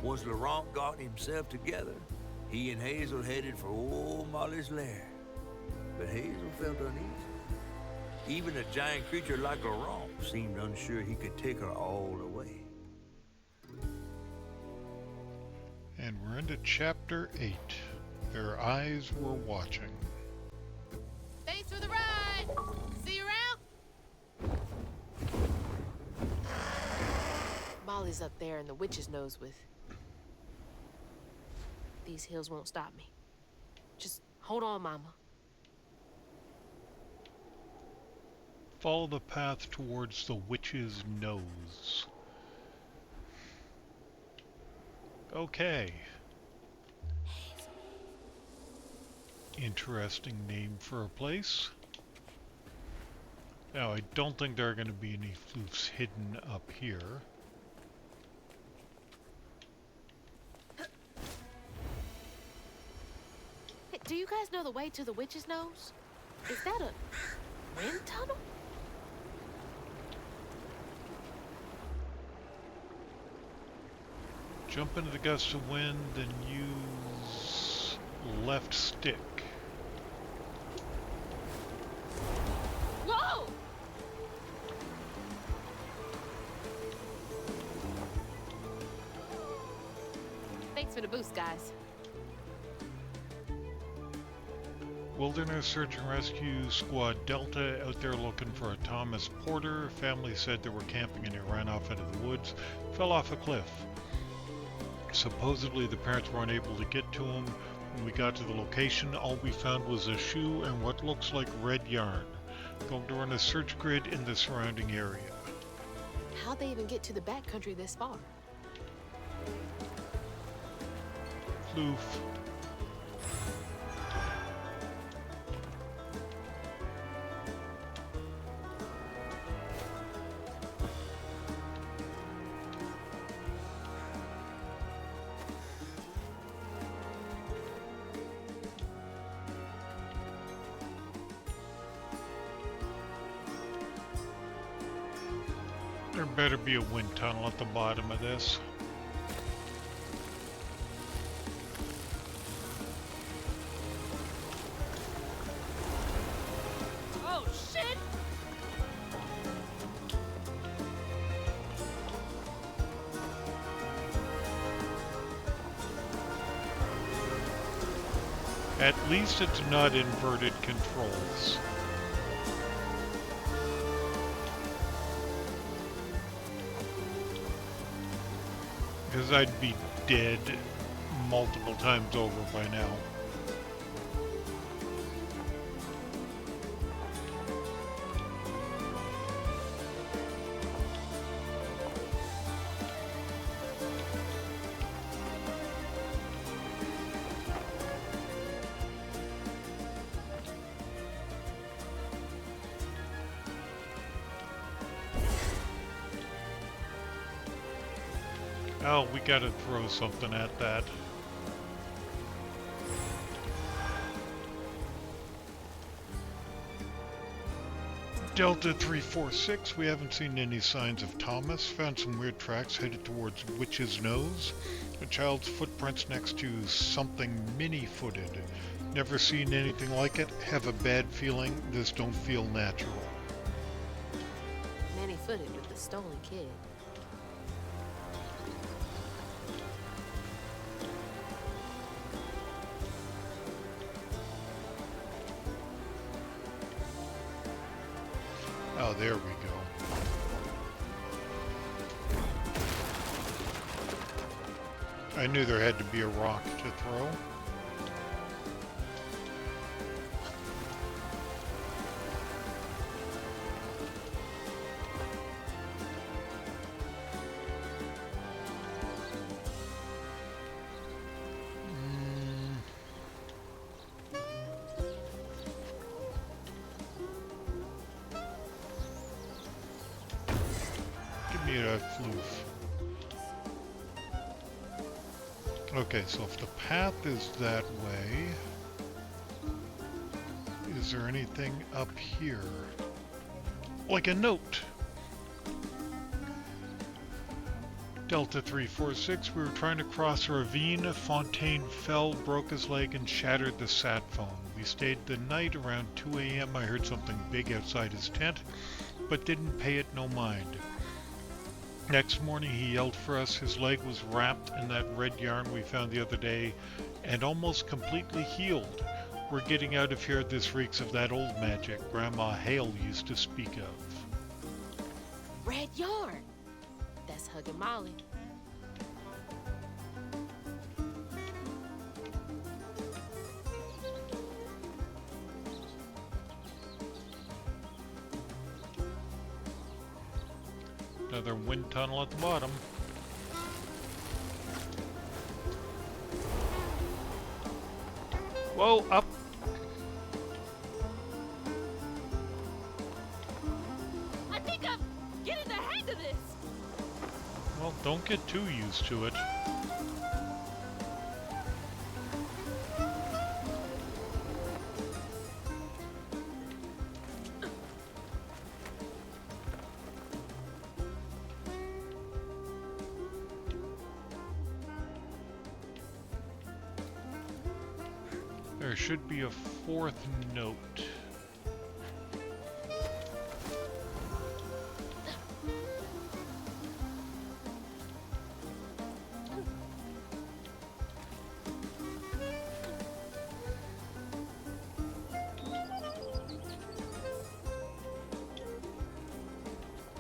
D: Once Laurent got himself together, he and Hazel headed for old Molly's lair. But Hazel felt uneasy. Even a giant creature like Laurent seemed unsure he could take her all away.
A: And we're into chapter 8. Their eyes were watching.
B: Thanks for the ride! See you around! Molly's up there in the witch's nose with... These hills won't stop me. Just hold on, Mama.
A: Follow the path towards the witch's nose. Okay. Interesting name for a place. Now, I don't think there are going to be any floofs hidden up here.
B: Hey, do you guys know the way to the witch's nose? Is that a wind tunnel?
A: Jump into the gust of wind, then use left stick.
B: Whoa! Thanks for the boost, guys.
A: Wilderness Search and Rescue Squad Delta out there looking for a Thomas Porter. Family said they were camping and he ran off into the woods, fell off a cliff. Supposedly the parents weren't able to get to him. When we got to the location, all we found was a shoe and what looks like red yarn. Going to run a search grid in the surrounding area.
B: How'd they even get to the backcountry this far?
A: Floof. There better be a wind tunnel at the bottom of this.
B: Oh, shit!
A: At least it's not inverted controls. Because I'd be dead multiple times over by now. Oh, we gotta throw something at that. Delta 346, we haven't seen any signs of Thomas. Found some weird tracks headed towards Witch's Nose. A child's footprints next to something mini-footed. Never seen anything like it. Have a bad feeling this don't feel natural.
B: Many-footed with the stolen kid.
A: Oh, there we go. I knew there had to be a rock to throw. Okay, so if the path is that way, is there anything up here? Like a note! Delta 346, we were trying to cross a ravine. Fontaine fell, broke his leg, and shattered the sat phone. We stayed the night. Around 2 a.m. I heard something big outside his tent, but didn't pay it no mind. Next morning he yelled for us. His leg was wrapped in that red yarn we found the other day and almost completely healed. We're getting out of here. This reeks of that old magic Grandma Hale used to speak of.
B: Red yarn! That's Huggin Molly.
A: Another wind tunnel at the bottom. Whoa, up!
C: I think I'm getting the hang of this.
A: Well, don't get too used to it. There should be a fourth note.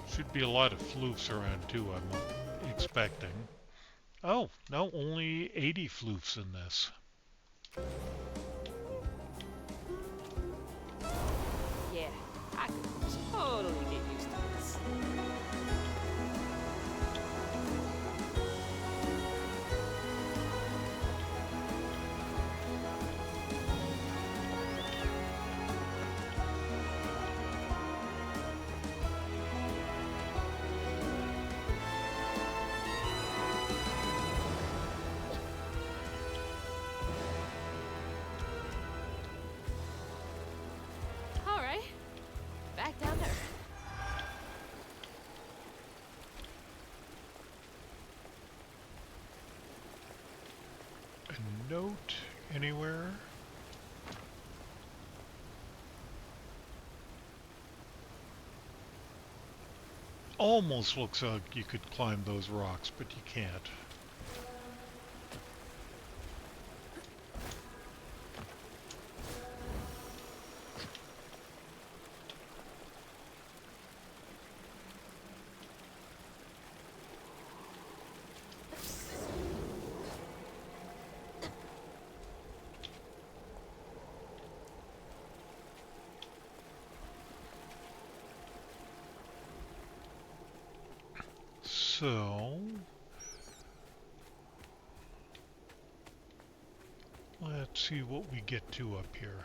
A: Should be a lot of floofs around too, I'm expecting. Oh, no, only 80 floofs in this.
C: Yeah, I could totally get used to this. All right, back down to earth.
A: A note anywhere? Almost looks like you could climb those rocks, but you can't. So, let's see what we get to up here.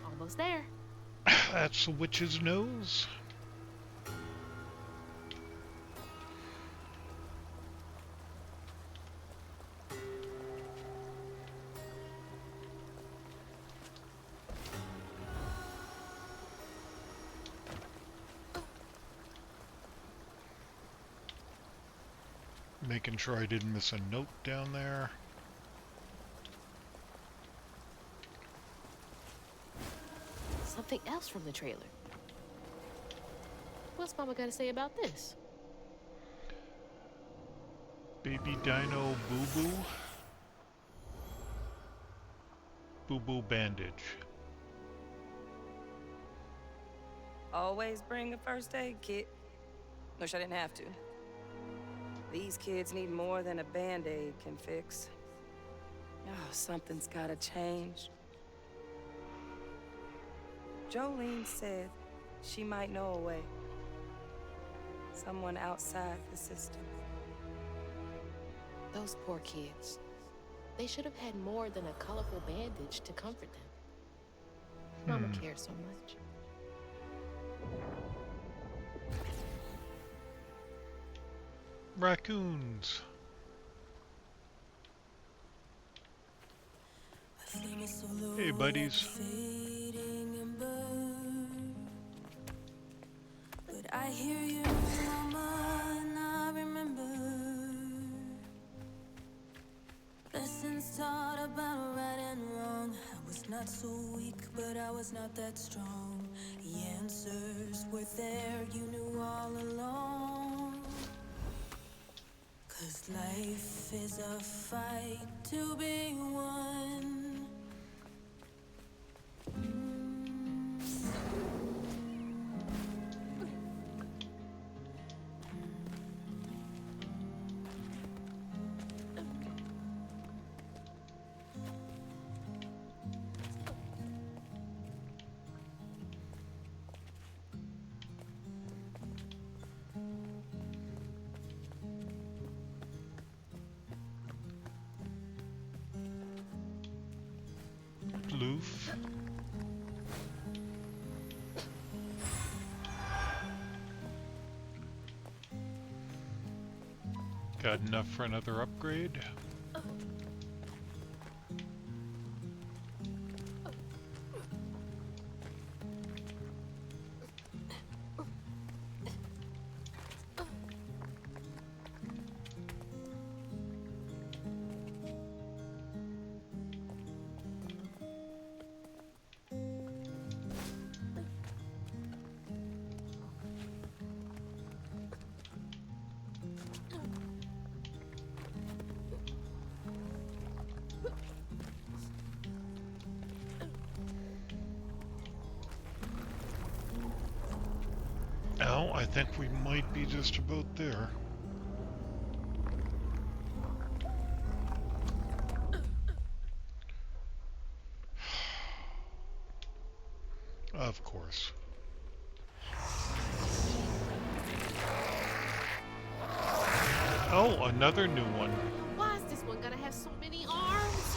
B: Almost there.
A: That's the witch's nose. Making sure I didn't miss a note down there.
B: Something else from the trailer. What's Mama got to say about this?
A: Baby Dino Boo Boo. Boo Boo bandage.
F: Always bring a first aid kit. Wish I didn't have to. These kids need more than a band-aid can fix. Oh, something's gotta change. Jolene said she might know a way. Someone outside the system.
B: Those poor kids. They should have had more than a colorful bandage to comfort them. Mama cares so much.
A: Raccoons. Hey, buddies.
J: But I hear you, mama, and I remember lessons taught about right and wrong. I was not so weak, but I was not that strong. The answers were there, you knew all along. 'Cause life is a fight to be won.
A: Got enough for another upgrade? Oh, I think we might be just about there. Of course. Oh, another new one.
B: Why is this one gonna have so many arms?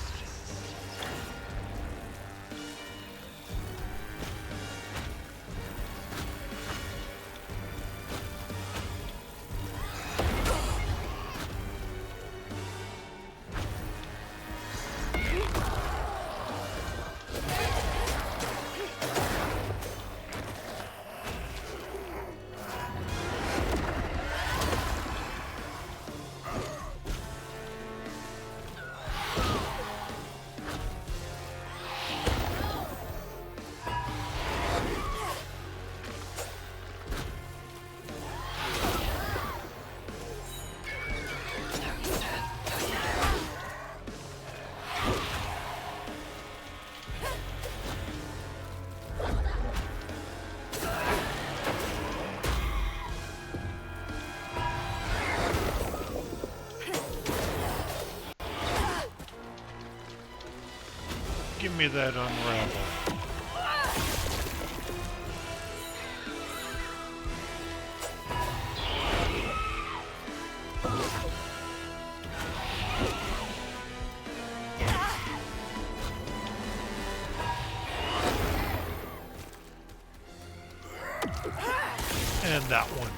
A: Give me that unravel. And that one.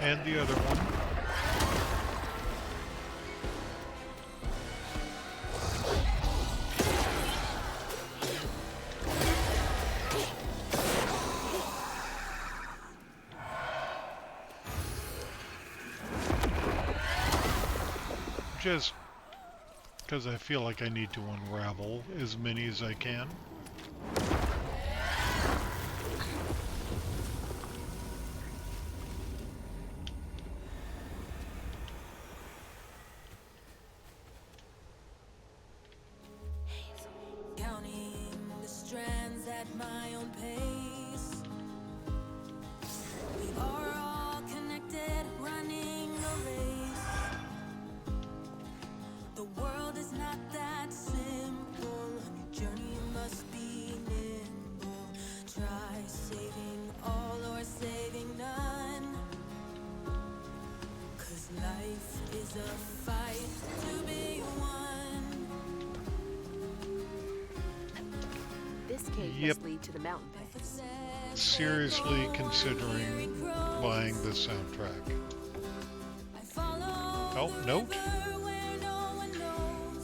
A: And the other one. Just because I feel like I need to unravel as many as I can. Yep.
B: To the mountain pass.
A: Seriously considering buying the soundtrack. Oh, note.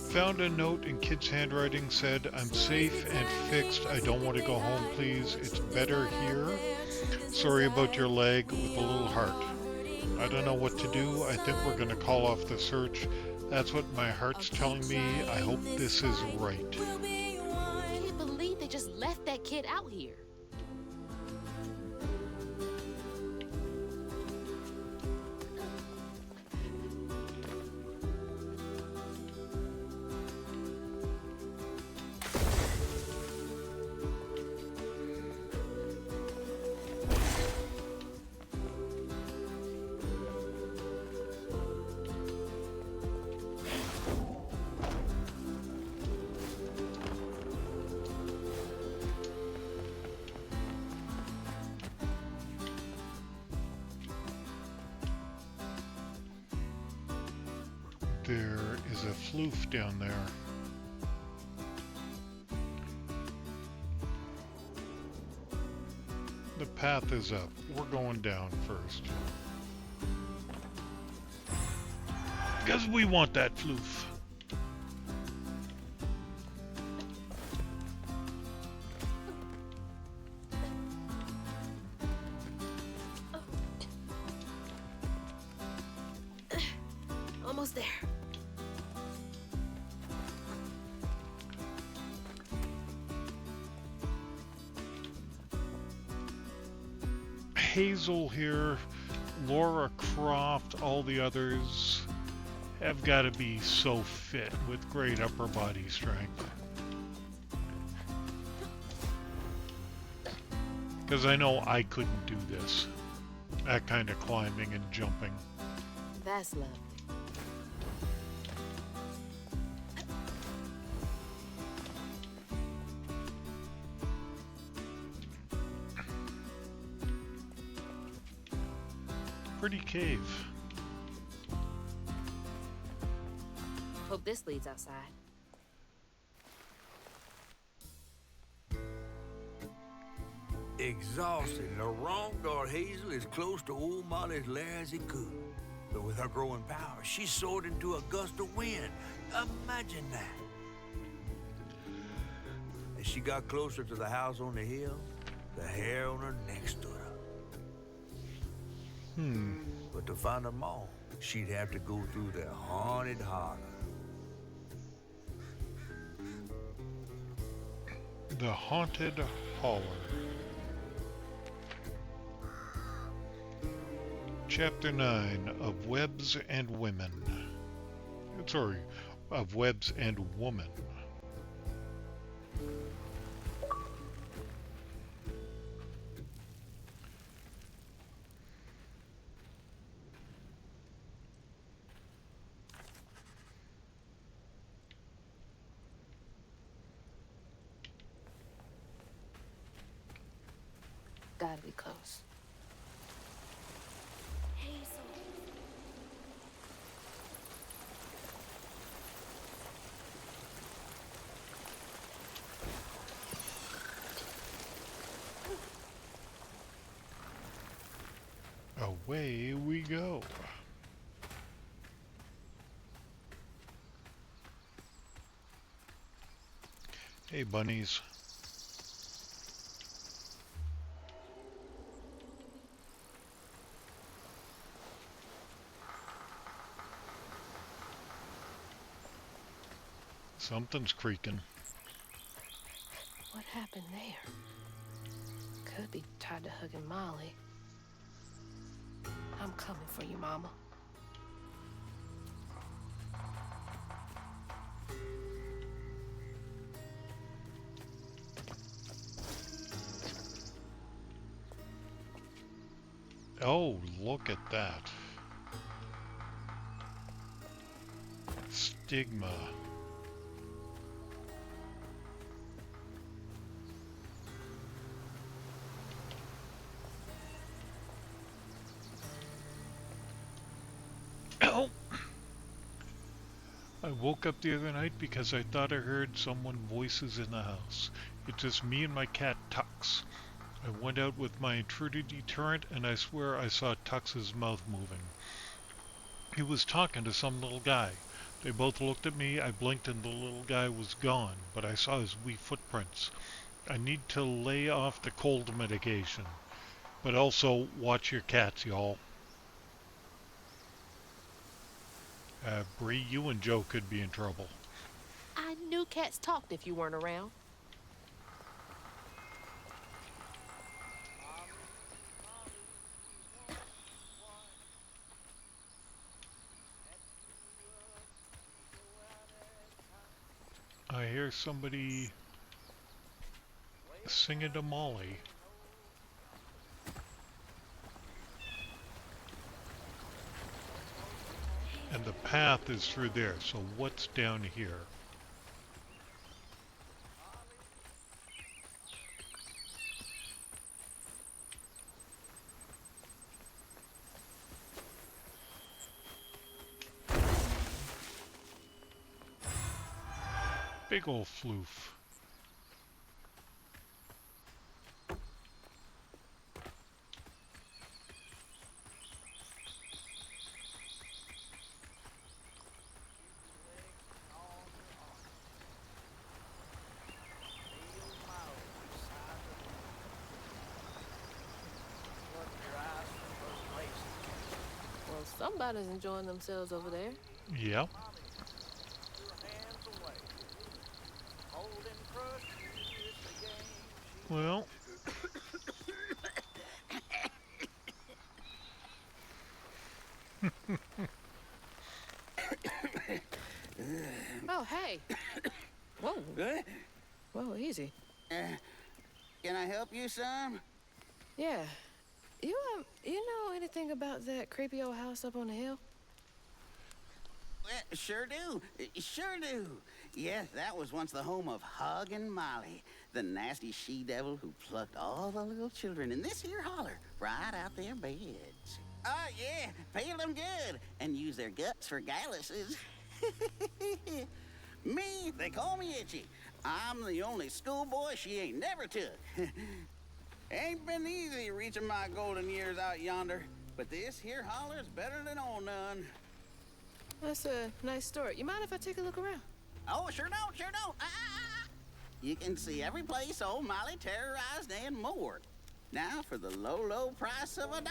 A: Found a note in kid's handwriting, said, "I'm safe and fixed. I don't want to go home, please. It's better here. Sorry about your leg," with a little heart. I don't know what to do. I think we're going to call off the search. That's what my heart's telling me. I hope this is right.
B: I can't believe they just left that kid out here.
A: floof down there. The path is up. We're going down first. Because we want that floof.
B: Almost there.
A: Hazel here, Laura Croft, all the others have got to be so fit with great upper body strength. Because I know I couldn't do this. That kind of climbing and jumping.
B: That's lovely.
A: Pretty cave.
B: Hope this leads outside.
D: Exhausted, Laurent got Hazel as close to old Molly's lair as he could. But with her growing power, she soared into a gust of wind. Imagine that. As she got closer to the house on the hill, the hair on her neck stood up. But to find them all, she'd have to go through the haunted holler.
A: The Haunted Holler. Chapter 9 of Webs and Women. Sorry, of Webs and Woman.
B: Gotta be close.
A: Away we go. Hey, bunnies. Something's creaking.
B: What happened there? Could be tied to Huggin Molly. I'm coming for you, Mama.
A: Oh, look at that. Stigma. Oh! I woke up the other night because I thought I heard someone voices in the house. It's just me and my cat Tux. I went out with my intruder deterrent and I swear I saw Tux's mouth moving. He was talking to some little guy. They both looked at me, I blinked and the little guy was gone, but I saw his wee footprints. I need to lay off the cold medication. But also, watch your cats, y'all. Bree, you and Joe could be in trouble.
B: I knew cats talked if you weren't around.
A: I hear somebody singing to Molly. And the path is through there, so what's down here? Big ol' floof.
B: Well, somebody's enjoying themselves over there.
A: Yep. Well,
B: Oh, hey. Whoa.
K: Good?
B: Whoa, easy.
K: Can I help you some?
B: Yeah. You know anything about that creepy old house up on the hill?
K: Well, sure do. Sure do. Yes, that was once the home of Huggin Molly, the nasty she-devil who plucked all the little children in this here holler right out their beds. Oh, yeah, peel them good and use their guts for galluses. Me, they call me Itchy. I'm the only schoolboy she ain't never took. Ain't been easy reaching my golden years out yonder, but this here holler's better than old none.
B: That's a nice story. You mind if I take a look around?
K: Oh, sure don't, sure don't. You can see every place old Molly terrorized and more. Now for the low, low price of $1.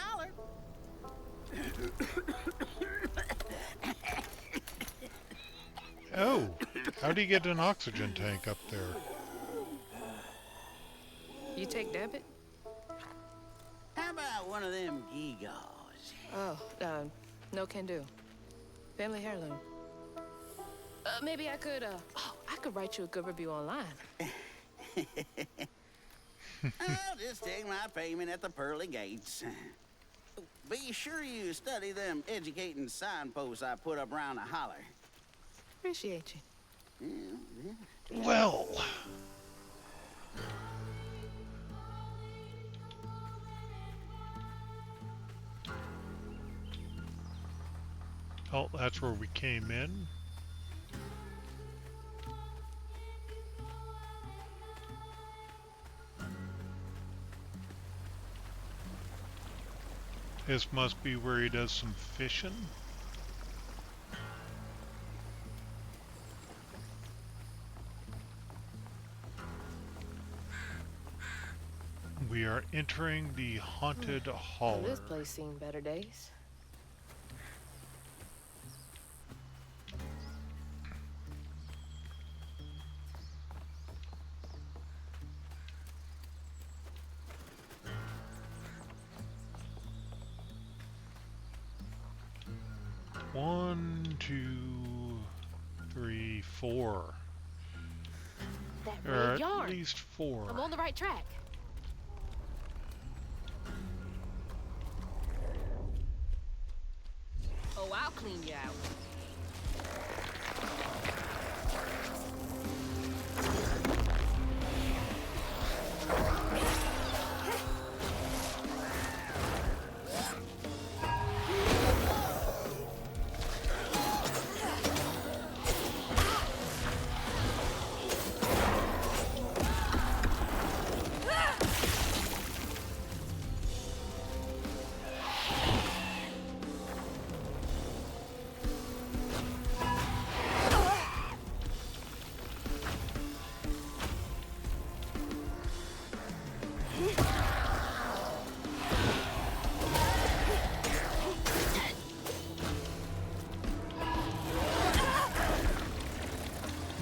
A: oh, how do you get an oxygen tank up there?
B: You take debit?
K: How about one of them gewgaws?
B: Oh, no can do. Family heirloom. Maybe I could write you a good review online.
K: I'll just take my payment at the pearly gates. Be sure you study them educating signposts I put up around the holler.
B: Appreciate you.
K: Yeah.
A: Well, oh, that's where we came in. This must be where he does some fishing. We are entering the haunted
B: Well,
A: hall.
B: this place seen better days.
A: One, two, three, four.
B: That
A: There are
B: red yarn.
A: at least four.
B: I'm on the right track. Oh, I'll clean you out.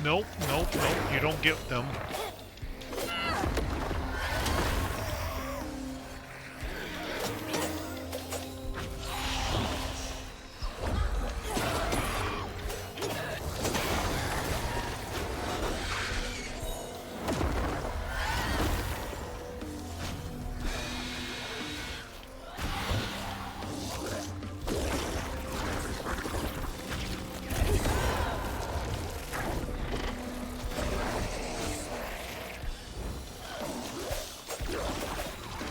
A: Nope, nope, nope, you don't get them.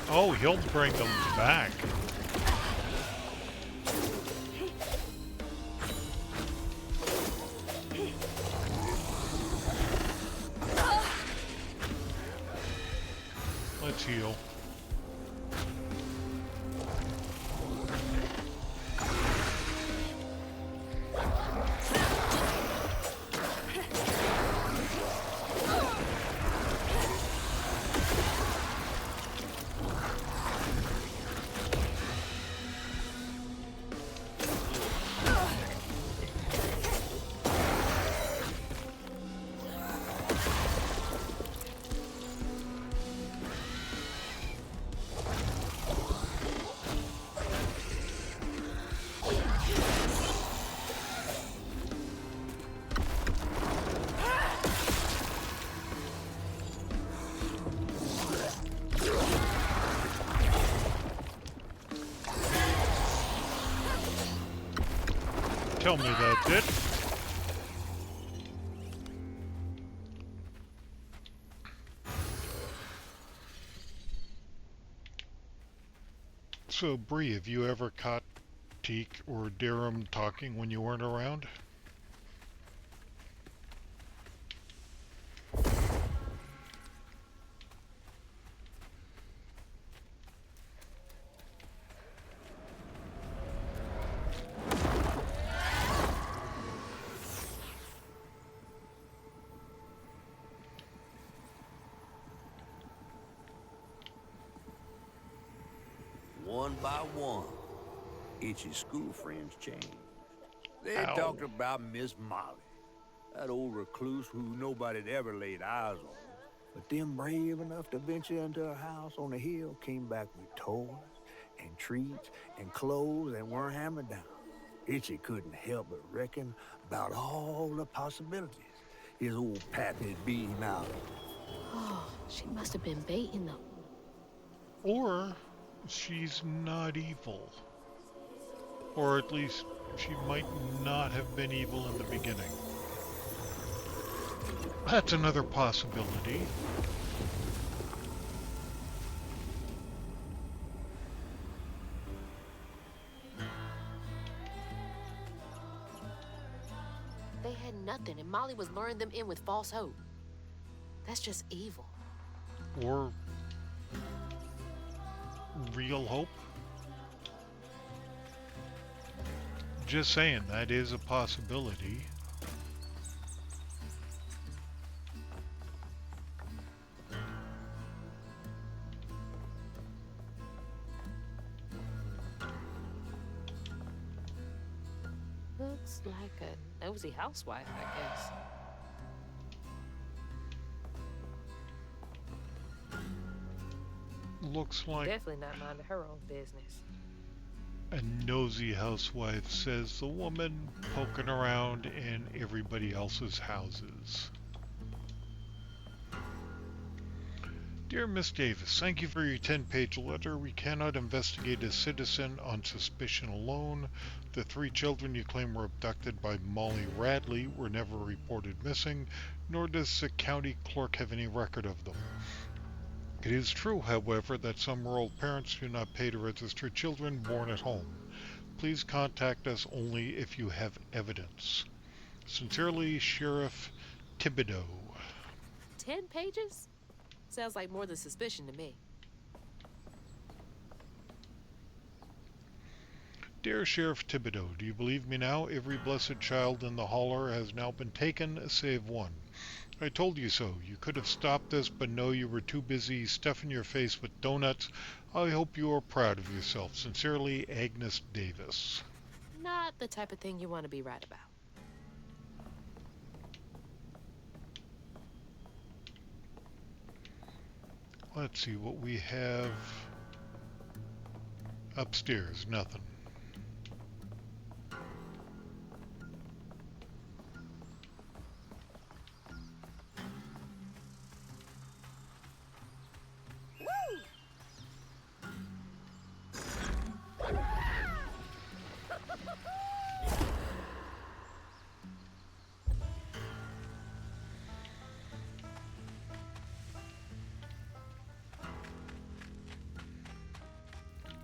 A: Oh, he'll bring them back. heal. Tell me that's it. So, Bree, have you ever caught Teak or Durham talking when you weren't around?
D: One by one, Itchy's school friends changed. They
A: Ow.
D: talked about Miss Molly, that old recluse who nobody'd ever laid eyes on. But them brave enough to venture into her house on the hill came back with toys and treats and clothes that weren't hammered down. Itchy couldn't help but reckon about all the possibilities his old pappy'd beat him out of.
B: Oh, she must have been baiting them.
A: Or she's not evil. Or at least she might not have been evil in the beginning. That's another possibility.
B: They had nothing, and Molly was luring them in with false hope. That's just evil.
A: Or real hope. Just saying, that is a possibility.
B: Looks like a nosy housewife, I guess.
A: Looks like
B: Definitely not minding her own business.
A: a nosy housewife, says the woman poking around in everybody else's houses. Dear Miss Davis, thank you for your 10-page letter. We cannot investigate a citizen on suspicion alone. The 3 children you claim were abducted by Molly Radley were never reported missing, nor does the county clerk have any record of them. It is true, however, that some rural parents do not pay to register children born at home. Please contact us only if you have evidence. Sincerely, Sheriff Thibodeau.
B: 10 pages? Sounds like more than suspicion to me.
A: Dear Sheriff Thibodeau, do you believe me now? Every blessed child in the holler has now been taken, save one. I told you so. You could have stopped this, but no, you were too busy stuffing your face with donuts. I hope you are proud of yourself. Sincerely, Agnes Davis.
B: Not the type of thing you want to be right about.
A: Let's see what we have upstairs. Nothing.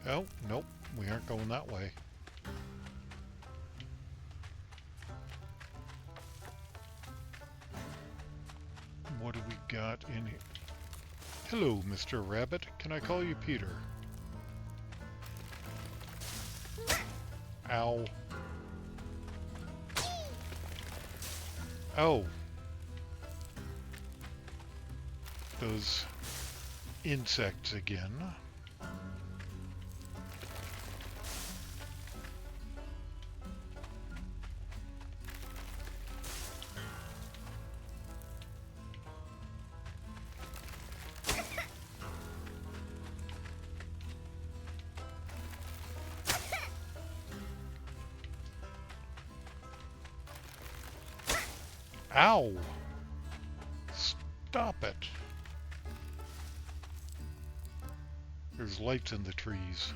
A: Oh, nope, we aren't going that way. What do we got in here? Hello, Mr. Rabbit. Can I call you Peter? Ow. Oh. Those insects again. Ow! Stop it! There's lights in the trees.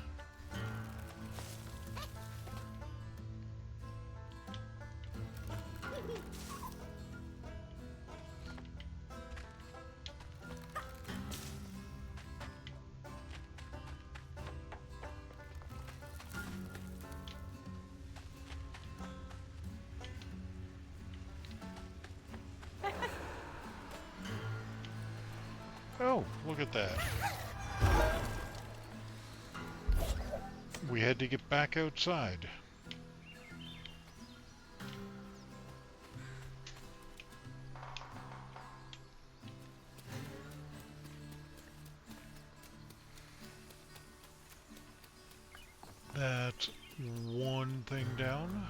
A: Oh, look at that. We had to get back outside. That's one thing down.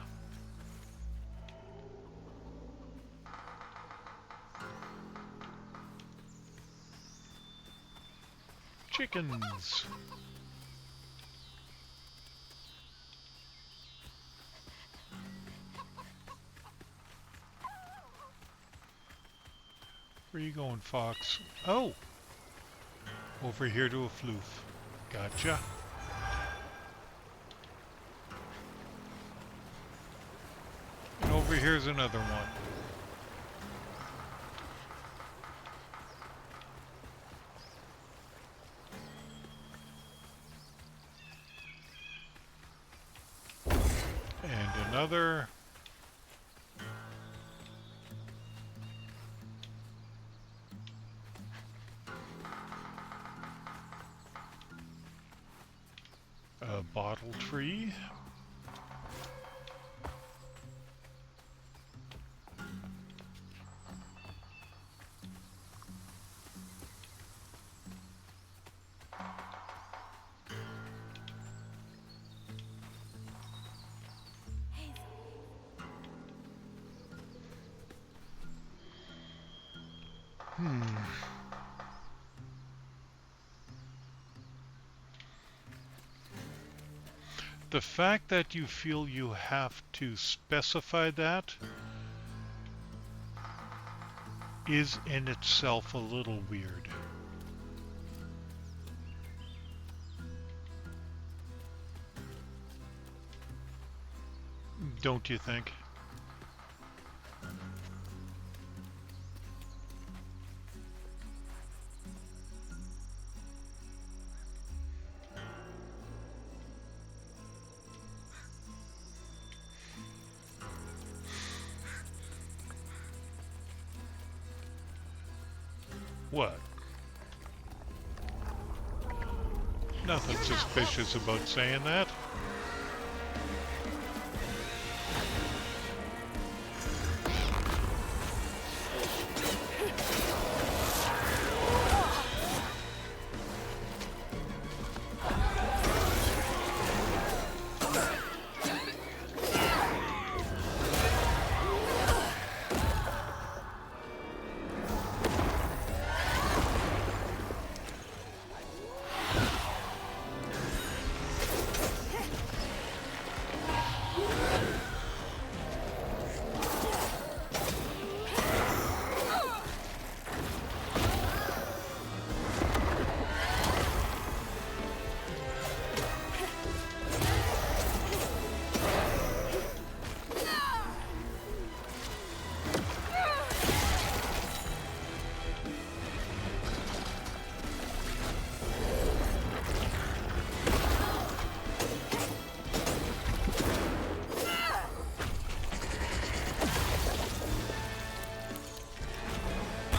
A: Chickens. Where you going, Fox? Oh! Over here to a floof. Gotcha. And over here's another one. And another. A bottle tree. The fact that you feel you have to specify that is in itself a little weird. Don't you think? What? Nothing suspicious about saying that.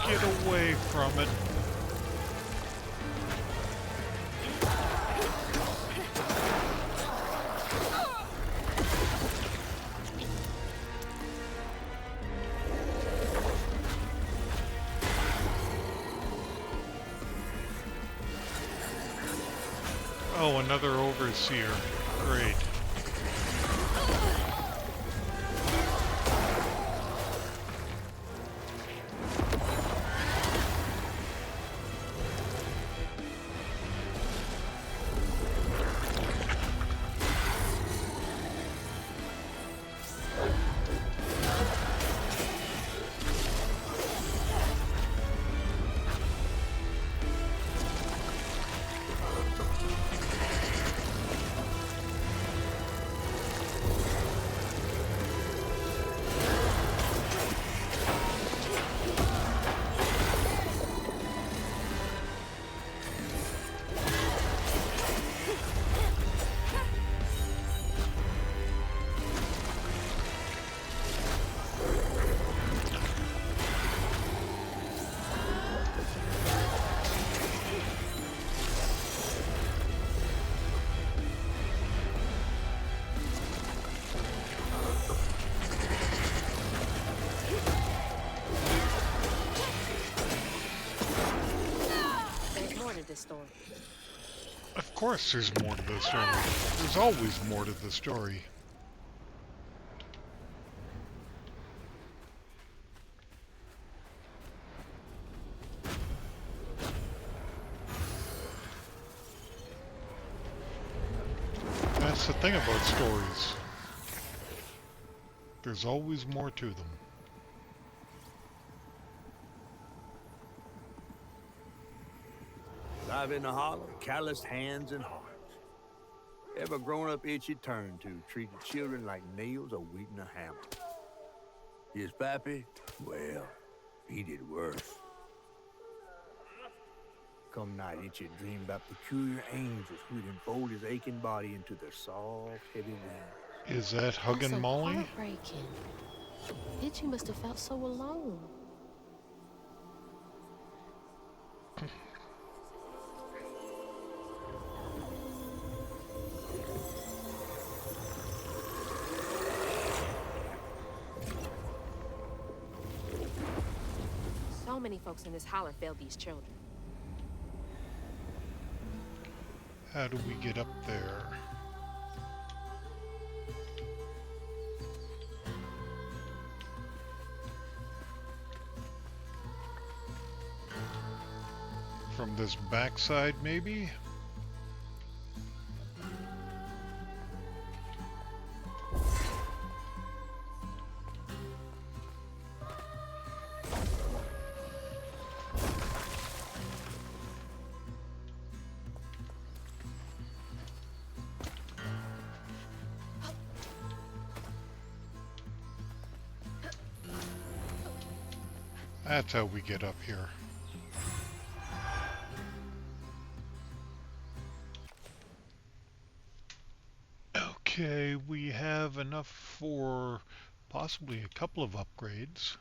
A: Get away from it. Oh, another overseer. Great.
B: There's more to this story.
A: Of course there's more to the story. There's always more to the story. That's the thing about stories. There's always more to them.
D: Live in the holler, calloused hands and hearts. Ever grown-up itch you turn to, treated children like nails or wheat in a hammer. His pappy, well, he did worse. Come night, itchy dream about peculiar angels who'd enfold his aching body into their soft, heavy wings.
A: Is that Huggin
B: That's so
A: Molly?
B: heartbreaking. Itchy must have felt so alone. So many folks in this holler failed these children.
A: How do we get up there? From this backside, maybe? That's how we get up here. Okay, we have enough for possibly a couple of upgrades.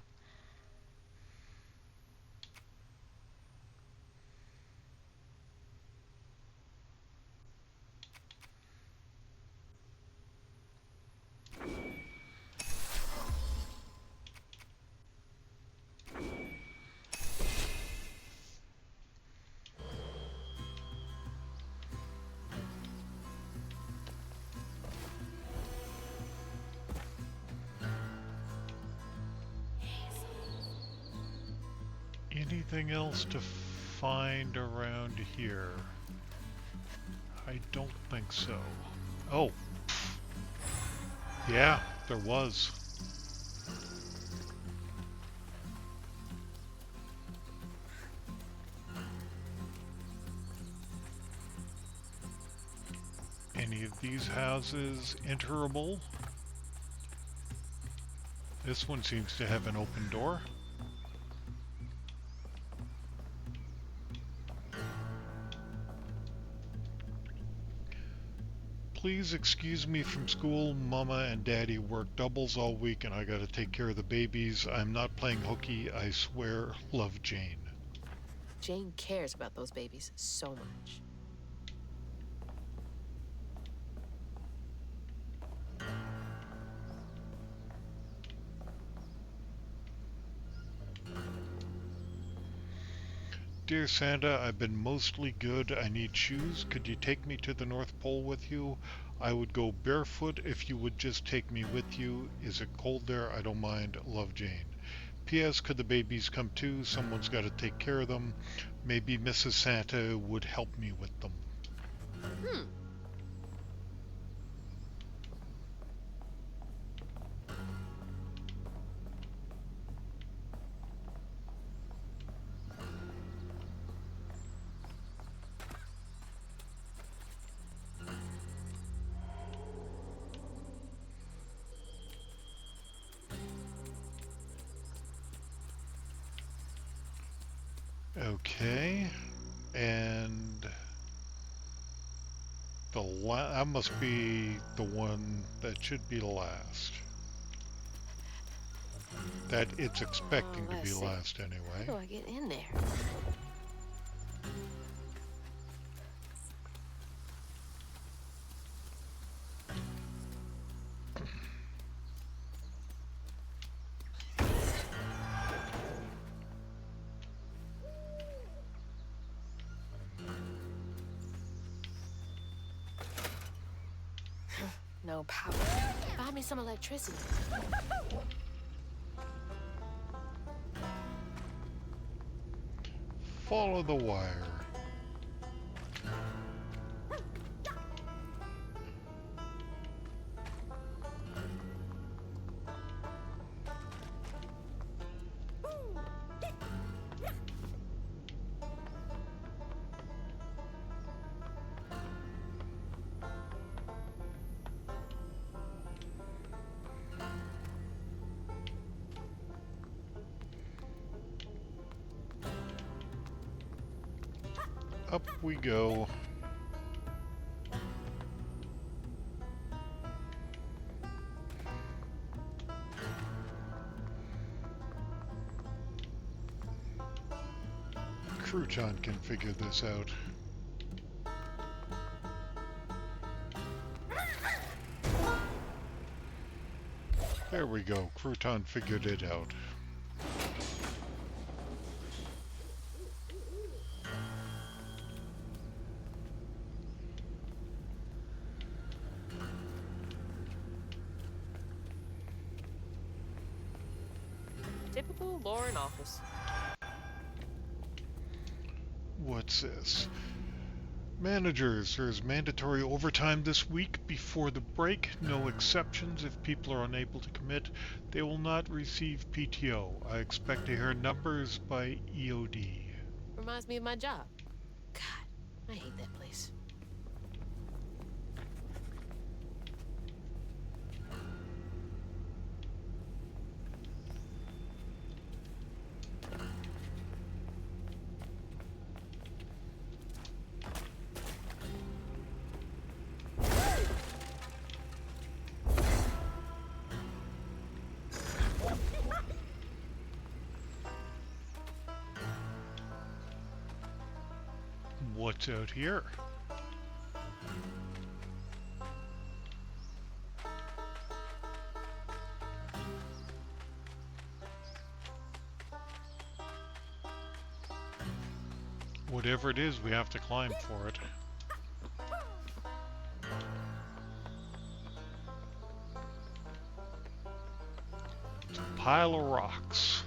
A: Anything else to find around here? I don't think so. Oh. Yeah, there was. Any of these houses enterable? This one seems to have an open door. Please excuse me from school. Mama and Daddy work doubles all week and I gotta take care of the babies. I'm not playing hooky, I swear. Love, Jane.
B: Jane cares about those babies so much.
A: Dear Santa, I've been mostly good. I need shoes. Could you take me to the North Pole with you? I would go barefoot if you would just take me with you. Is it cold there? I don't mind. Love, Jane. P.S. Could the babies come too? Someone's got to take care of them. Maybe Mrs. Santa would help me with them.
B: Hmm.
A: Okay. And that must be the one that should be last. That it's expecting to be
B: Let's see.
A: last
B: How
A: anyway.
B: do I get in there? No power. Find me some electricity.
A: Follow the wire. Up we go. Crouton can figure this out. There we go. Crouton figured it out.
B: Typical Laurent office.
A: What's this? Managers, there's mandatory overtime this week before the break. No exceptions. If people are unable to commit, they will not receive PTO. I expect to hear numbers by EOD.
B: Reminds me of my job. God, I hate that place.
A: What's out here? Whatever it is, we have to climb for it. It's a pile of rocks.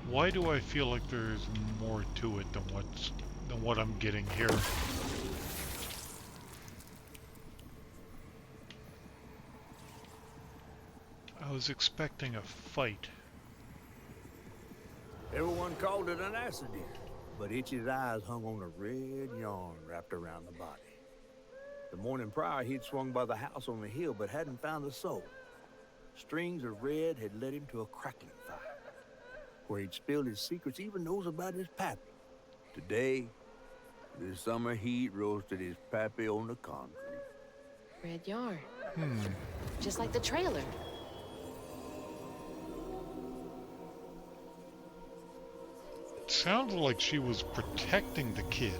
A: Why do I feel like there's more to it than what I'm getting here? I was expecting a fight.
D: Everyone called it an accident, but Itchy's eyes hung on a red yarn wrapped around the body. The morning prior, he'd swung by the house on the hill, but hadn't found the soul. Strings of red had led him to a crackling fire, where he'd spilled his secrets, even knows about his pappy. Today, the summer heat roasted his pappy on the concrete.
B: Red yarn.
A: Hmm.
B: Just like the trailer.
A: It sounded like she was protecting the kid.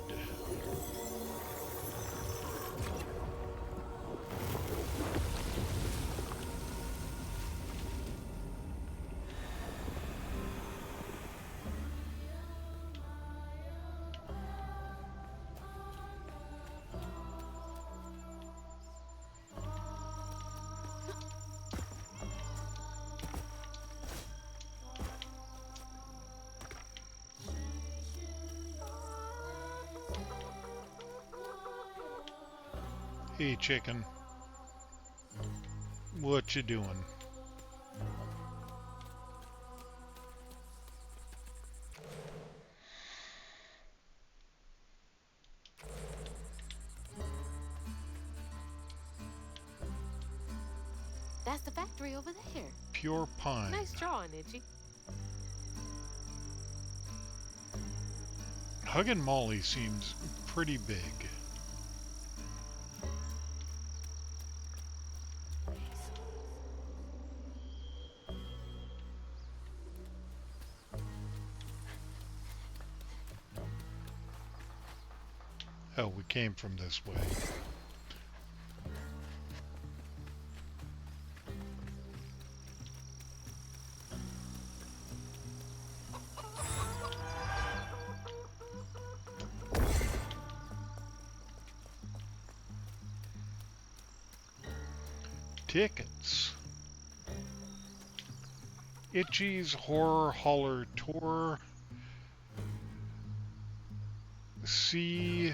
A: Hey, chicken. What you doing?
B: That's the factory over there.
A: Pure pine.
B: Nice drawing, Itchy.
A: Huggin Molly seems pretty big. Oh, we came from this way. Tickets. Itchy's Horror Holler Tour. See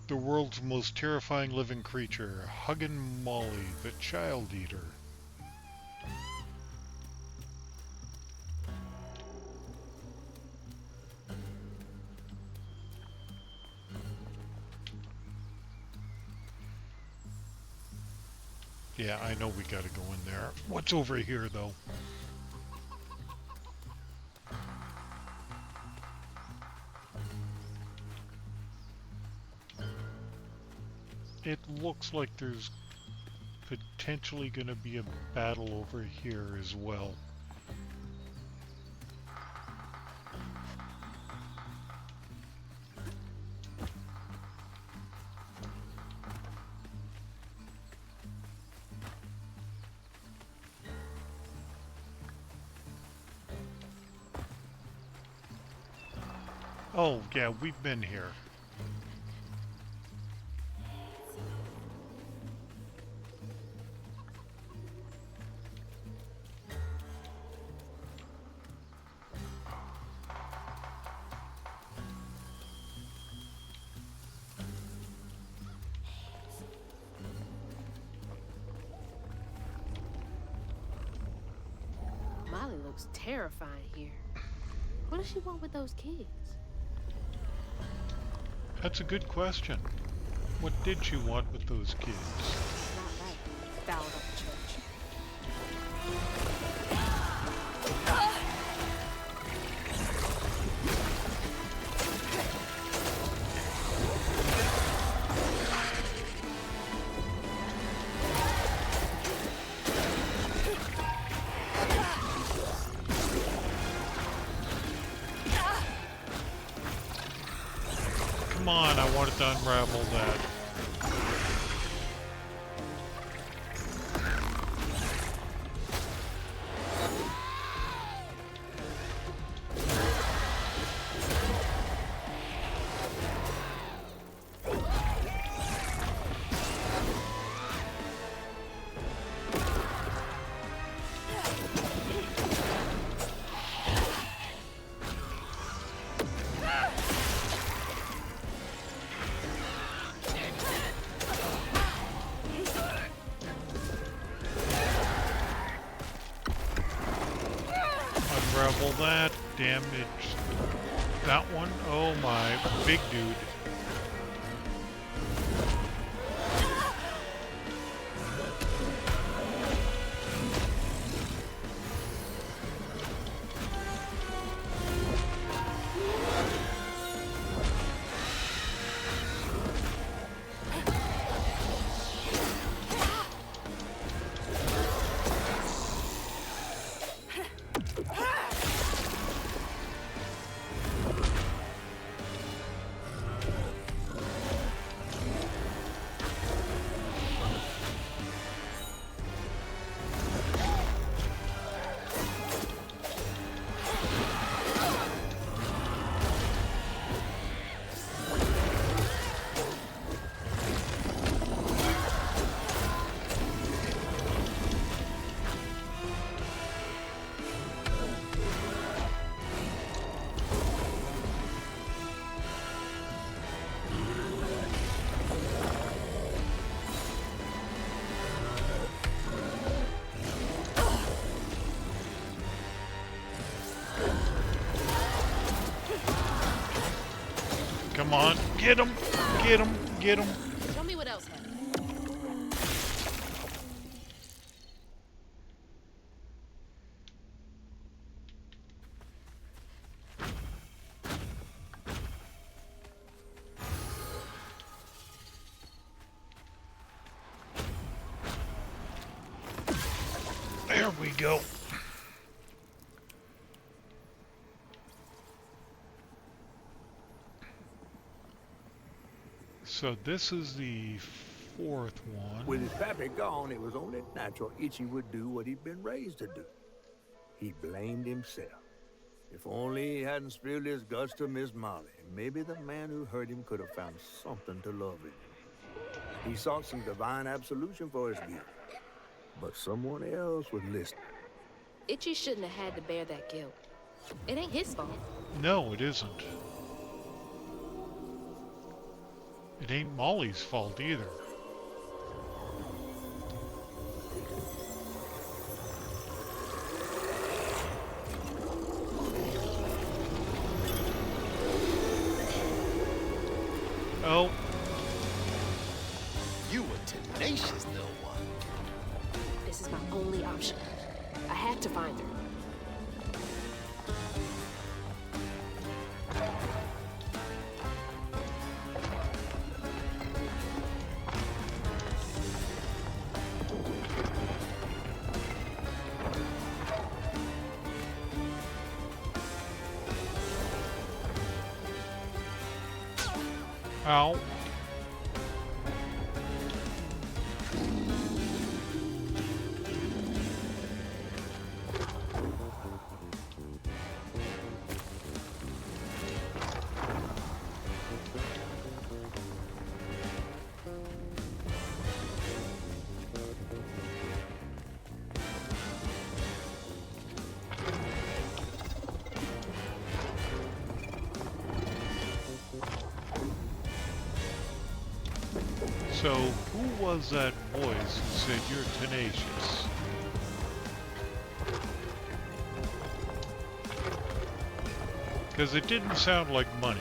A: the world's most terrifying living creature, Huggin Molly, the Child Eater. Yeah, I know we gotta go in there. What's over here, though? It looks like there's potentially gonna be a battle over here as well. Oh, yeah, we've been here.
B: Molly looks terrifying here. What does she want with those kids?
A: That's a good question. What did she want with those kids?
B: Not right. Fouled up the church.
A: Come on, I wanted to unravel that. Unravel that, damage that one. Oh my, big dude. on. Get him. Get him. Get him.
B: Show me what else happened.
A: There we go. So this is the fourth one.
D: With his pappy gone, it was only natural Itchy would do what he'd been raised to do. He blamed himself. If only he hadn't spilled his guts to Miss Molly, maybe the man who hurt him could have found something to love in him. He sought some divine absolution for his guilt, but someone else was listening.
B: Itchy shouldn't have had to bear that guilt. It ain't his fault.
A: No, it isn't. It ain't Molly's fault either. Oh.
I: You were tenacious, little one.
B: This is my only option. I have to find her.
A: Ow. So, who was that voice who said you're tenacious? Because it didn't sound like money.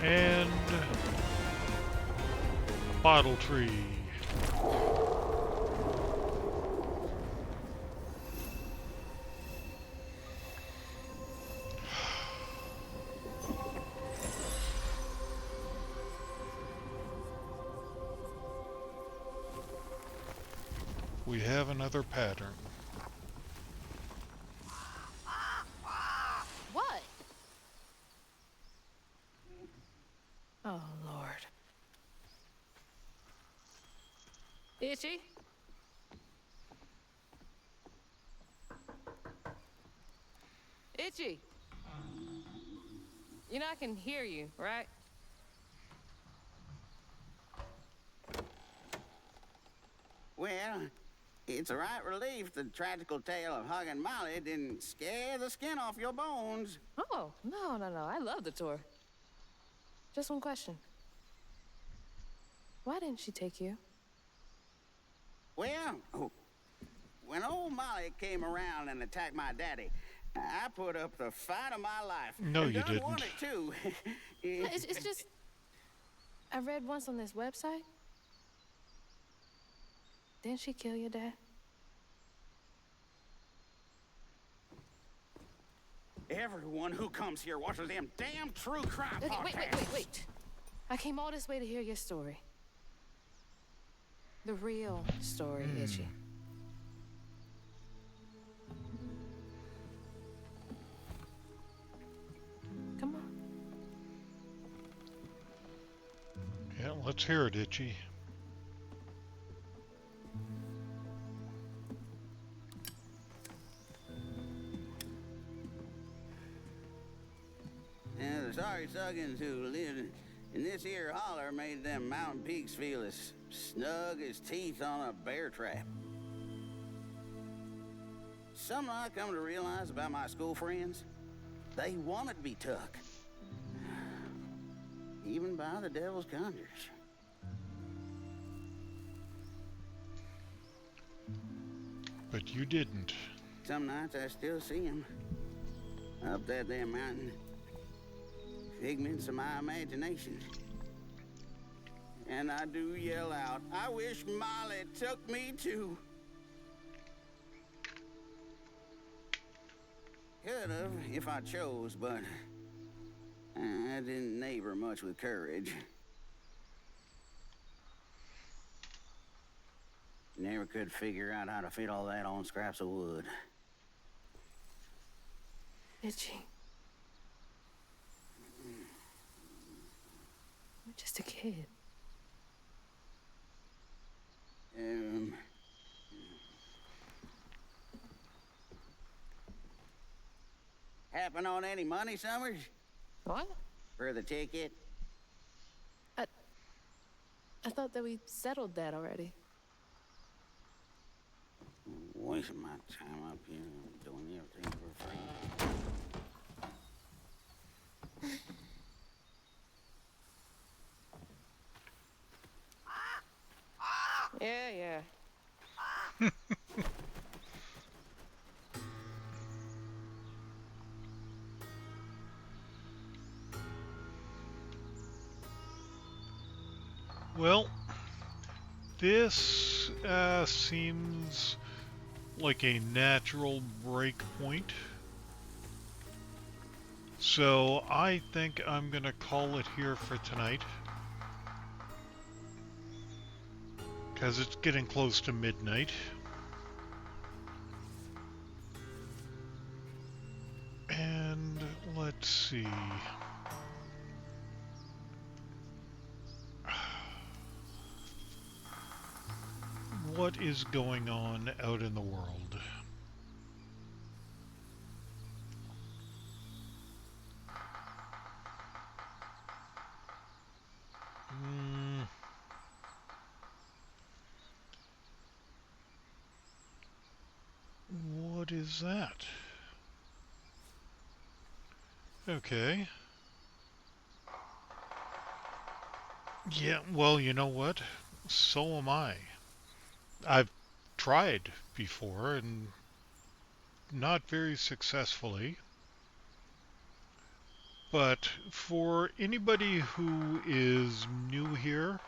A: And bottle tree. We have another pattern.
B: What?
C: Oh, Lord. Itchy? Itchy? You know I can hear you, right?
K: Well, it's a right relief the tragical tale of Huggin Molly didn't scare the skin off your bones.
C: Oh, no. I love the tour. Just one question. Why didn't she take you?
K: Well, when old Molly came around and attacked my daddy, I put up the fight of my life.
A: No,
K: and
A: you
K: done
A: didn't.
K: won it too.
C: It's just... I read once on this website. Didn't she kill your dad?
K: Everyone who comes here watches them damn true crime
C: Okay,
K: podcasts.
C: wait.
B: I came all this way to hear your story. The real story, Itchy. Come on.
A: Yeah, let's hear it, Itchy.
K: And the sorry Suggins who lived in this here holler made them mountain peaks feel as snug as teeth on a bear trap. Something I come to realize about my school friends, they wanted to be took. Even by the devil's conjures.
A: But you didn't.
K: Some nights I still see them. Up that damn mountain. Figments of my imagination. And I do yell out, I wish Molly took me too. Could have if I chose, but I didn't neighbor much with courage. Never could figure out how to fit all that on scraps of wood.
B: Itchy. You're just a kid.
K: Happen on any money, Summers?
B: What?
K: For the ticket?
B: I thought that we settled that already.
K: Wasting my time up here doing everything for free.
B: Yeah.
A: Well, this seems like a natural break point. So I think I'm gonna call it here for tonight. Because it's getting close to midnight. And let's see. What is going on out in the world? What is that? Okay. Yeah, well, you know what? So am I. I've tried before and not very successfully. But for anybody who is new here,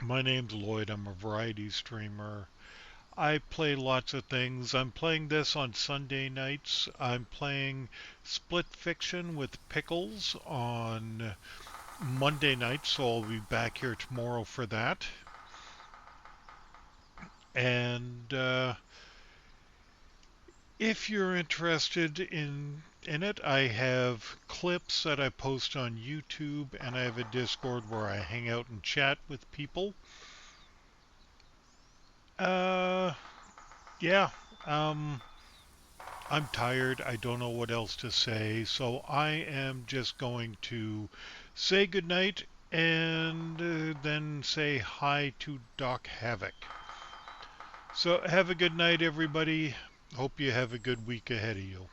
A: my name's Lloyd. I'm a variety streamer. I play lots of things. I'm playing this on Sunday nights. I'm playing Split Fiction with Pickles on Monday night, so I'll be back here tomorrow for that. And if you're interested in it, I have clips that I post on YouTube, and I have a Discord where I hang out and chat with people. Yeah. I'm tired. I don't know what else to say, so I am just going to say goodnight and then say hi to Doc Havoc. So have a good night, everybody. Hope you have a good week ahead of you.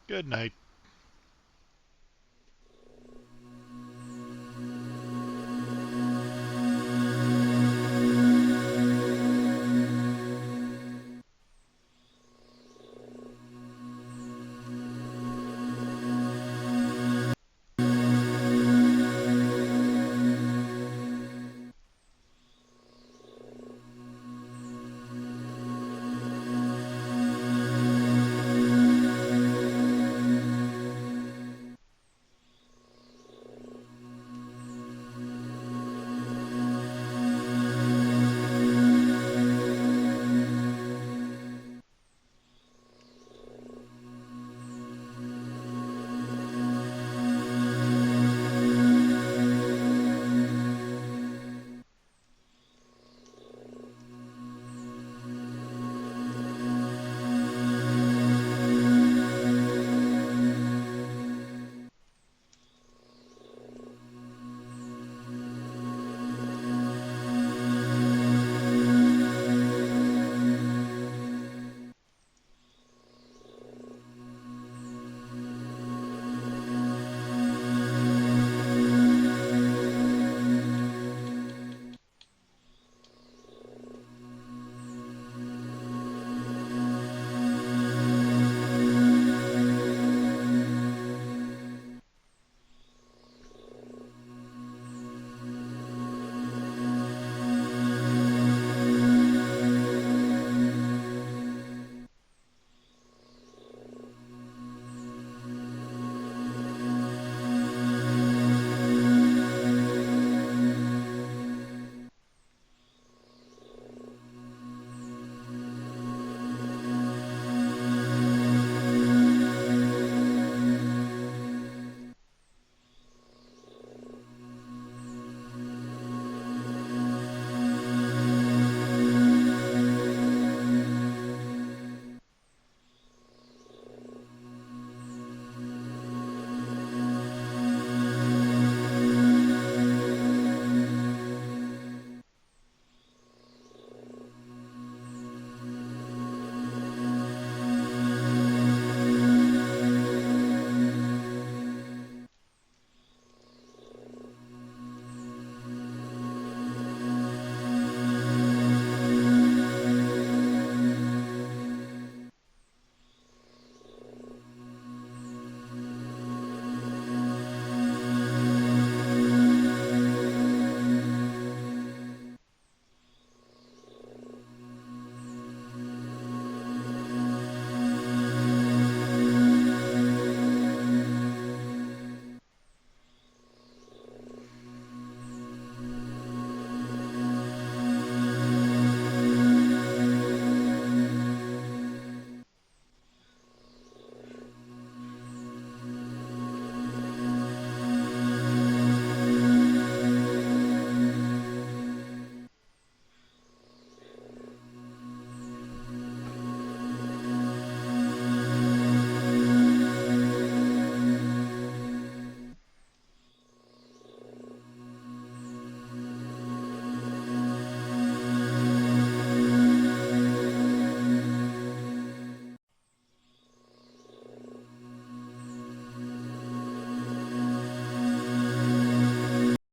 A: Good night.